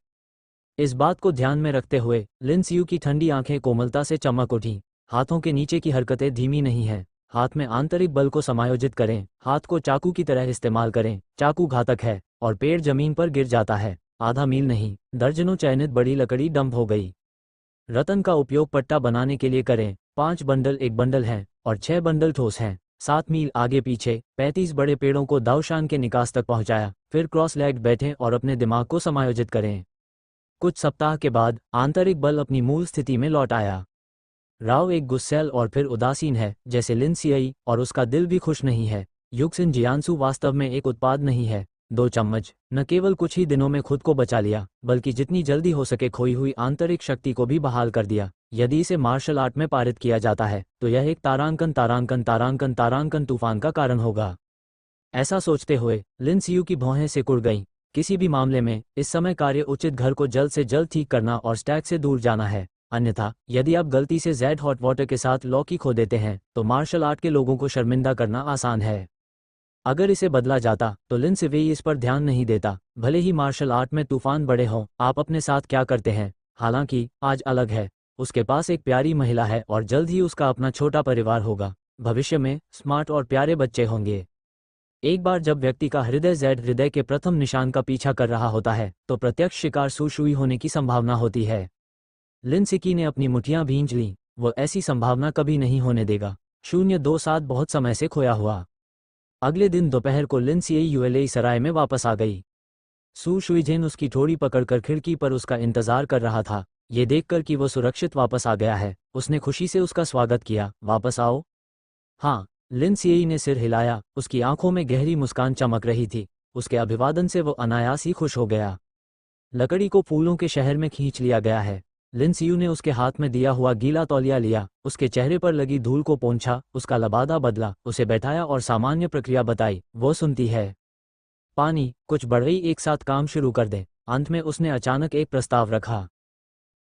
इस बात को ध्यान में रखते हुए लिन सियू की ठंडी आंखें कोमलता से चमक उठीं। हाथों के नीचे की हरकतें धीमी नहीं हैं। हाथ में आंतरिक बल को समायोजित करें। हाथ को चाकू की तरह इस्तेमाल करें। चाकू घातक है और पेड़ जमीन पर गिर जाता है। आधा मील नहीं, दर्जनों चयनित बड़ी लकड़ी डंप हो गई। रतन का उपयोग पट्टा बनाने के लिए करें। 5 बंडल एक बंडल हैं और 6 बंडल ठोस हैं। 7 मील आगे पीछे 35 बड़े पेड़ों को दाओशान के निकास तक पहुंचाया। फिर क्रॉस लेग्ड बैठें और अपने दिमाग को समायोजित करें। कुछ सप्ताह के बाद आंतरिक बल अपनी मूल स्थिति में लौट आया। राव एक गुस्सैल और फिर उदासीन है, जैसे लिन सियई, और उसका दिल भी खुश नहीं है। युक्सिन जियांसु वास्तव में एक उत्पाद नहीं है। 2 चम्मच न केवल कुछ ही दिनों में खुद को बचा लिया, बल्कि जितनी जल्दी हो सके खोई हुई आंतरिक शक्ति को भी बहाल कर दिया। यदि इसे मार्शल आर्ट में पारित किया जाता है तो यह एक तारांकन तारांकन तारांकन तारांकन तूफान का कारण होगा। ऐसा सोचते हुए लिन सियू की भौहें सिकुड़ गईं। किसी भी मामले में इस समय कार्य उचित घर को जल्द से जल्द ठीक करना और स्टैक से दूर जाना है, अन्यथा यदि आप गलती से जेड हॉट वाटर के साथ लौकी खो देते हैं तो मार्शल आर्ट के लोगों को शर्मिंदा करना आसान है। अगर इसे बदला जाता तो लिन सिवेई इस पर ध्यान नहीं देता। भले ही मार्शल आर्ट में तूफान बड़े हों, आप अपने साथ क्या करते हैं? हालांकि आज अलग है। उसके पास एक प्यारी महिला है और जल्द ही उसका अपना छोटा परिवार होगा। भविष्य में स्मार्ट और प्यारे बच्चे होंगे। एक बार जब व्यक्ति का हृदय जेड हृदय के प्रथम निशान का पीछा कर रहा होता है तो प्रत्यक्ष शिकार सुशुई होने की संभावना होती है। लिन सिकी ने अपनी मुठियां भींच लीं। वो ऐसी संभावना कभी नहीं होने देगा। 027 बहुत समय से खोया हुआ। अगले दिन दोपहर को लिन सिई यूएलई सराय में वापस आ गई। सू शुइजेन उसकी ठोड़ी पकड़कर खिड़की पर उसका इंतजार कर रहा था। ये देखकर कि वो सुरक्षित वापस आ गया है, उसने खुशी से उसका स्वागत किया। वापस आओ। हाँ, लिन सिई ने सिर हिलाया। उसकी आंखों में गहरी मुस्कान चमक रही थी। उसके अभिवादन से वो अनायास ही खुश हो गया। लकड़ी को फूलों के शहर में खींच लिया गया है। लिन सियू ने उसके हाथ में दिया हुआ गीला तौलिया लिया, उसके चेहरे पर लगी धूल को पोंछा, उसका लबादा बदला, उसे बैठाया और सामान्य प्रक्रिया बताई। वो सुनती है। पानी, कुछ बढ़ई एक साथ काम शुरू कर दे। अंत में उसने अचानक एक प्रस्ताव रखा।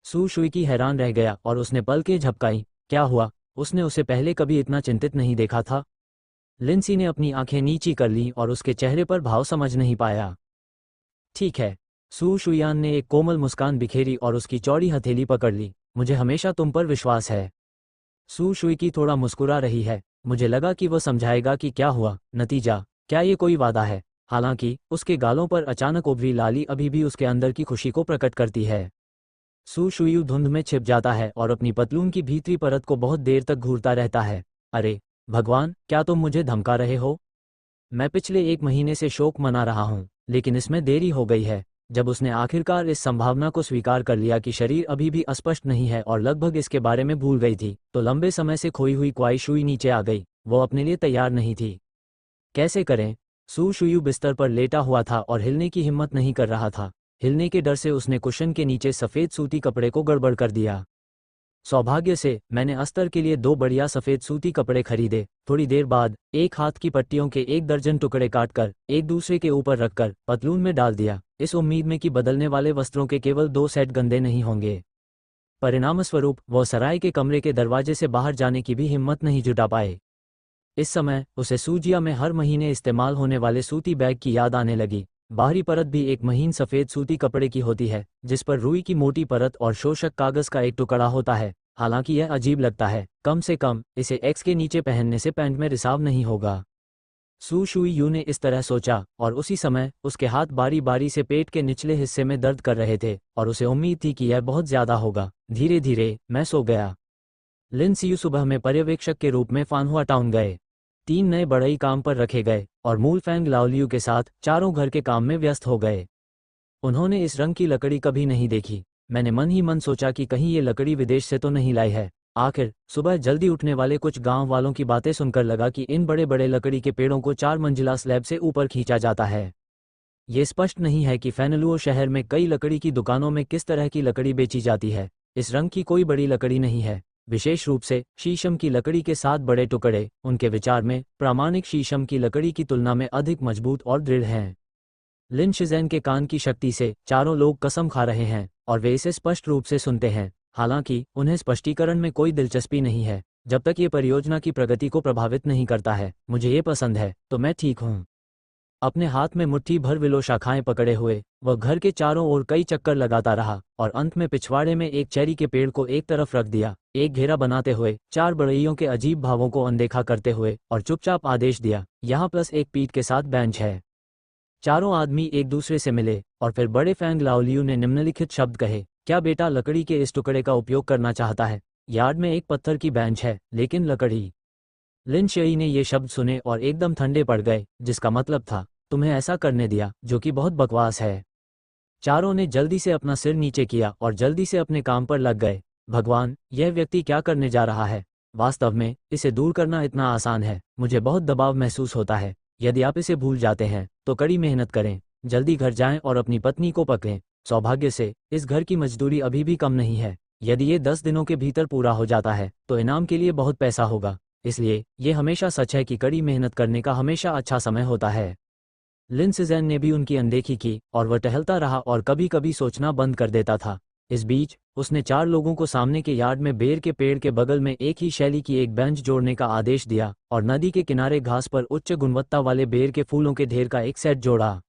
सू शुई हैरान रह गया और उसने पलकें झपकाई। क्या हुआ? उसने उसे पहले कभी इतना चिंतित नहीं देखा था। लिंसी ने अपनी आंखें नीची कर लीं और उसके चेहरे पर भाव समझ नहीं पाया। ठीक है। सू शुयान ने एक कोमल मुस्कान बिखेरी और उसकी चौड़ी हथेली पकड़ ली। मुझे हमेशा तुम पर विश्वास है। सू शुई की थोड़ा मुस्कुरा रही है। मुझे लगा कि वह समझाएगा कि क्या हुआ। नतीजा, क्या ये कोई वादा है? हालांकि उसके गालों पर अचानक उभरी लाली अभी भी उसके अंदर की खुशी को प्रकट करती है। सू शुयू धुंध में छिप जाता है और अपनी पतलून की भीतरी परत को बहुत देर तक घूरता रहता है। अरे भगवान, क्या तुम मुझे धमका रहे हो? मैं पिछले 1 महीने से शोक मना रहा हूँ, लेकिन इसमें देरी हो गई है। जब उसने आखिरकार इस संभावना को स्वीकार कर लिया कि शरीर अभी भी अस्पष्ट नहीं है और लगभग इसके बारे में भूल गई थी, तो लंबे समय से खोई हुई ख्वाहिशुई नीचे आ गई। वो अपने लिए तैयार नहीं थी। कैसे करें? सू शुयू बिस्तर पर लेटा हुआ था और हिलने की हिम्मत नहीं कर रहा था। हिलने के डर से उसने कुशन के नीचे सफ़ेद सूती कपड़े को गड़बड़ कर दिया। सौभाग्य से मैंने अस्तर के लिए 2 बढ़िया सफ़ेद सूती कपड़े खरीदे। थोड़ी देर बाद एक हाथ की पट्टियों के 1 दर्जन टुकड़े काटकर एक दूसरे के ऊपर रखकर पतलून में डाल दिया, इस उम्मीद में कि बदलने वाले वस्त्रों के केवल 2 सेट गंदे नहीं होंगे। परिणामस्वरूप वह सराय के कमरे के दरवाजे से बाहर जाने की भी हिम्मत नहीं जुटा पाए। इस समय उसे सूजिया में हर महीने इस्तेमाल होने वाले सूती बैग की याद आने लगी। बाहरी परत भी एक महीन सफ़ेद सूती कपड़े की होती है, जिस पर रुई की मोटी परत और शोषक कागज़ का एक टुकड़ा होता है। हालांकि यह अजीब लगता है, कम से कम इसे एक्स के नीचे पहनने से पैंट में रिसाव नहीं होगा। सू शुई यू ने इस तरह सोचा और उसी समय उसके हाथ बारी बारी से पेट के निचले हिस्से में दर्द कर रहे थे और उसे उम्मीद थी कि यह बहुत ज़्यादा होगा। धीरे धीरे मैं सो गया। लिन सियू सुबह में पर्यवेक्षक के रूप में फानहुआ टाउन गए। 3 नए बढ़ई काम पर रखे गए और मूल फैंग लाओलियू के साथ चारों घर के काम में व्यस्त हो गए। उन्होंने इस रंग की लकड़ी कभी नहीं देखी। मैंने मन ही मन सोचा कि कहीं ये लकड़ी विदेश से तो नहीं लाई है। आखिर सुबह जल्दी उठने वाले कुछ गांव वालों की बातें सुनकर लगा कि इन बड़े बड़े लकड़ी के पेड़ों को 4 मंजिला स्लैब से ऊपर खींचा जाता है। ये स्पष्ट नहीं है कि फेनलुओ शहर में कई लकड़ी की दुकानों में किस तरह की लकड़ी बेची जाती है। इस रंग की कोई बड़ी लकड़ी नहीं है, विशेष रूप से शीशम की लकड़ी के 7 बड़े टुकड़े उनके विचार में प्रामाणिक शीशम की लकड़ी की तुलना में अधिक मजबूत और दृढ़ हैं। लिन शिज़ेन के कान की शक्ति से चारों लोग कसम खा रहे हैं और वे इसे स्पष्ट रूप से सुनते हैं। हालांकि उन्हें स्पष्टीकरण में कोई दिलचस्पी नहीं है, जब तक ये परियोजना की प्रगति को प्रभावित नहीं करता है। मुझे ये पसंद है तो मैं ठीक हूँ। अपने हाथ में मुट्ठी भर विलो शाखाएं पकड़े हुए वह घर के चारों ओर कई चक्कर लगाता रहा और अंत में पिछवाड़े में एक चेरी के पेड़ को एक तरफ रख दिया, एक घेरा बनाते हुए 4 बढ़इयों के अजीब भावों को अनदेखा करते हुए, और चुपचाप आदेश दिया, यहाँ प्लस एक पीठ के साथ बेंच है। चारों आदमी एक दूसरे से मिले और फिर बड़े फैंग लाओलियू ने निम्नलिखित शब्द कहे, क्या बेटा लकड़ी के इस टुकड़े का उपयोग करना चाहता है? यार्ड में एक पत्थर की बेंच है, लेकिन लकड़ी। लिन शेई ने ये शब्द सुने और एकदम ठंडे पड़ गए, जिसका मतलब था तुम्हें ऐसा करने दिया, जो कि बहुत बकवास है। चारों ने जल्दी से अपना सिर नीचे किया और जल्दी से अपने काम पर लग गए। भगवान, यह व्यक्ति क्या करने जा रहा है? वास्तव में इसे दूर करना इतना आसान है। मुझे बहुत दबाव महसूस होता है। यदि आप इसे भूल जाते हैं तो कड़ी मेहनत करें, जल्दी घर जाएं और अपनी पत्नी को पकड़ें। सौभाग्य से इस घर की मजदूरी अभी भी कम नहीं है। यदि ये 10 दिनों के भीतर पूरा हो जाता है तो इनाम के लिए बहुत पैसा होगा। इसलिए ये हमेशा सच है कि कड़ी मेहनत करने का हमेशा अच्छा समय होता है। लिन सिजैन ने भी उनकी अनदेखी की और वह टहलता रहा और कभी कभी सोचना बंद कर देता था। इस बीच उसने 4 लोगों को सामने के यार्ड में बेर के पेड़ के बगल में एक ही शैली की एक बेंच जोड़ने का आदेश दिया और नदी के किनारे घास पर उच्च गुणवत्ता वाले बेर के फूलों के ढेर का एक सेट जोड़ा।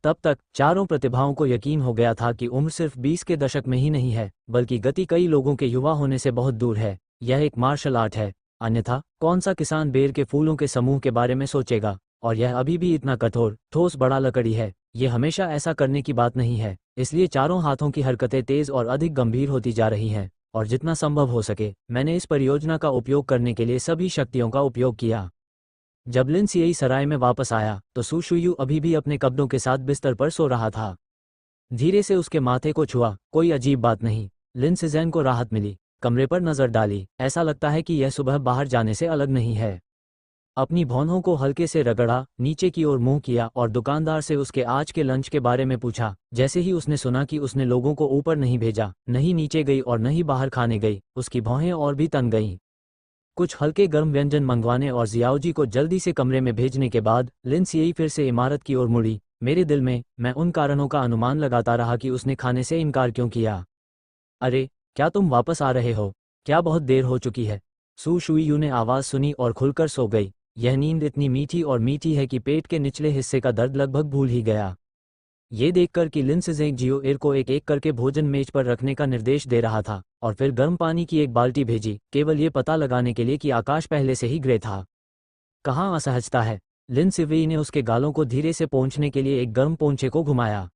तब तक चारों प्रतिभाओं को यकीन हो गया था कि उम्र सिर्फ 20 के दशक में ही नहीं है, बल्कि गति कई लोगों के युवा होने से बहुत दूर है। यह एक मार्शल आर्ट है, अन्यथा कौन सा किसान बेर के फूलों के समूह के बारे में सोचेगा। और यह अभी भी इतना कठोर ठोस बड़ा लकड़ी है। ये हमेशा ऐसा करने की बात नहीं है, इसलिए चारों हाथों की हरकतें तेज और अधिक गंभीर होती जा रही हैं। और जितना संभव हो सके मैंने इस परियोजना का उपयोग करने के लिए सभी शक्तियों का उपयोग किया। जब लिन सिएई सराय में वापस आया तो सू शुयू अभी भी अपने कपड़ों के साथ बिस्तर पर सो रहा था। धीरे से उसके माथे को छुआ, कोई अजीब बात नहीं। लिन सिजैन को राहत मिली, कमरे पर नजर डाली। ऐसा लगता है कि यह सुबह बाहर जाने से अलग नहीं है। अपनी भौंहों को हल्के से रगड़ा, नीचे की ओर मुंह किया और दुकानदार से उसके आज के लंच के बारे में पूछा। जैसे ही उसने सुना कि उसने लोगों को ऊपर नहीं भेजा, नहीं नीचे गई और नहीं बाहर खाने गई, उसकी भौहें और भी तन गईं। कुछ हल्के गर्म व्यंजन मंगवाने और जियाओजी को जल्दी से कमरे में भेजने के बाद लिन सिएई फिर से इमारत की ओर मुड़ी। मेरे दिल में मैं उन कारणों का अनुमान लगाता रहा कि उसने खाने से इनकार क्यों किया। अरे, क्या तुम वापस आ रहे हो? क्या बहुत देर हो चुकी है? सू शुयू ने आवाज़ सुनी और खुलकर सो गई। यह नींद इतनी मीठी और मीठी है कि पेट के निचले हिस्से का दर्द लगभग भूल ही गया। ये देखकर कि लिन सिजेंग जियो एर को एक एक करके भोजन मेज पर रखने का निर्देश दे रहा था और फिर गर्म पानी की एक बाल्टी भेजी, केवल ये पता लगाने के लिए कि आकाश पहले से ही ग्रे था। कहाँ असहजता है? लिन सिवेई ने उसके गालों को धीरे से पोंछने के लिए एक गर्म पोंछे को घुमाया।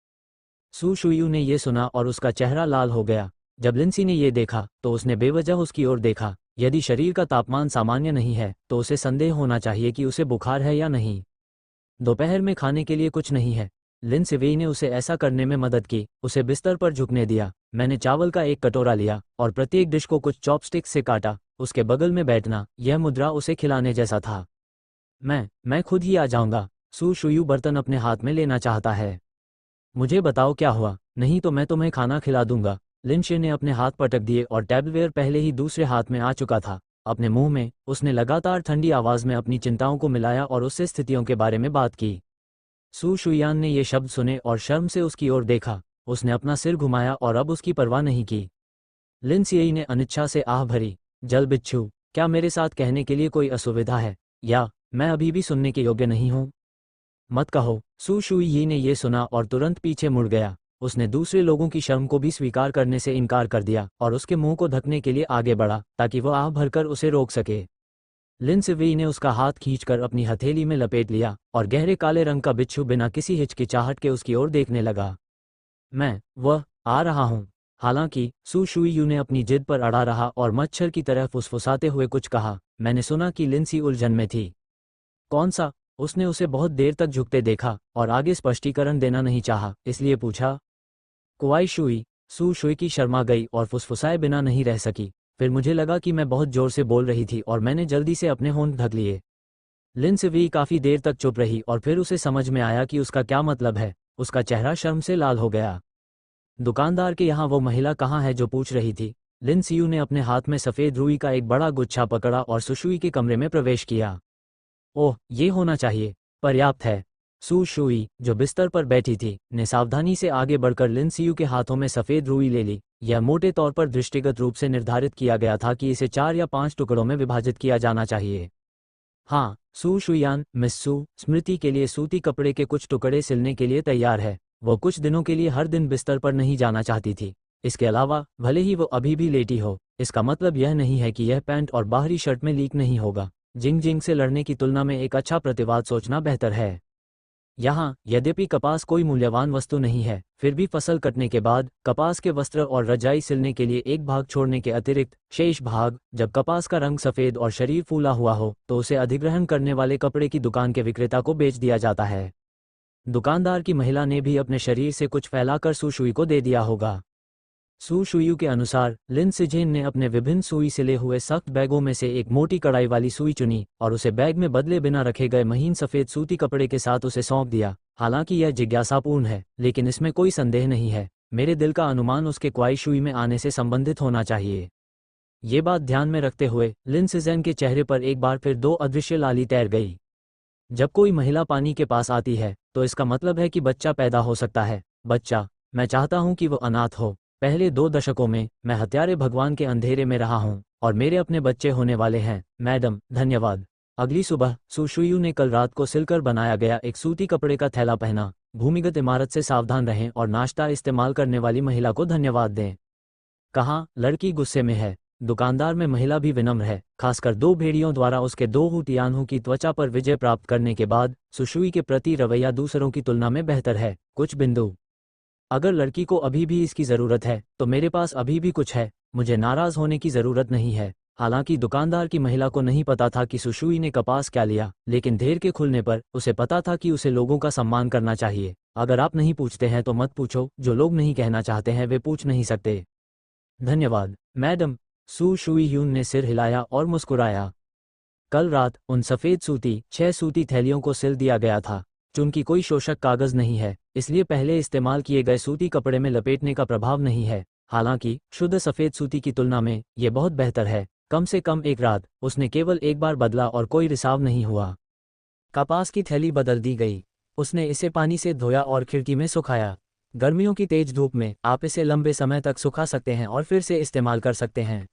सू शुयू ने यह सुना और उसका चेहरा लाल हो गया। जब लिंसी ने यह देखा तो उसने बेवजह उसकी ओर देखा। यदि शरीर का तापमान सामान्य नहीं है तो उसे संदेह होना चाहिए कि उसे बुखार है या नहीं। दोपहर में खाने के लिए कुछ नहीं है। लिन सिवेई ने उसे ऐसा करने में मदद की, उसे बिस्तर पर झुकने दिया। मैंने चावल का एक कटोरा लिया और प्रत्येक डिश को कुछ चॉपस्टिक्स से काटा। उसके बगल में बैठना, यह मुद्रा उसे खिलाने जैसा था। मैं खुद ही आ जाऊंगा। सू शुयू बर्तन अपने हाथ में लेना चाहता है। मुझे बताओ क्या हुआ, नहीं तो मैं तुम्हें खाना खिला दूंगा। लिन शे ने अपने हाथ पटक दिए और टैबलवेयर पहले ही दूसरे हाथ में आ चुका था। अपने मुंह में उसने लगातार ठंडी आवाज में अपनी चिंताओं को मिलाया और उससे स्थितियों के बारे में बात की। सू शुयान ने ये शब्द सुने और शर्म से उसकी ओर देखा। उसने अपना सिर घुमाया और अब उसकी परवाह नहीं की। लिन सिएई ने अनिच्छा से आह भरी, जल बिच्छू, क्या मेरे साथ कहने के लिए कोई असुविधा है, या मैं अभी भी सुनने के योग्य नहीं हूँ? मत कहो। सू शुई ने यह सुना और तुरंत पीछे मुड़ गया। उसने दूसरे लोगों की शर्म को भी स्वीकार करने से इनकार कर दिया और उसके मुंह को ढकने के लिए आगे बढ़ा ताकि वह आह भरकर उसे रोक सके। लिन सिवेई ने उसका हाथ खींचकर अपनी हथेली में लपेट लिया और गहरे काले रंग का बिच्छू बिना किसी हिचकिचाहट के उसकी ओर देखने लगा। वह आ रहा हूं। हालांकि सू शुई ने अपनी जिद पर अड़ा रहा और मच्छर की तरह फुसफुसाते हुए कुछ कहा। मैंने सुना कि लिंसी उलझन में थी। कौन सा? उसने उसे बहुत देर तक झुकते देखा और आगे स्पष्टीकरण देना नहीं चाहा, इसलिए पूछा। कुआई शुई। सू शुई की शर्मा गई और फुसफुसाए बिना नहीं रह सकी। फिर मुझे लगा कि मैं बहुत जोर से बोल रही थी और मैंने जल्दी से अपने होंठ ढक लिए। लिन सिवी काफी देर तक चुप रही और फिर उसे समझ में आया कि उसका क्या मतलब है। उसका चेहरा शर्म से लाल हो गया। दुकानदार के यहाँ वो महिला कहाँ है जो पूछ रही थी? लिन सियू ने अपने हाथ में सफ़ेद रुई का एक बड़ा गुच्छा पकड़ा और सुशुई के कमरे में प्रवेश किया। ओह, ये होना चाहिए, पर्याप्त है। सू शुई, जो बिस्तर पर बैठी थी, ने सावधानी से आगे बढ़कर लिन सियू के हाथों में सफ़ेद रुई ले ली। यह मोटे तौर पर दृष्टिगत रूप से निर्धारित किया गया था कि इसे 4 या 5 टुकड़ों में विभाजित किया जाना चाहिए। हाँ, सू शुयान, मिस सू, स्मृति के लिए सूती कपड़े के कुछ टुकड़े सिलने के लिए तैयार है। वो कुछ दिनों के लिए हर दिन बिस्तर पर नहीं जाना चाहती थी। इसके अलावा, भले ही वो अभी भी लेटी हो, इसका मतलब यह नहीं है कि यह पैंट और बाहरी शर्ट में लीक नहीं होगा। जिंग जिंग से लड़ने की तुलना में एक अच्छा प्रतिवाद सोचना बेहतर है। यहाँ, यद्यपि कपास कोई मूल्यवान वस्तु नहीं है, फिर भी फसल कटने के बाद कपास के वस्त्र और रजाई सिलने के लिए एक भाग छोड़ने के अतिरिक्त शेष भाग, जब कपास का रंग सफ़ेद और शरीर फूला हुआ हो, तो उसे अधिग्रहण करने वाले कपड़े की दुकान के विक्रेता को बेच दिया जाता है। दुकानदार की महिला ने भी अपने शरीर से कुछ फैलाकर सू शुई को दे दिया होगा। सू शुई के अनुसार, लिन सिजेन ने अपने विभिन्न सुई सिले हुए सख्त बैगों में से एक मोटी कड़ाई वाली सुई चुनी और उसे बैग में बदले बिना रखे गए महीन सफ़ेद सूती कपड़े के साथ उसे सौंप दिया। हालांकि यह जिज्ञासापूर्ण है, लेकिन इसमें कोई संदेह नहीं है, मेरे दिल का अनुमान उसके क्वाई शुई में आने से संबंधित होना चाहिए। ये बात ध्यान में रखते हुए लिन सिजेन के चेहरे पर एक बार फिर 2 अदृश्य लाली तैर गई। जब कोई महिला पानी के पास आती है तो इसका मतलब है कि बच्चा पैदा हो सकता है। बच्चा, मैं चाहता हूं कि वो अनाथ हो। पहले 2 दशकों में मैं हत्यारे भगवान के अंधेरे में रहा हूं और मेरे अपने बच्चे होने वाले हैं, मैडम, धन्यवाद। अगली सुबह सु शुयू ने कल रात को सिलकर बनाया गया एक सूती कपड़े का थैला पहना। भूमिगत इमारत से सावधान रहें और नाश्ता इस्तेमाल करने वाली महिला को धन्यवाद दें, कहा। लड़की गुस्से में है। दुकानदार में महिला भी विनम्र है, खासकर 2 भेड़ियों द्वारा उसके 2 हुटियानों की त्वचा पर विजय प्राप्त करने के बाद सुशुई के प्रति रवैया दूसरों की तुलना में बेहतर है। कुछ बिंदु। अगर लड़की को अभी भी इसकी ज़रूरत है तो मेरे पास अभी भी कुछ है, मुझे नाराज़ होने की ज़रूरत नहीं है। हालांकि दुकानदार की महिला को नहीं पता था कि सुशुई ने कपास क्या लिया, लेकिन देर के खुलने पर उसे पता था कि उसे लोगों का सम्मान करना चाहिए। अगर आप नहीं पूछते हैं तो मत पूछो, जो लोग नहीं कहना चाहते हैं वे पूछ नहीं सकते। धन्यवाद, मैडम। सु शुईह्यून ने सिर हिलाया और मुस्कुराया। कल रात उन सफ़ेद सूती 6 सूती थैलियों को सिल दिया गया था। चूंकि कोई शोषक कागज़ नहीं है, इसलिए पहले इस्तेमाल किए गए सूती कपड़े में लपेटने का प्रभाव नहीं है। हालांकि शुद्ध सफ़ेद सूती की तुलना में यह बहुत बेहतर है। कम से कम एक रात उसने केवल एक बार बदला और कोई रिसाव नहीं हुआ। कपास की थैली बदल दी गई। उसने इसे पानी से धोया और खिड़की में सुखाया। गर्मियों की तेज धूप में आप इसे लंबे समय तक सुखा सकते हैं और फिर से इस्तेमाल कर सकते हैं।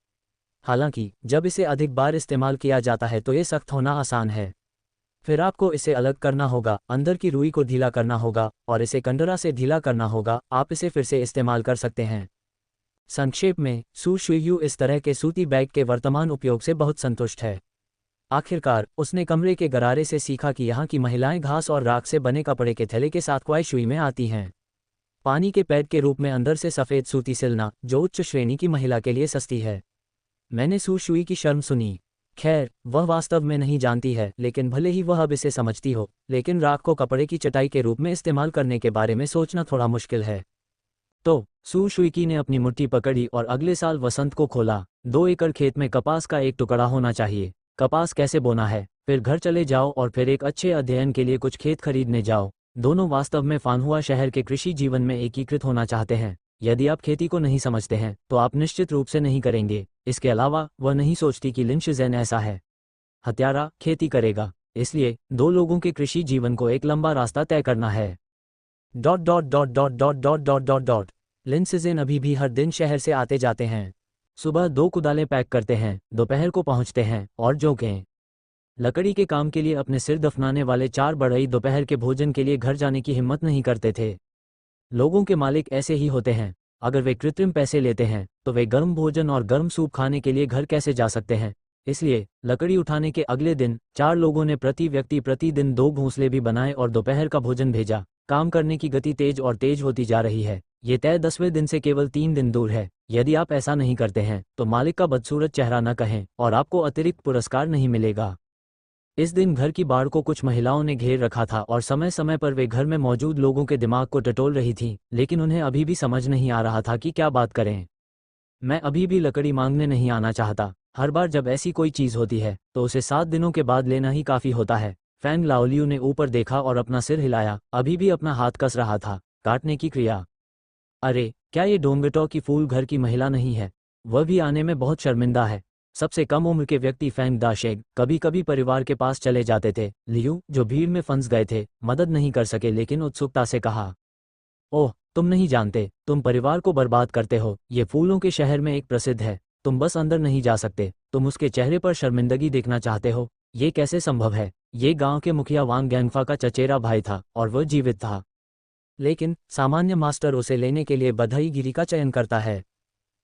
हालांकि जब इसे अधिक बार इस्तेमाल किया जाता है तो ये सख्त होना आसान है। फिर आपको इसे अलग करना होगा, अंदर की रुई को ढीला करना होगा और इसे कंडरा से ढीला करना होगा। आप इसे फिर से इस्तेमाल कर सकते हैं। संक्षेप में, सु शुईह्यू इस तरह के सूती बैग के वर्तमान उपयोग से बहुत संतुष्ट है। आखिरकार उसने कमरे के गरारे से सीखा कि यहाँ की महिलाएं घास और राख से बने कपड़े के थैले के साथ क्वाई शुई में आती हैं। पानी के पैड के रूप में अंदर से सफ़ेद सूती सिलना, जो उच्च श्रेणी की महिला के लिए सस्ती है। मैंने सु शुई की शर्म सुनी। खैर, वह वास्तव में नहीं जानती है, लेकिन भले ही वह अब इसे समझती हो, लेकिन राख को कपड़े की चटाई के रूप में इस्तेमाल करने के बारे में सोचना थोड़ा मुश्किल है। तो सु शुईकी ने अपनी मुट्ठी पकड़ी और अगले साल वसंत को खोला। 2 एकड़ खेत में कपास का एक टुकड़ा होना चाहिए। कपास कैसे बोना है, फिर घर चले जाओ और फिर एक अच्छे अध्ययन के लिए कुछ खेत खरीदने जाओ। दोनों वास्तव में फानहुआ शहर के कृषि जीवन में एकीकृत होना चाहते हैं। यदि आप खेती को नहीं समझते हैं तो आप निश्चित रूप से नहीं करेंगे। इसके अलावा वह नहीं सोचती कि लिन शिज़ेन ऐसा है। हत्यारा खेती करेगा, इसलिए 2 लोगों के कृषि जीवन को एक लंबा रास्ता तय करना है। ... लिन शिज़ेन अभी भी हर दिन शहर से आते जाते हैं। सुबह 2 कुदालें पैक करते हैं, दोपहर को पहुंचते हैं और जोकें। लकड़ी के काम के लिए अपने सिर दफनाने वाले 4 बढ़ई दोपहर के भोजन के लिए घर जाने की हिम्मत नहीं करते थे। लोगों के मालिक ऐसे ही होते हैं। अगर वे कृत्रिम पैसे लेते हैं तो वे गर्म भोजन और गर्म सूप खाने के लिए घर कैसे जा सकते हैं। इसलिए लकड़ी उठाने के अगले दिन 4 लोगों ने प्रति व्यक्ति प्रतिदिन 2 घोंसले भी बनाए और दोपहर का भोजन भेजा। काम करने की गति तेज और तेज होती जा रही है। ये तय 10वें दिन से केवल 3 दिन दूर है। यदि आप ऐसा नहीं करते हैं तो मालिक का बदसूरत चेहरा न कहें और आपको अतिरिक्त पुरस्कार नहीं मिलेगा। इस दिन घर की बाड़ को कुछ महिलाओं ने घेर रखा था और समय समय पर वे घर में मौजूद लोगों के दिमाग को टटोल रही थीं, लेकिन उन्हें अभी भी समझ नहीं आ रहा था कि क्या बात करें। मैं अभी भी लकड़ी मांगने नहीं आना चाहता। हर बार जब ऐसी कोई चीज़ होती है तो उसे 7 दिनों के बाद लेना ही काफ़ी होता है। फैंग लाओलियू ने ऊपर देखा और अपना सिर हिलाया, अभी भी अपना हाथ कस रहा था। काटने की क्रिया। अरे, क्या ये डोंगटो की फूल घर की महिला नहीं है? वह भी आने में बहुत शर्मिंदा है। सबसे कम उम्र के व्यक्ति फैंग दाशेग कभी कभी परिवार के पास चले जाते थे। लियू, जो भीड़ में फंस गए थे, मदद नहीं कर सके लेकिन उत्सुकता से कहा, ओह, तुम नहीं जानते, तुम परिवार को बर्बाद करते हो। ये फूलों के शहर में एक प्रसिद्ध है। तुम बस अंदर नहीं जा सकते। तुम उसके चेहरे पर शर्मिंदगी देखना चाहते हो। ये कैसे संभव है? ये गांव के मुखिया वांग गैंगफा का चचेरा भाई था और वह जीवित था। लेकिन सामान्य मास्टर उसे लेने के लिए बधाईगिरी का चयन करता है।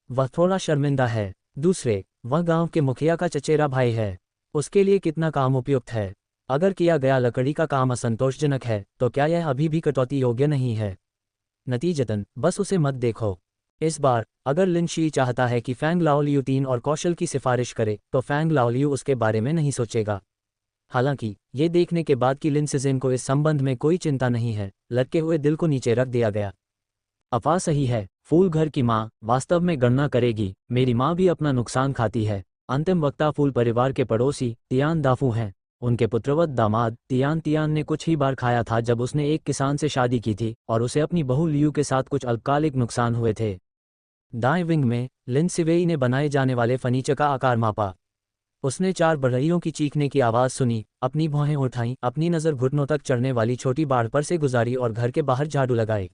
वह थोड़ा शर्मिंदा है। दूसरे, वह गांव के मुखिया का चचेरा भाई है। उसके लिए कितना काम उपयुक्त है। अगर किया गया लकड़ी का काम असंतोषजनक है तो क्या यह अभी भी कटौती योग्य नहीं है? नतीजतन बस उसे मत देखो। इस बार अगर लिन शी चाहता है कि फैंग लाओलियू 3 और कौशल की सिफारिश करे तो फैंग लाओलियू उसके बारे में नहीं सोचेगा। हालांकि ये देखने के बाद कि लिन शिज़ेन को इस संबंध में कोई चिंता नहीं है, लटके हुए दिल को नीचे रख दिया गया। अफवाह सही है, फूल घर की माँ वास्तव में गणना करेगी। मेरी माँ भी अपना नुकसान खाती है। अंतिम वक्ता फूल परिवार के पड़ोसी तियान दाफू हैं। उनके पुत्रवत दामाद तियान तियान ने कुछ ही बार खाया था जब उसने एक किसान से शादी की थी और उसे अपनी बहू लियू के साथ कुछ अल्पकालिक नुकसान हुए थे। दाएं विंग में लिन सिवेई ने बनाए जाने वाले फर्नीचर का आकार मापा। उसने 4 बढ़इयों की चीखने की आवाज़ सुनी, अपनी भौहें उठाईं, अपनी नज़र घुटनों तक चढ़ने वाली छोटी बाड़ पर से गुजारी और घर के बाहर झाड़ू लगाए।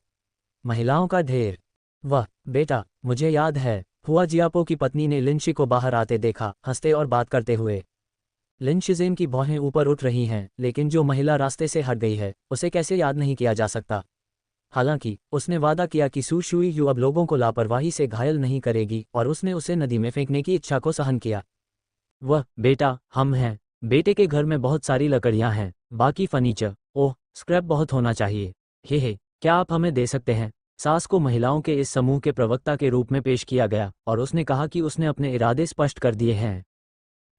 महिलाओं का ढेर। वह बेटा, मुझे याद है, हुआ जियापो की पत्नी ने लिनशी को बाहर आते देखा, हंसते और बात करते हुए। लिन शिजेन की भौहें ऊपर उठ रही हैं, लेकिन जो महिला रास्ते से हट गई है उसे कैसे याद नहीं किया जा सकता। हालांकि उसने वादा किया कि सू शुई यू अब लोगों को लापरवाही से घायल नहीं करेगी और उसने उसे नदी में फेंकने की इच्छा को सहन किया। वह बेटा, हम हैं। बेटे के घर में बहुत सारी लकड़ियां हैं, बाकी फर्नीचर, ओह स्क्रैप बहुत होना चाहिए। हे, क्या आप हमें दे सकते हैं? सास को महिलाओं के इस समूह के प्रवक्ता के रूप में पेश किया गया और उसने कहा कि उसने अपने इरादे स्पष्ट कर दिए हैं।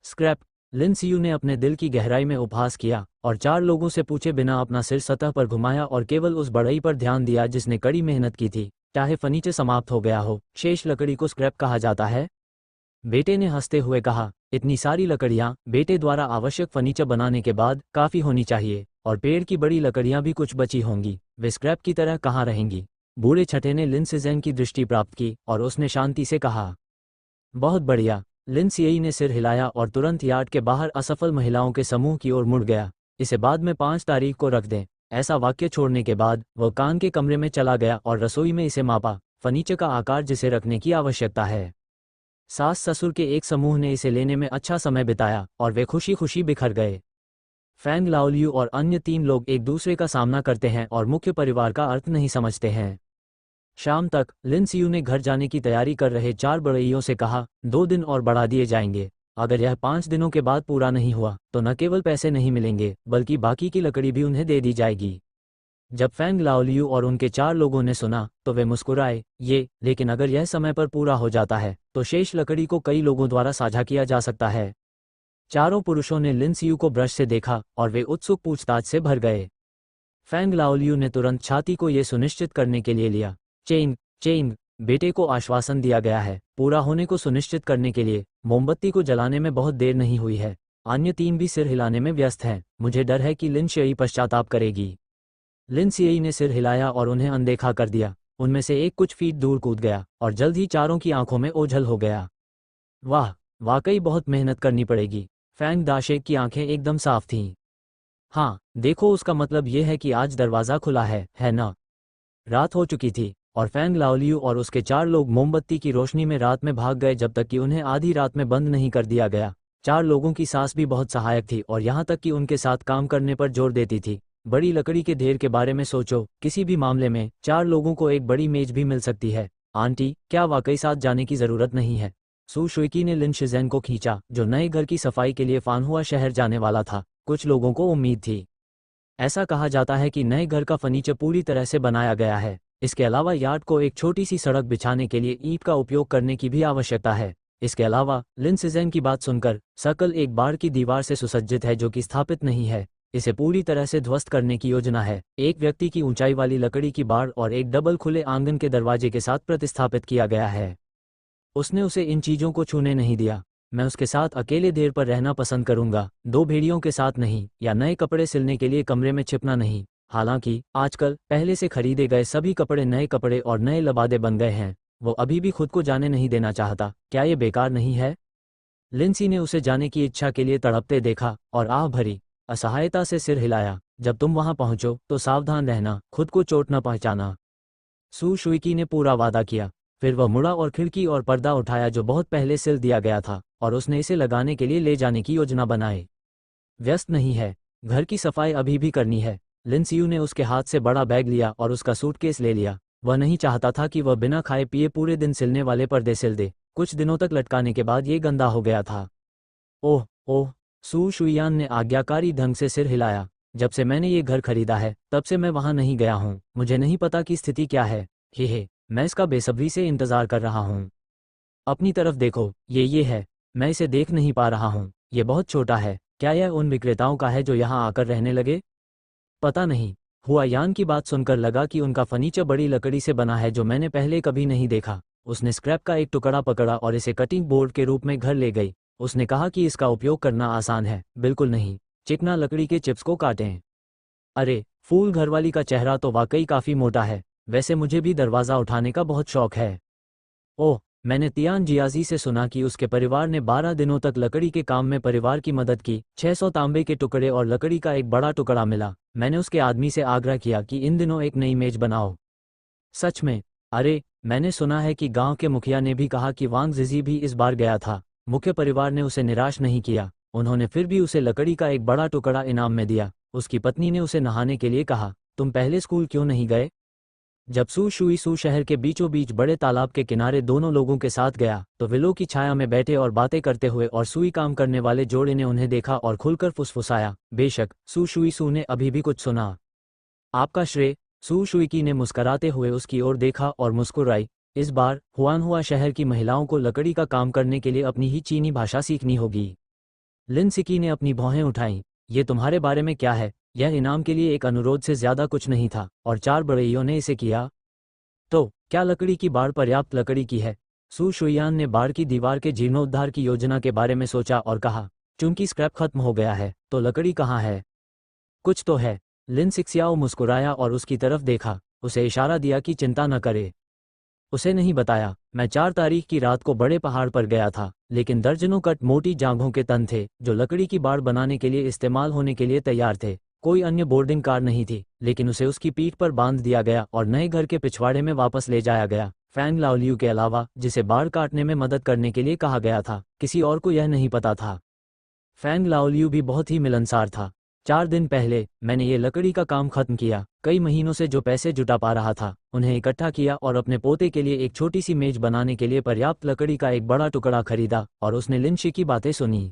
स्क्रैप। लिन सियू ने अपने दिल की गहराई में उपहास किया और 4 लोगों से पूछे बिना अपना सिर सतह पर घुमाया और केवल उस बढ़ई पर ध्यान दिया जिसने कड़ी मेहनत की थी। चाहे फर्नीचर समाप्त हो गया हो, शेष लकड़ी को स्क्रैप कहा जाता है। बेटे ने हंसते हुए कहा, इतनी सारी लकड़ियां बेटे द्वारा आवश्यक फर्नीचर बनाने के बाद काफी होनी चाहिए, और पेड़ की बड़ी लकड़ियां भी कुछ बची होंगी, वे स्क्रैप की तरह कहाँ रहेंगी। बूढ़े छठे ने लिन सिजेन की दृष्टि प्राप्त की और उसने शांति से कहा, बहुत बढ़िया। लिन सियई ने सिर हिलाया और तुरंत यार्ड के बाहर असफल महिलाओं के समूह की ओर मुड़ गया। इसे बाद में 5 तारीख को रख दें। ऐसा वाक्य छोड़ने के बाद वह कान के कमरे में चला गया और रसोई में इसे मापा, फर्नीचर का आकार जिसे रखने की आवश्यकता है। सास ससुर के एक समूह ने इसे लेने में अच्छा समय बिताया और वे खुशी खुशी बिखर गए। फैंग लाओलियू और अन्य 3 लोग एक दूसरे का सामना करते हैं और मुख्य परिवार का अर्थ नहीं समझते हैं। शाम तक लिन सियू ने घर जाने की तैयारी कर रहे 4 बढ़इयों से कहा, 2 दिन और बढ़ा दिए जाएंगे। अगर यह 5 दिनों के बाद पूरा नहीं हुआ तो न केवल पैसे नहीं मिलेंगे बल्कि बाकी की लकड़ी भी उन्हें दे दी जाएगी। जब फैंग लाओलियू और उनके 4 लोगों ने सुना तो वे मुस्कुराए, लेकिन अगर यह समय पर पूरा हो जाता है तो शेष लकड़ी को कई लोगों द्वारा साझा किया जा सकता है। चारों पुरुषों ने लिन सियू को ब्रश से देखा और वे उत्सुक पूछताछ से भर गए। फैंग लाओलियू ने तुरंत छाती को यह सुनिश्चित करने के लिए लिया, चेंग, बेटे को आश्वासन दिया गया है, पूरा होने को सुनिश्चित करने के लिए मोमबत्ती को जलाने में बहुत देर नहीं हुई है। अन्य 3 भी सिर हिलाने में व्यस्त हैं। मुझे डर है कि लिन शियई पश्चाताप करेगी। लिन सियई ने सिर हिलाया और उन्हें अनदेखा कर दिया। उनमें से एक कुछ फीट दूर कूद गया और जल्द ही चारों की आंखों में ओझल हो गया। वाह, वाकई बहुत मेहनत करनी पड़ेगी। फैंग दाशेक की आंखें एकदम साफ थीं। हाँ, देखो, उसका मतलब यह है कि आज दरवाज़ा खुला है ना? रात हो चुकी थी और फैंग लाओलियू और उसके 4 लोग मोमबत्ती की रोशनी में रात में भाग गए जब तक कि उन्हें आधी रात में बंद नहीं कर दिया गया। 4 लोगों की सास भी बहुत सहायक थी और यहाँ तक कि उनके साथ काम करने पर जोर देती थी। बड़ी लकड़ी के ढेर के बारे में सोचो, किसी भी मामले में 4 लोगों को एक बड़ी मेज भी मिल सकती है। आंटी, क्या वाकई साथ जाने की ज़रूरत नहीं है? सू शुइकी ने लिन शिजेन को खींचा, जो नए घर की सफाई के लिए फानहुआ शहर जाने वाला था। कुछ लोगों को उम्मीद थी। ऐसा कहा जाता है कि नए घर का फर्नीचर पूरी तरह से बनाया गया है। इसके अलावा यार्ड को एक छोटी सी सड़क बिछाने के लिए ईंट का उपयोग करने की भी आवश्यकता है। इसके अलावा लिन सिजेन की बात सुनकर, सर्कल एक बाड़ की दीवार से सुसज्जित है जो कि स्थापित नहीं है। इसे पूरी तरह से ध्वस्त करने की योजना है। एक व्यक्ति की ऊंचाई वाली लकड़ी की बाड़ और एक डबल खुले आंगन के दरवाजे के साथ प्रतिस्थापित किया गया है। उसने उसे इन चीज़ों को छूने नहीं दिया। मैं उसके साथ अकेले देर पर रहना पसंद करूंगा, 2 भेड़ियों के साथ नहीं, या नए कपड़े सिलने के लिए कमरे में छिपना नहीं। हालांकि आजकल पहले से खरीदे गए सभी कपड़े नए कपड़े और नए लबादे बन गए हैं। वो अभी भी खुद को जाने नहीं देना चाहता। क्या ये बेकार नहीं है? लिंसी ने उसे जाने की इच्छा के लिए तड़पते देखा और आह भरी असहायता से सिर हिलाया। जब तुम वहां पहुंचो तो सावधान रहना, खुद को चोट न पहुंचाना। सू शुइकी ने पूरा वादा किया। फिर वह मुड़ा और खिड़की और पर्दा उठाया जो बहुत पहले सिल दिया गया था, और उसने इसे लगाने के लिए ले जाने की योजना बनाई। व्यस्त नहीं है, घर की सफाई अभी भी करनी है। लिन सियू ने उसके हाथ से बड़ा बैग लिया और उसका सूटकेस ले लिया। वह नहीं चाहता था कि वह बिना खाए पिए पूरे दिन सिलने वाले पर्दे सिल दे। कुछ दिनों तक लटकाने के बाद ये गंदा हो गया था। ओह ओह, सू शुइयान ने आज्ञाकारी ढंग से सिर हिलाया। जब से मैंने ये घर खरीदा है तब से मैं वहां नहीं गया हूँ। मुझे नहीं पता कि स्थिति क्या है। हे, मैं इसका बेसब्री से इंतजार कर रहा हूँ। अपनी तरफ देखो, ये है। मैं इसे देख नहीं पा रहा हूँ। ये बहुत छोटा है। क्या यह उन विक्रेताओं का है जो यहाँ आकर रहने लगे? पता नहीं। हुआयान की बात सुनकर लगा कि उनका फर्नीचर बड़ी लकड़ी से बना है जो मैंने पहले कभी नहीं देखा। उसने स्क्रैप का एक टुकड़ा पकड़ा और इसे कटिंग बोर्ड के रूप में घर ले गई। उसने कहा कि इसका उपयोग करना आसान है। बिल्कुल नहीं। चिकना लकड़ी के चिप्स को काटें। अरे, फूल घरवाली का चेहरा तो वाकई काफ़ी मोटा है। वैसे मुझे भी दरवाज़ा उठाने का बहुत शौक है। ओह, मैंने तियान जियाजी से सुना कि उसके परिवार ने 12 दिनों तक लकड़ी के काम में परिवार की मदद की। 600 तांबे के टुकड़े और लकड़ी का एक बड़ा टुकड़ा मिला। मैंने उसके आदमी से आग्रह किया कि इन दिनों एक नई मेज बनाओ। सच में? अरे, मैंने सुना है कि गांव के मुखिया ने भी कहा कि वांग जिजी भी इस बार गया था। मुख्य परिवार ने उसे निराश नहीं किया। उन्होंने फिर भी उसे लकड़ी का एक बड़ा टुकड़ा इनाम में दिया। उसकी पत्नी ने उसे नहाने के लिए कहा, तुम पहले स्कूल क्यों नहीं गए? जब सू शुई सू शहर के बीचों बीच बड़े तालाब के किनारे दोनों लोगों के साथ गया तो विलो की छाया में बैठे और बातें करते हुए और सुई काम करने वाले जोड़े ने उन्हें देखा और खुलकर फुसफुसाया, बेशक, सू शुई सू ने अभी भी कुछ सुना। आपका श्रेय। सू शुई ने मुस्कराते हुए उसकी ओर देखा और मुस्कुराई। इस बार हुआनहुआ शहर की महिलाओं को लकड़ी का काम करने के लिए अपनी ही चीनी भाषा सीखनी होगी। लिन सिकी ने अपनी भौहें उठाईं। ये तुम्हारे बारे में क्या है? यह इनाम के लिए एक अनुरोध से ज्यादा कुछ नहीं था और 4 बड़इयों ने इसे किया। तो क्या लकड़ी की बाड़ पर्याप्त लकड़ी की है? सू शुयान ने बाड़ की दीवार के जीर्णोद्धार की योजना के बारे में सोचा और कहा, चूंकि स्क्रैप खत्म हो गया है तो लकड़ी कहाँ है? कुछ तो है। लिन सिक्सियाओ मुस्कुराया और उसकी तरफ देखा, उसे इशारा दिया कि चिंता न करे। उसे नहीं बताया, मैं 4 तारीख की रात को बड़े पहाड़ पर गया था, लेकिन दर्जनों कट मोटी जांघों के तन थे जो लकड़ी की बाड़ बनाने के लिए इस्तेमाल होने के लिए तैयार थे। कोई अन्य बोर्डिंग कार नहीं थी, लेकिन उसे उसकी पीठ पर बांध दिया गया और नए घर के पिछवाड़े में वापस ले जाया गया। फैंग लाओलियू के अलावा, जिसे बाड़ काटने में मदद करने के लिए कहा गया था, किसी और को यह नहीं पता था। फैंग लाओलियू भी बहुत ही मिलनसार था। 4 दिन पहले मैंने ये लकड़ी का काम खत्म किया। कई महीनों से जो पैसे जुटा पा रहा था उन्हें इकट्ठा किया और अपने पोते के लिए एक छोटी सी मेज बनाने के लिए पर्याप्त लकड़ी का एक बड़ा टुकड़ा खरीदा और उसने लिन शी की बातें सुनी।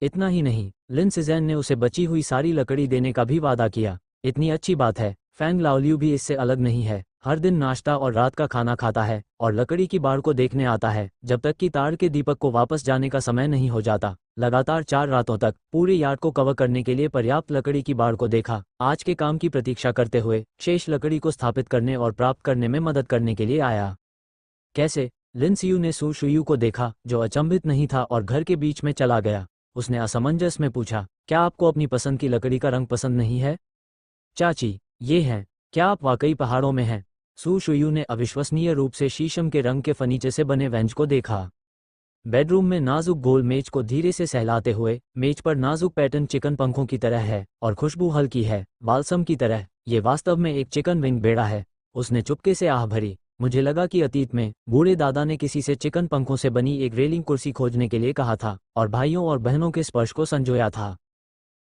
इतना ही नहीं, लिन सिजैन ने उसे बची हुई सारी लकड़ी देने का भी वादा किया। इतनी अच्छी बात है। फैंग लाओलियू भी इससे अलग नहीं है। हर दिन नाश्ता और रात का खाना खाता है और लकड़ी की बाड़ को देखने आता है जब तक कि ताड़ के दीपक को वापस जाने का समय नहीं हो जाता। लगातार 4 रातों तक पूरे यार्ड को कवर करने के लिए पर्याप्त लकड़ी की बाड़ को देखा। आज के काम की प्रतीक्षा करते हुए शेष लकड़ी को स्थापित करने और प्राप्त करने में मदद करने के लिए आया। कैसे? लिन सियू ने सू शुयू को देखा जो अचंभित नहीं था और घर के बीच में चला गया। उसने असमंजस में पूछा, क्या आपको अपनी पसंद की लकड़ी का रंग पसंद नहीं है? चाची, ये है। क्या आप वाकई पहाड़ों में हैं? सू शुयू ने अविश्वसनीय रूप से शीशम के रंग के फर्नीचर से बने बेंच को देखा। बेडरूम में नाजुक गोल मेज को धीरे से सहलाते हुए, मेज पर नाजुक पैटर्न चिकन पंखों की तरह है और खुशबू हल्की है, बाल्सम की तरह। ये वास्तव में एक चिकन विंग बेड़ा है। उसने चुपके से आह भरी। मुझे लगा कि अतीत में बूढ़े दादा ने किसी से चिकन पंखों से बनी एक रेलिंग कुर्सी खोजने के लिए कहा था और भाइयों और बहनों के स्पर्श को संजोया था।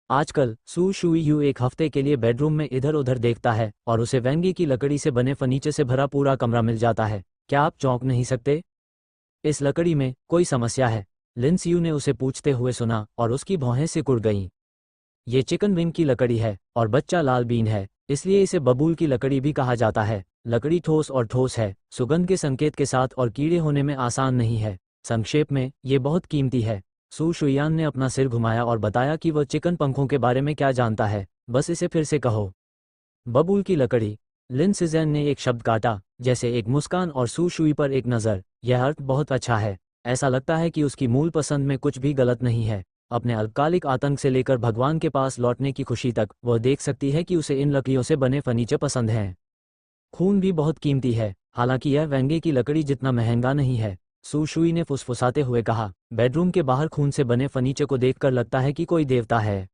आजकल सू शुयू एक हफ्ते के लिए बेडरूम में इधर उधर देखता है और उसे वेंगी की लकड़ी से बने फर्नीचर से भरा पूरा कमरा मिल जाता है। क्या आप चौंक नहीं सकते? इस लकड़ी में कोई समस्या है? लिन सियू ने उसे पूछते हुए सुना और उसकी भौहें सिकुड़ गईं। ये चिकन विंग की लकड़ी है और बच्चा लाल बीन है, इसलिए इसे बबूल की लकड़ी भी कहा जाता है। लकड़ी ठोस और ठोस है, सुगंध के संकेत के साथ और कीड़े होने में आसान नहीं है। संक्षेप में, ये बहुत कीमती है। सू शुयान ने अपना सिर घुमाया और बताया कि वह चिकन पंखों के बारे में क्या जानता है। बस इसे फिर से कहो। बबूल की लकड़ी। लिन सिजैन ने एक शब्द काटा, जैसे एक मुस्कान और सू शुई पर एक नज़र। यह अर्थ बहुत अच्छा है। ऐसा लगता है कि उसकी मूल पसंद में कुछ भी गलत नहीं है। अपने अल्पकालिक आतंक से लेकर भगवान के पास लौटने की खुशी तक, वह देख सकती है कि उसे इन लकड़ियों से बने फर्नीचर पसंद हैं। खून भी बहुत कीमती है, हालांकि यह वेंगे की लकड़ी जितना महंगा नहीं है। सू शुई ने फुसफुसाते हुए कहा, बेडरूम के बाहर खून से बने फर्नीचर को देखकर लगता है कि कोई देवता है।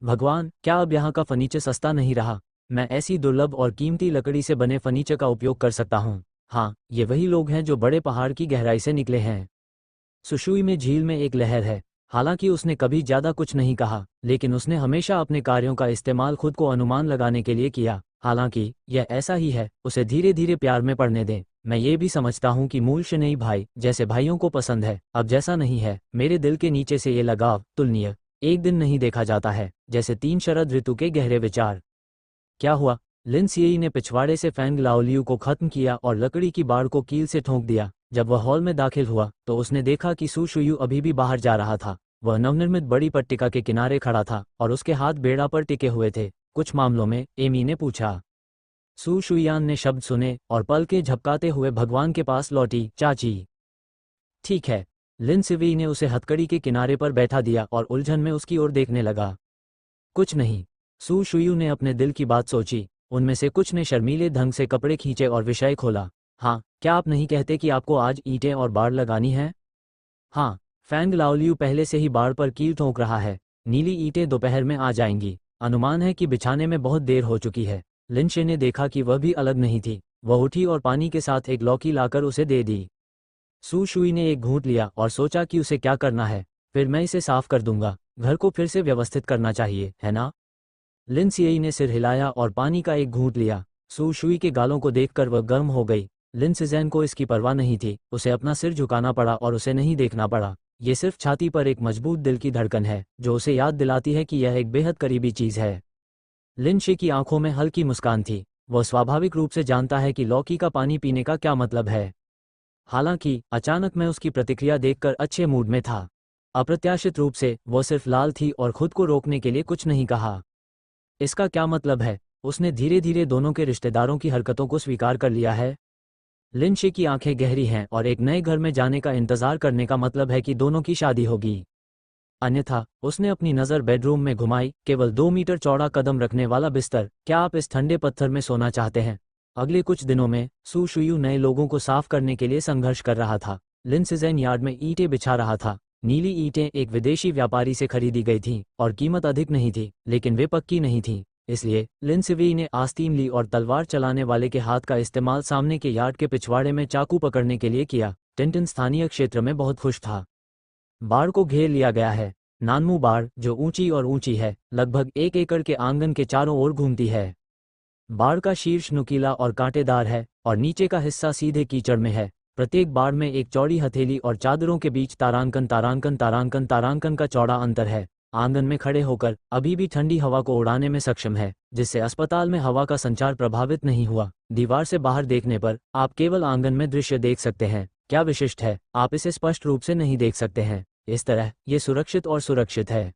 भगवान, क्या अब यहाँ का फर्नीचर सस्ता नहीं रहा? मैं ऐसी दुर्लभ और कीमती लकड़ी से बने फर्नीचर का उपयोग कर सकता हूँ। हाँ, ये वही लोग हैं जो बड़े पहाड़ की गहराई से निकले हैं। सुशुई में झील में एक लहर है। हालांकि उसने कभी ज्यादा कुछ नहीं कहा, लेकिन उसने हमेशा अपने कार्यों का इस्तेमाल खुद को अनुमान लगाने के लिए किया। हालांकि यह ऐसा ही है, उसे धीरे धीरे प्यार में पड़ने दें। मैं ये भी समझता हूँ कि मूल शनई भाई जैसे भाइयों को पसंद है, अब जैसा नहीं है। मेरे दिल के नीचे से ये लगाव तुलनीय एक दिन नहीं देखा जाता है, जैसे 3 शरद ऋतु के गहरे विचार। क्या हुआ? लिन सियई ने पिछवाड़े से फैंग लाओलियू को खत्म किया और लकड़ी की बाड़ को कील से ठोंक दिया। जब वह हॉल में दाखिल हुआ तो उसने देखा कि सू शुयू अभी भी बाहर जा रहा था। वह नवनिर्मित बड़ी पट्टिका के किनारे खड़ा था और उसके हाथ बेड़ा पर टिके हुए थे। कुछ मामलों में, एमी ने पूछा। सू शुयान ने शब्द सुने और पल के झपकाते हुए भगवान के पास लौटी। चाची। ठीक है। लिन सिवी ने उसे हथकड़ी के किनारे पर बैठा दिया और उलझन में उसकी ओर देखने लगा। कुछ नहीं। सू शुयू ने अपने दिल की बात सोची। उनमें से कुछ ने शर्मीले ढंग से कपड़े खींचे और विषय खोला। हाँ, क्या आप नहीं कहते कि आपको आज ईंटें और बाड़ लगानी है? हाँ, फैंग लाओलियू पहले से ही बाड़ पर कील ठोंक रहा है। नीली ईंटें दोपहर में आ जाएंगी। अनुमान है कि बिछाने में बहुत देर हो चुकी है। लिन शे ने देखा कि वह भी अलग नहीं थी। वह उठी और पानी के साथ एक लौकी लाकर उसे दे दी। सू शुई ने एक घूंट लिया और सोचा कि उसे क्या करना है। फिर मैं इसे साफ कर दूंगा। घर को फिर से व्यवस्थित करना चाहिए, है ना? लिन सियई ने सिर हिलाया और पानी का एक घूंट लिया। सू शुई के गालों को देखकर वह गर्म हो गई। लिन सिजैन को इसकी परवाह नहीं थी। उसे अपना सिर झुकाना पड़ा और उसे नहीं देखना पड़ा। ये सिर्फ छाती पर एक मजबूत दिल की धड़कन है जो उसे याद दिलाती है कि यह एक बेहद करीबी चीज है। लिन शे की आंखों में हल्की मुस्कान थी। वह स्वाभाविक रूप से जानता है कि लौकी का पानी पीने का क्या मतलब है। हालांकि अचानक मैं उसकी प्रतिक्रिया देखकर अच्छे मूड में था। अप्रत्याशित रूप से वह सिर्फ लाल थी और खुद को रोकने के लिए कुछ नहीं कहा। इसका क्या मतलब है? उसने धीरे धीरे दोनों के रिश्तेदारों की हरकतों को स्वीकार कर लिया है। लिन शे की आंखें गहरी हैं और एक नए घर में जाने का इंतजार करने का मतलब है कि दोनों की शादी होगी। अन्यथा उसने अपनी नज़र बेडरूम में घुमाई। केवल 2 मीटर चौड़ा कदम रखने वाला बिस्तर। क्या आप इस ठंडे पत्थर में सोना चाहते हैं? अगले कुछ दिनों में सू शुयू नए लोगों को साफ करने के लिए संघर्ष कर रहा था। लिन सिजैन यार्ड में ईंटें बिछा रहा था। नीली ईंटें एक विदेशी व्यापारी से खरीदी गई थीं और कीमत अधिक नहीं थी, लेकिन वे पक्की नहीं थीं। इसलिए लिन सिवेई ने आस्तीन ली और तलवार चलाने वाले के हाथ का इस्तेमाल सामने के यार्ड के पिछवाड़े में चाकू पकड़ने के लिए किया। टिंटन स्थानीय क्षेत्र में बहुत खुश था। बाड़ को घेर लिया गया है। नानमू बाड़, जो ऊंची और ऊंची है, लगभग 1 एकड़ के आंगन के चारों ओर घूमती है। बाड़ का शीर्ष नुकीला और कांटेदार है और नीचे का हिस्सा सीधे कीचड़ में है। प्रत्येक बाड़ में एक चौड़ी हथेली और चादरों के बीच तारांकन तारांकन तारांकन तारांकन का चौड़ा अंतर है। आंगन में खड़े होकर अभी भी ठंडी हवा को उड़ाने में सक्षम है, जिससे अस्पताल में हवा का संचार प्रभावित नहीं हुआ। दीवार से बाहर देखने पर आप केवल आंगन में दृश्य देख सकते हैं। क्या विशिष्ट है, आप इसे स्पष्ट रूप से नहीं देख सकते हैं। इस तरह ये सुरक्षित और सुरक्षित है।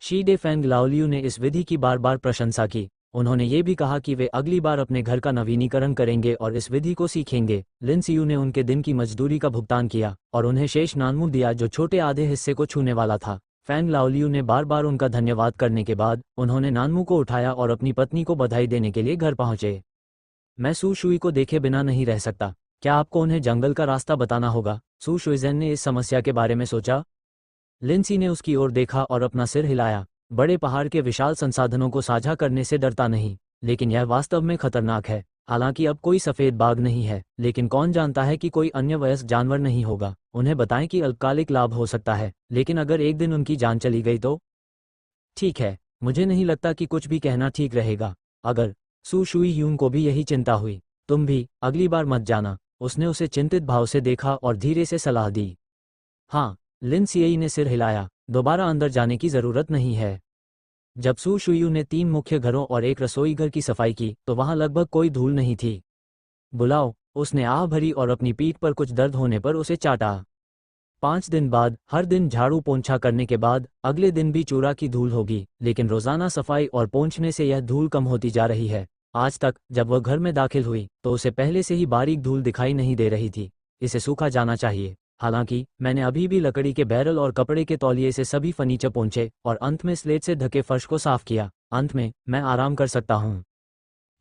शी डे फैंग लाओलियू ने इस विधि की बार बार प्रशंसा की। उन्होंने ये भी कहा कि वे अगली बार अपने घर का नवीनीकरण करेंगे और इस विधि को सीखेंगे। लिन सियू ने उनके दिन की मजदूरी का भुगतान किया और उन्हें शेष नानमू दिया जो छोटे आधे हिस्से को छूने वाला था। फैंग लाओलियू ने बार बार उनका धन्यवाद करने के बाद उन्होंने नानमू को उठाया और अपनी पत्नी को बधाई देने के लिए घर पहुंचे। मैं सू शुई को देखे बिना नहीं रह सकता। क्या आपको उन्हें जंगल का रास्ता बताना होगा? सू शुइज़ेन ने इस समस्या के बारे में सोचा। लिंसी ने उसकी ओर देखा और अपना सिर हिलाया। बड़े पहाड़ के विशाल संसाधनों को साझा करने से डरता नहीं, लेकिन यह वास्तव में खतरनाक है। हालांकि अब कोई सफ़ेद बाघ नहीं है, लेकिन कौन जानता है कि कोई अन्य वयस्क जानवर नहीं होगा। उन्हें बताएं कि अल्पकालिक लाभ हो सकता है, लेकिन अगर एक दिन उनकी जान चली गई तो? ठीक है, मुझे नहीं लगता कि कुछ भी कहना ठीक रहेगा। अगर सू शुई ह्यूंग को भी यही चिंता हुई, तुम भी अगली बार मत जाना। उसने उसे चिंतित भाव से देखा और धीरे से सलाह दी। हाँ, लिन सियई ने सिर हिलाया। दोबारा अंदर जाने की जरूरत नहीं है। जब सू शुयू ने 3 मुख्य घरों और एक रसोई घर की सफाई की तो वहां लगभग कोई धूल नहीं थी। बुलाओ, उसने आह भरी और अपनी पीठ पर कुछ दर्द होने पर उसे चाटा। 5 दिन बाद, हर दिन झाड़ू पोंछा करने के बाद, अगले दिन भी चूरा की धूल होगी, लेकिन रोजाना सफाई और पोंछने से यह धूल कम होती जा रही है। आज तक जब वह घर में दाखिल हुई तो उसे पहले से ही बारीक धूल दिखाई नहीं दे रही थी। इसे सूखा जाना चाहिए। हालांकि मैंने अभी भी लकड़ी के बैरल और कपड़े के तौलिए से सभी फर्नीचर पोंछे और अंत में स्लेट से ढके फर्श को साफ किया। अंत में मैं आराम कर सकता हूँ।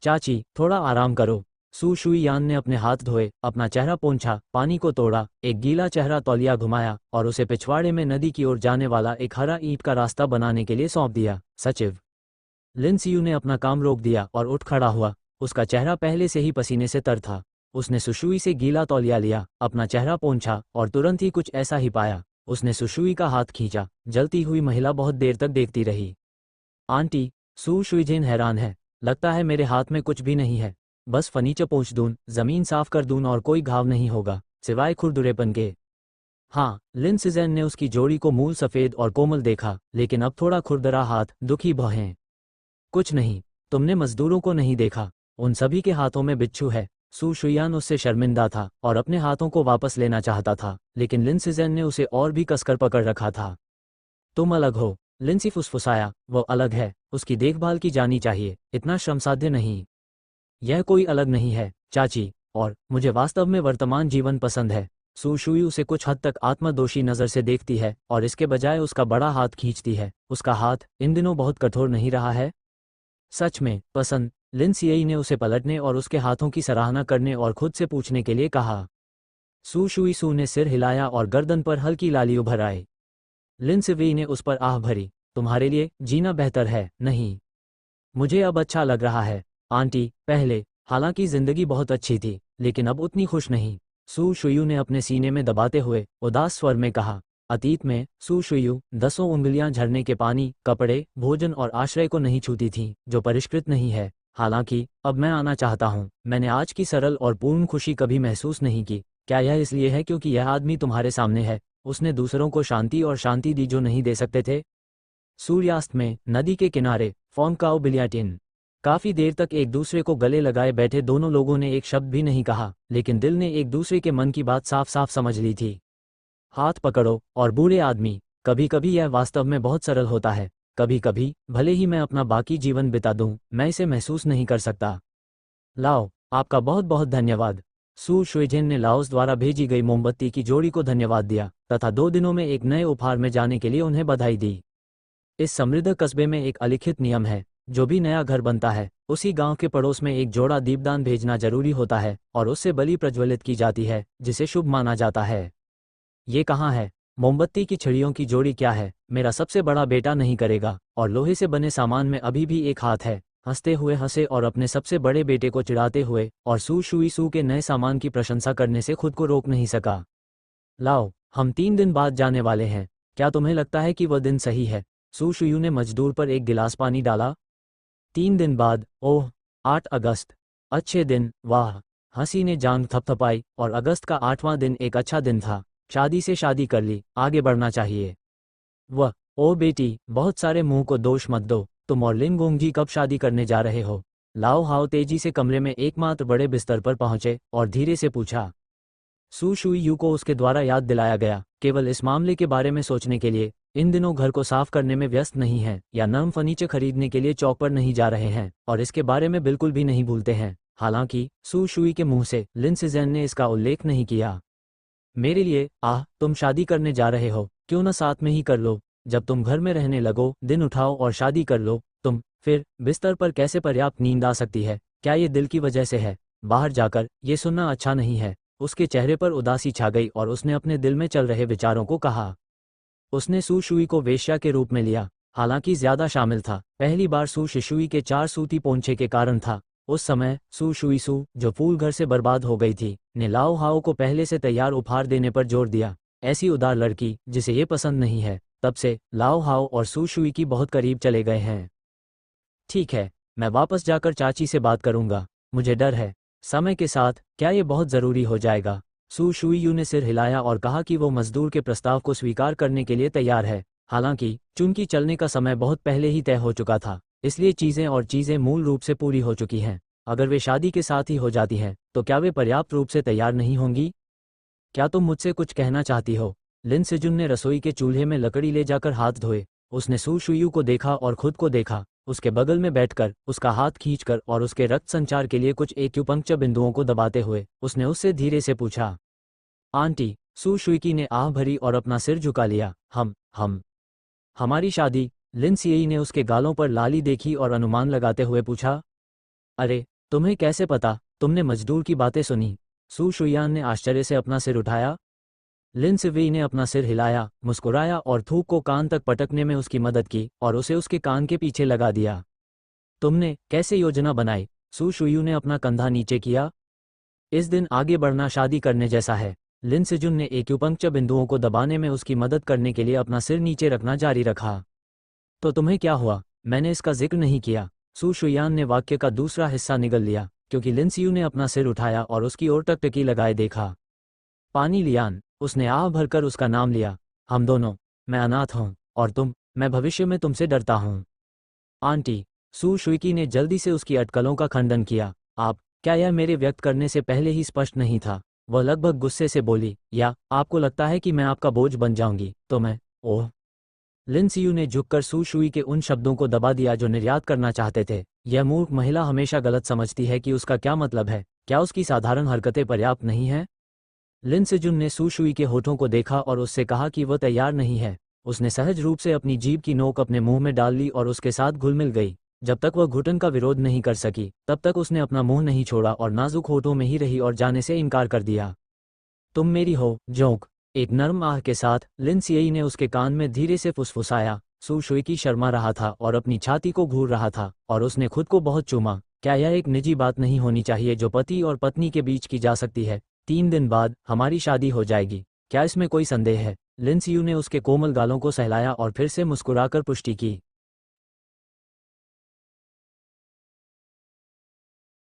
चाची, थोड़ा आराम करो। सू शुईयान ने अपने हाथ धोए, अपना चेहरा पोंछा, पानी को तोड़ा, एक गीला चेहरा तौलिया घुमाया और उसे पिछवाड़े में नदी की ओर जाने वाला एक हरा ईंट का रास्ता बनाने के लिए सौंप दिया। सचिव लिन सियू ने अपना काम रोक दिया और उठ खड़ा हुआ। उसका चेहरा पहले से ही पसीने से तर था। उसने सुशुई से गीला तौलिया लिया, अपना चेहरा पोंछा और तुरंत ही कुछ ऐसा ही पाया। उसने सुशुई का हाथ खींचा। जलती हुई महिला बहुत देर तक देखती रही। आंटी, सू शुईजेन हैरान है। लगता है मेरे हाथ में कुछ भी नहीं है। बस फर्नीचर पोंछ दूं, जमीन साफ कर दूं और कोई घाव नहीं होगा, सिवाय खुरदुरेपन के। हाँ, लिन सिजैन ने उसकी जोड़ी को मूल सफ़ेद और कोमल देखा, लेकिन अब थोड़ा खुरदरा हाथ, दुखी भौहें। कुछ नहीं। तुमने मजदूरों को नहीं देखा? उन सभी के हाथों में बिच्छू है। सू शुयान उससे शर्मिंदा था और अपने हाथों को वापस लेना चाहता था, लेकिन लिन सिजैन ने उसे और भी कसकर पकड़ रखा था। तुम अलग हो, लिंसी फुसफुसाया। वो अलग है, उसकी देखभाल की जानी चाहिए, इतना श्रमसाध्य नहीं। यह कोई अलग नहीं है, चाची, और मुझे वास्तव में वर्तमान जीवन पसंद है। सू शुई उसे कुछ हद तक आत्मदोषी नज़र से देखती है और इसके बजाय उसका बड़ा हाथ खींचती है। उसका हाथ इन दिनों बहुत कठोर नहीं रहा है? सच में पसंद? लिन सियई ने उसे पलटने और उसके हाथों की सराहना करने और खुद से पूछने के लिए कहा। सू शुई सू ने सिर हिलाया और गर्दन पर हल्की लाली उभर आई। लिन सिवेई ने उस पर आह भरी। तुम्हारे लिए जीना बेहतर है, नहीं? मुझे अब अच्छा लग रहा है आंटी। पहले हालांकि जिंदगी बहुत अच्छी थी, लेकिन अब उतनी खुश नहीं। सू शुयू ने अपने सीने में दबाते हुए उदास स्वर में कहा। अतीत में सू शुयू 10 उंगलियां झरने के पानी, कपड़े, भोजन और आश्रय को नहीं छूती थीं, जो परिष्कृत नहीं है। हालांकि अब मैं आना चाहता हूं। मैंने आज की सरल और पूर्ण खुशी कभी महसूस नहीं की। क्या यह इसलिए है क्योंकि यह आदमी तुम्हारे सामने है? उसने दूसरों को शांति और शांति दी जो नहीं दे सकते थे। सूर्यास्त में नदी के किनारे फॉन्काओ बिलियाटिन। काफी देर तक एक दूसरे को गले लगाए बैठे दोनों लोगों ने एक शब्द भी नहीं कहा, लेकिन दिल ने एक दूसरे के मन की बात साफ साफ समझ ली थी। हाथ पकड़ो और बूढ़े आदमी, कभी कभी यह वास्तव में बहुत सरल होता है। कभी कभी भले ही मैं अपना बाकी जीवन बिता दूं, मैं इसे महसूस नहीं कर सकता। लाओ, आपका बहुत बहुत धन्यवाद। सू शुइजेन ने लाओस द्वारा भेजी गई मोमबत्ती की जोड़ी को धन्यवाद दिया तथा 2 दिनों में एक नए उपहार में जाने के लिए उन्हें बधाई दी। इस समृद्ध कस्बे में एक अलिखित नियम है, जो भी नया घर बनता है उसी गांव के पड़ोस में एक जोड़ा दीपदान भेजना जरूरी होता है और उससे बलि प्रज्वलित की जाती है, जिसे शुभ माना जाता है। ये कहाँ है? मोमबत्ती की छड़ियों की जोड़ी क्या है? मेरा सबसे बड़ा बेटा नहीं करेगा। और लोहे से बने सामान में अभी भी एक हाथ है। हंसते हुए हंसे और अपने सबसे बड़े बेटे को चिढ़ाते हुए और सू शुई सू के नए सामान की प्रशंसा करने से खुद को रोक नहीं सका। लाओ, हम 3 दिन बाद जाने वाले हैं। क्या तुम्हें लगता है कि वह दिन सही है? सू शुयू ने मजदूर पर एक गिलास पानी डाला। 3 दिन बाद? ओह, 8 अगस्त। अच्छे दिन, वाह। हंसी ने जांघ थपथपाई और अगस्त का 8वां दिन एक अच्छा दिन था। शादी से शादी कर ली, आगे बढ़ना चाहिए। वह, ओ बेटी, बहुत सारे मुंह को दोष मत दो। तुम और लिन गोंगजी कब शादी करने जा रहे हो? लाओ हाओ तेजी से कमरे में एकमात्र बड़े बिस्तर पर पहुंचे और धीरे से पूछा। सू शुई यू को उसके द्वारा याद दिलाया गया, केवल इस मामले के बारे में सोचने के लिए। इन दिनों घर को साफ करने में व्यस्त नहीं हैं या नरम फर्नीचर खरीदने के लिए चौक पर नहीं जा रहे हैं और इसके बारे में बिल्कुल भी नहीं भूलते हैं। हालांकि सू शुई के मुंह से लिन सिजेन ने इसका उल्लेख नहीं किया। मेरे लिए, तुम शादी करने जा रहे हो, क्यों न साथ में ही कर लो। जब तुम घर में रहने लगो, दिन उठाओ और शादी कर लो। तुम फिर बिस्तर पर कैसे पर्याप्त नींद आ सकती है? क्या ये दिल की वजह से है? बाहर जाकर ये सुनना अच्छा नहीं है। उसके चेहरे पर उदासी छा गई और उसने अपने दिल में चल रहे विचारों को कहा। उसने सू शुई को वेश्या के रूप में लिया, हालांकि ज्यादा शामिल था। पहली बार सू शिशुई के 4 सूती पोंछे के कारण था। उस समय सू शुई सू, जो फूल घर से बर्बाद हो गई थी, ने लाओ हाओ को पहले से तैयार उपहार देने पर जोर दिया। ऐसी उदार लड़की जिसे ये पसंद नहीं है। तब से लाओ हाओ और सू शुई की बहुत करीब चले गए हैं। ठीक है, मैं वापस जाकर चाची से बात करूंगा। मुझे डर है समय के साथ क्या ये बहुत ज़रूरी हो जाएगा। सू शुई यू ने सिर हिलाया और कहा कि वो मजदूर के प्रस्ताव को स्वीकार करने के लिए तैयार है। हालांकि चूंकि चलने का समय बहुत पहले ही तय हो चुका था, इसलिए चीज़ें मूल रूप से पूरी हो चुकी हैं। अगर वे शादी के साथ ही हो जाती हैं, तो क्या वे पर्याप्त रूप से तैयार नहीं होंगी? क्या तुम मुझसे कुछ कहना चाहती हो? लिन सिजुन ने रसोई के चूल्हे में लकड़ी ले जाकर हाथ धोए। उसने सू शुयू को देखा और खुद को देखा। उसके बगल में बैठकर, उसका हाथ खींचकर और उसके रक्त संचार के लिए कुछ एक्यूपंक्चर बिंदुओं को दबाते हुए उसने उससे धीरे से पूछा। आंटी, सू शुई ने आह भरी और अपना सिर झुका लिया। हम हमारी शादी? लिन सियई ने उसके गालों पर लाली देखी और अनुमान लगाते हुए पूछा। अरे, तुम्हें कैसे पता? तुमने मजदूर की बातें सुनी? सू शुयान ने आश्चर्य से अपना सिर उठाया। लिन सिवेई ने अपना सिर हिलाया, मुस्कुराया और थूक को कान तक पटकने में उसकी मदद की और उसे उसके कान के पीछे लगा दिया। तुमने कैसे योजना बनाई? सू शुयू ने अपना कंधा नीचे किया। इस दिन आगे बढ़ना शादी करने जैसा है। लिन सिजुन ने एक्यूपंक्चर बिंदुओं को दबाने में उसकी मदद करने के लिए अपना सिर नीचे रखना जारी रखा। तो तुम्हें क्या हुआ? मैंने इसका जिक्र नहीं किया। सू शुयान ने वाक्य का दूसरा हिस्सा निगल लिया, क्योंकि लिन सियू ने अपना सिर उठाया और उसकी ओर टकटकी लगाए देखा। पानी लियान, उसने आह भरकर उसका नाम लिया। हम दोनों, मैं अनाथ हूँ और तुम, मैं भविष्य में तुमसे डरता हूँ। आंटी, सू शुई ने जल्दी से उसकी अटकलों का खंडन किया। आप, क्या यह मेरे व्यक्त करने से पहले ही स्पष्ट नहीं था? वह लगभग गुस्से से बोली। या आपको लगता है कि मैं आपका बोझ बन जाऊंगी? तो मैं, ओह। लिन सियू ने झुककर सू शुई के उन शब्दों को दबा दिया जो निर्यात करना चाहते थे। यह मूर्ख महिला हमेशा गलत समझती है कि उसका क्या मतलब है। क्या उसकी साधारण हरकतें पर्याप्त नहीं हैं? लिन सेजुन ने सू शुई के होठों को देखा और उससे कहा कि वह तैयार नहीं है। उसने सहज रूप से अपनी जीभ की नोक अपने मुंह में डाल ली और उसके साथ घुल मिल गई। जब तक वह घुटन का विरोध नहीं कर सकी तब तक उसने अपना मुंह नहीं छोड़ा और नाजुक होठों में ही रही और जाने से इनकार कर दिया। तुम मेरी हो, जोंक। एक नर्म आह के साथ लिन सियई ने उसके कान में धीरे से फुसफुसाया। सू शुई की शर्मा रहा था और अपनी छाती को घूर रहा था और उसने खुद को बहुत चूमा। क्या यह एक निजी बात नहीं होनी चाहिए जो पति और पत्नी के बीच की जा सकती है? 3 दिन बाद हमारी शादी हो जाएगी, क्या इसमें कोई संदेह है? लिन सियू ने उसके कोमल गालों को सहलाया और फिर से मुस्कुराकर पुष्टि की।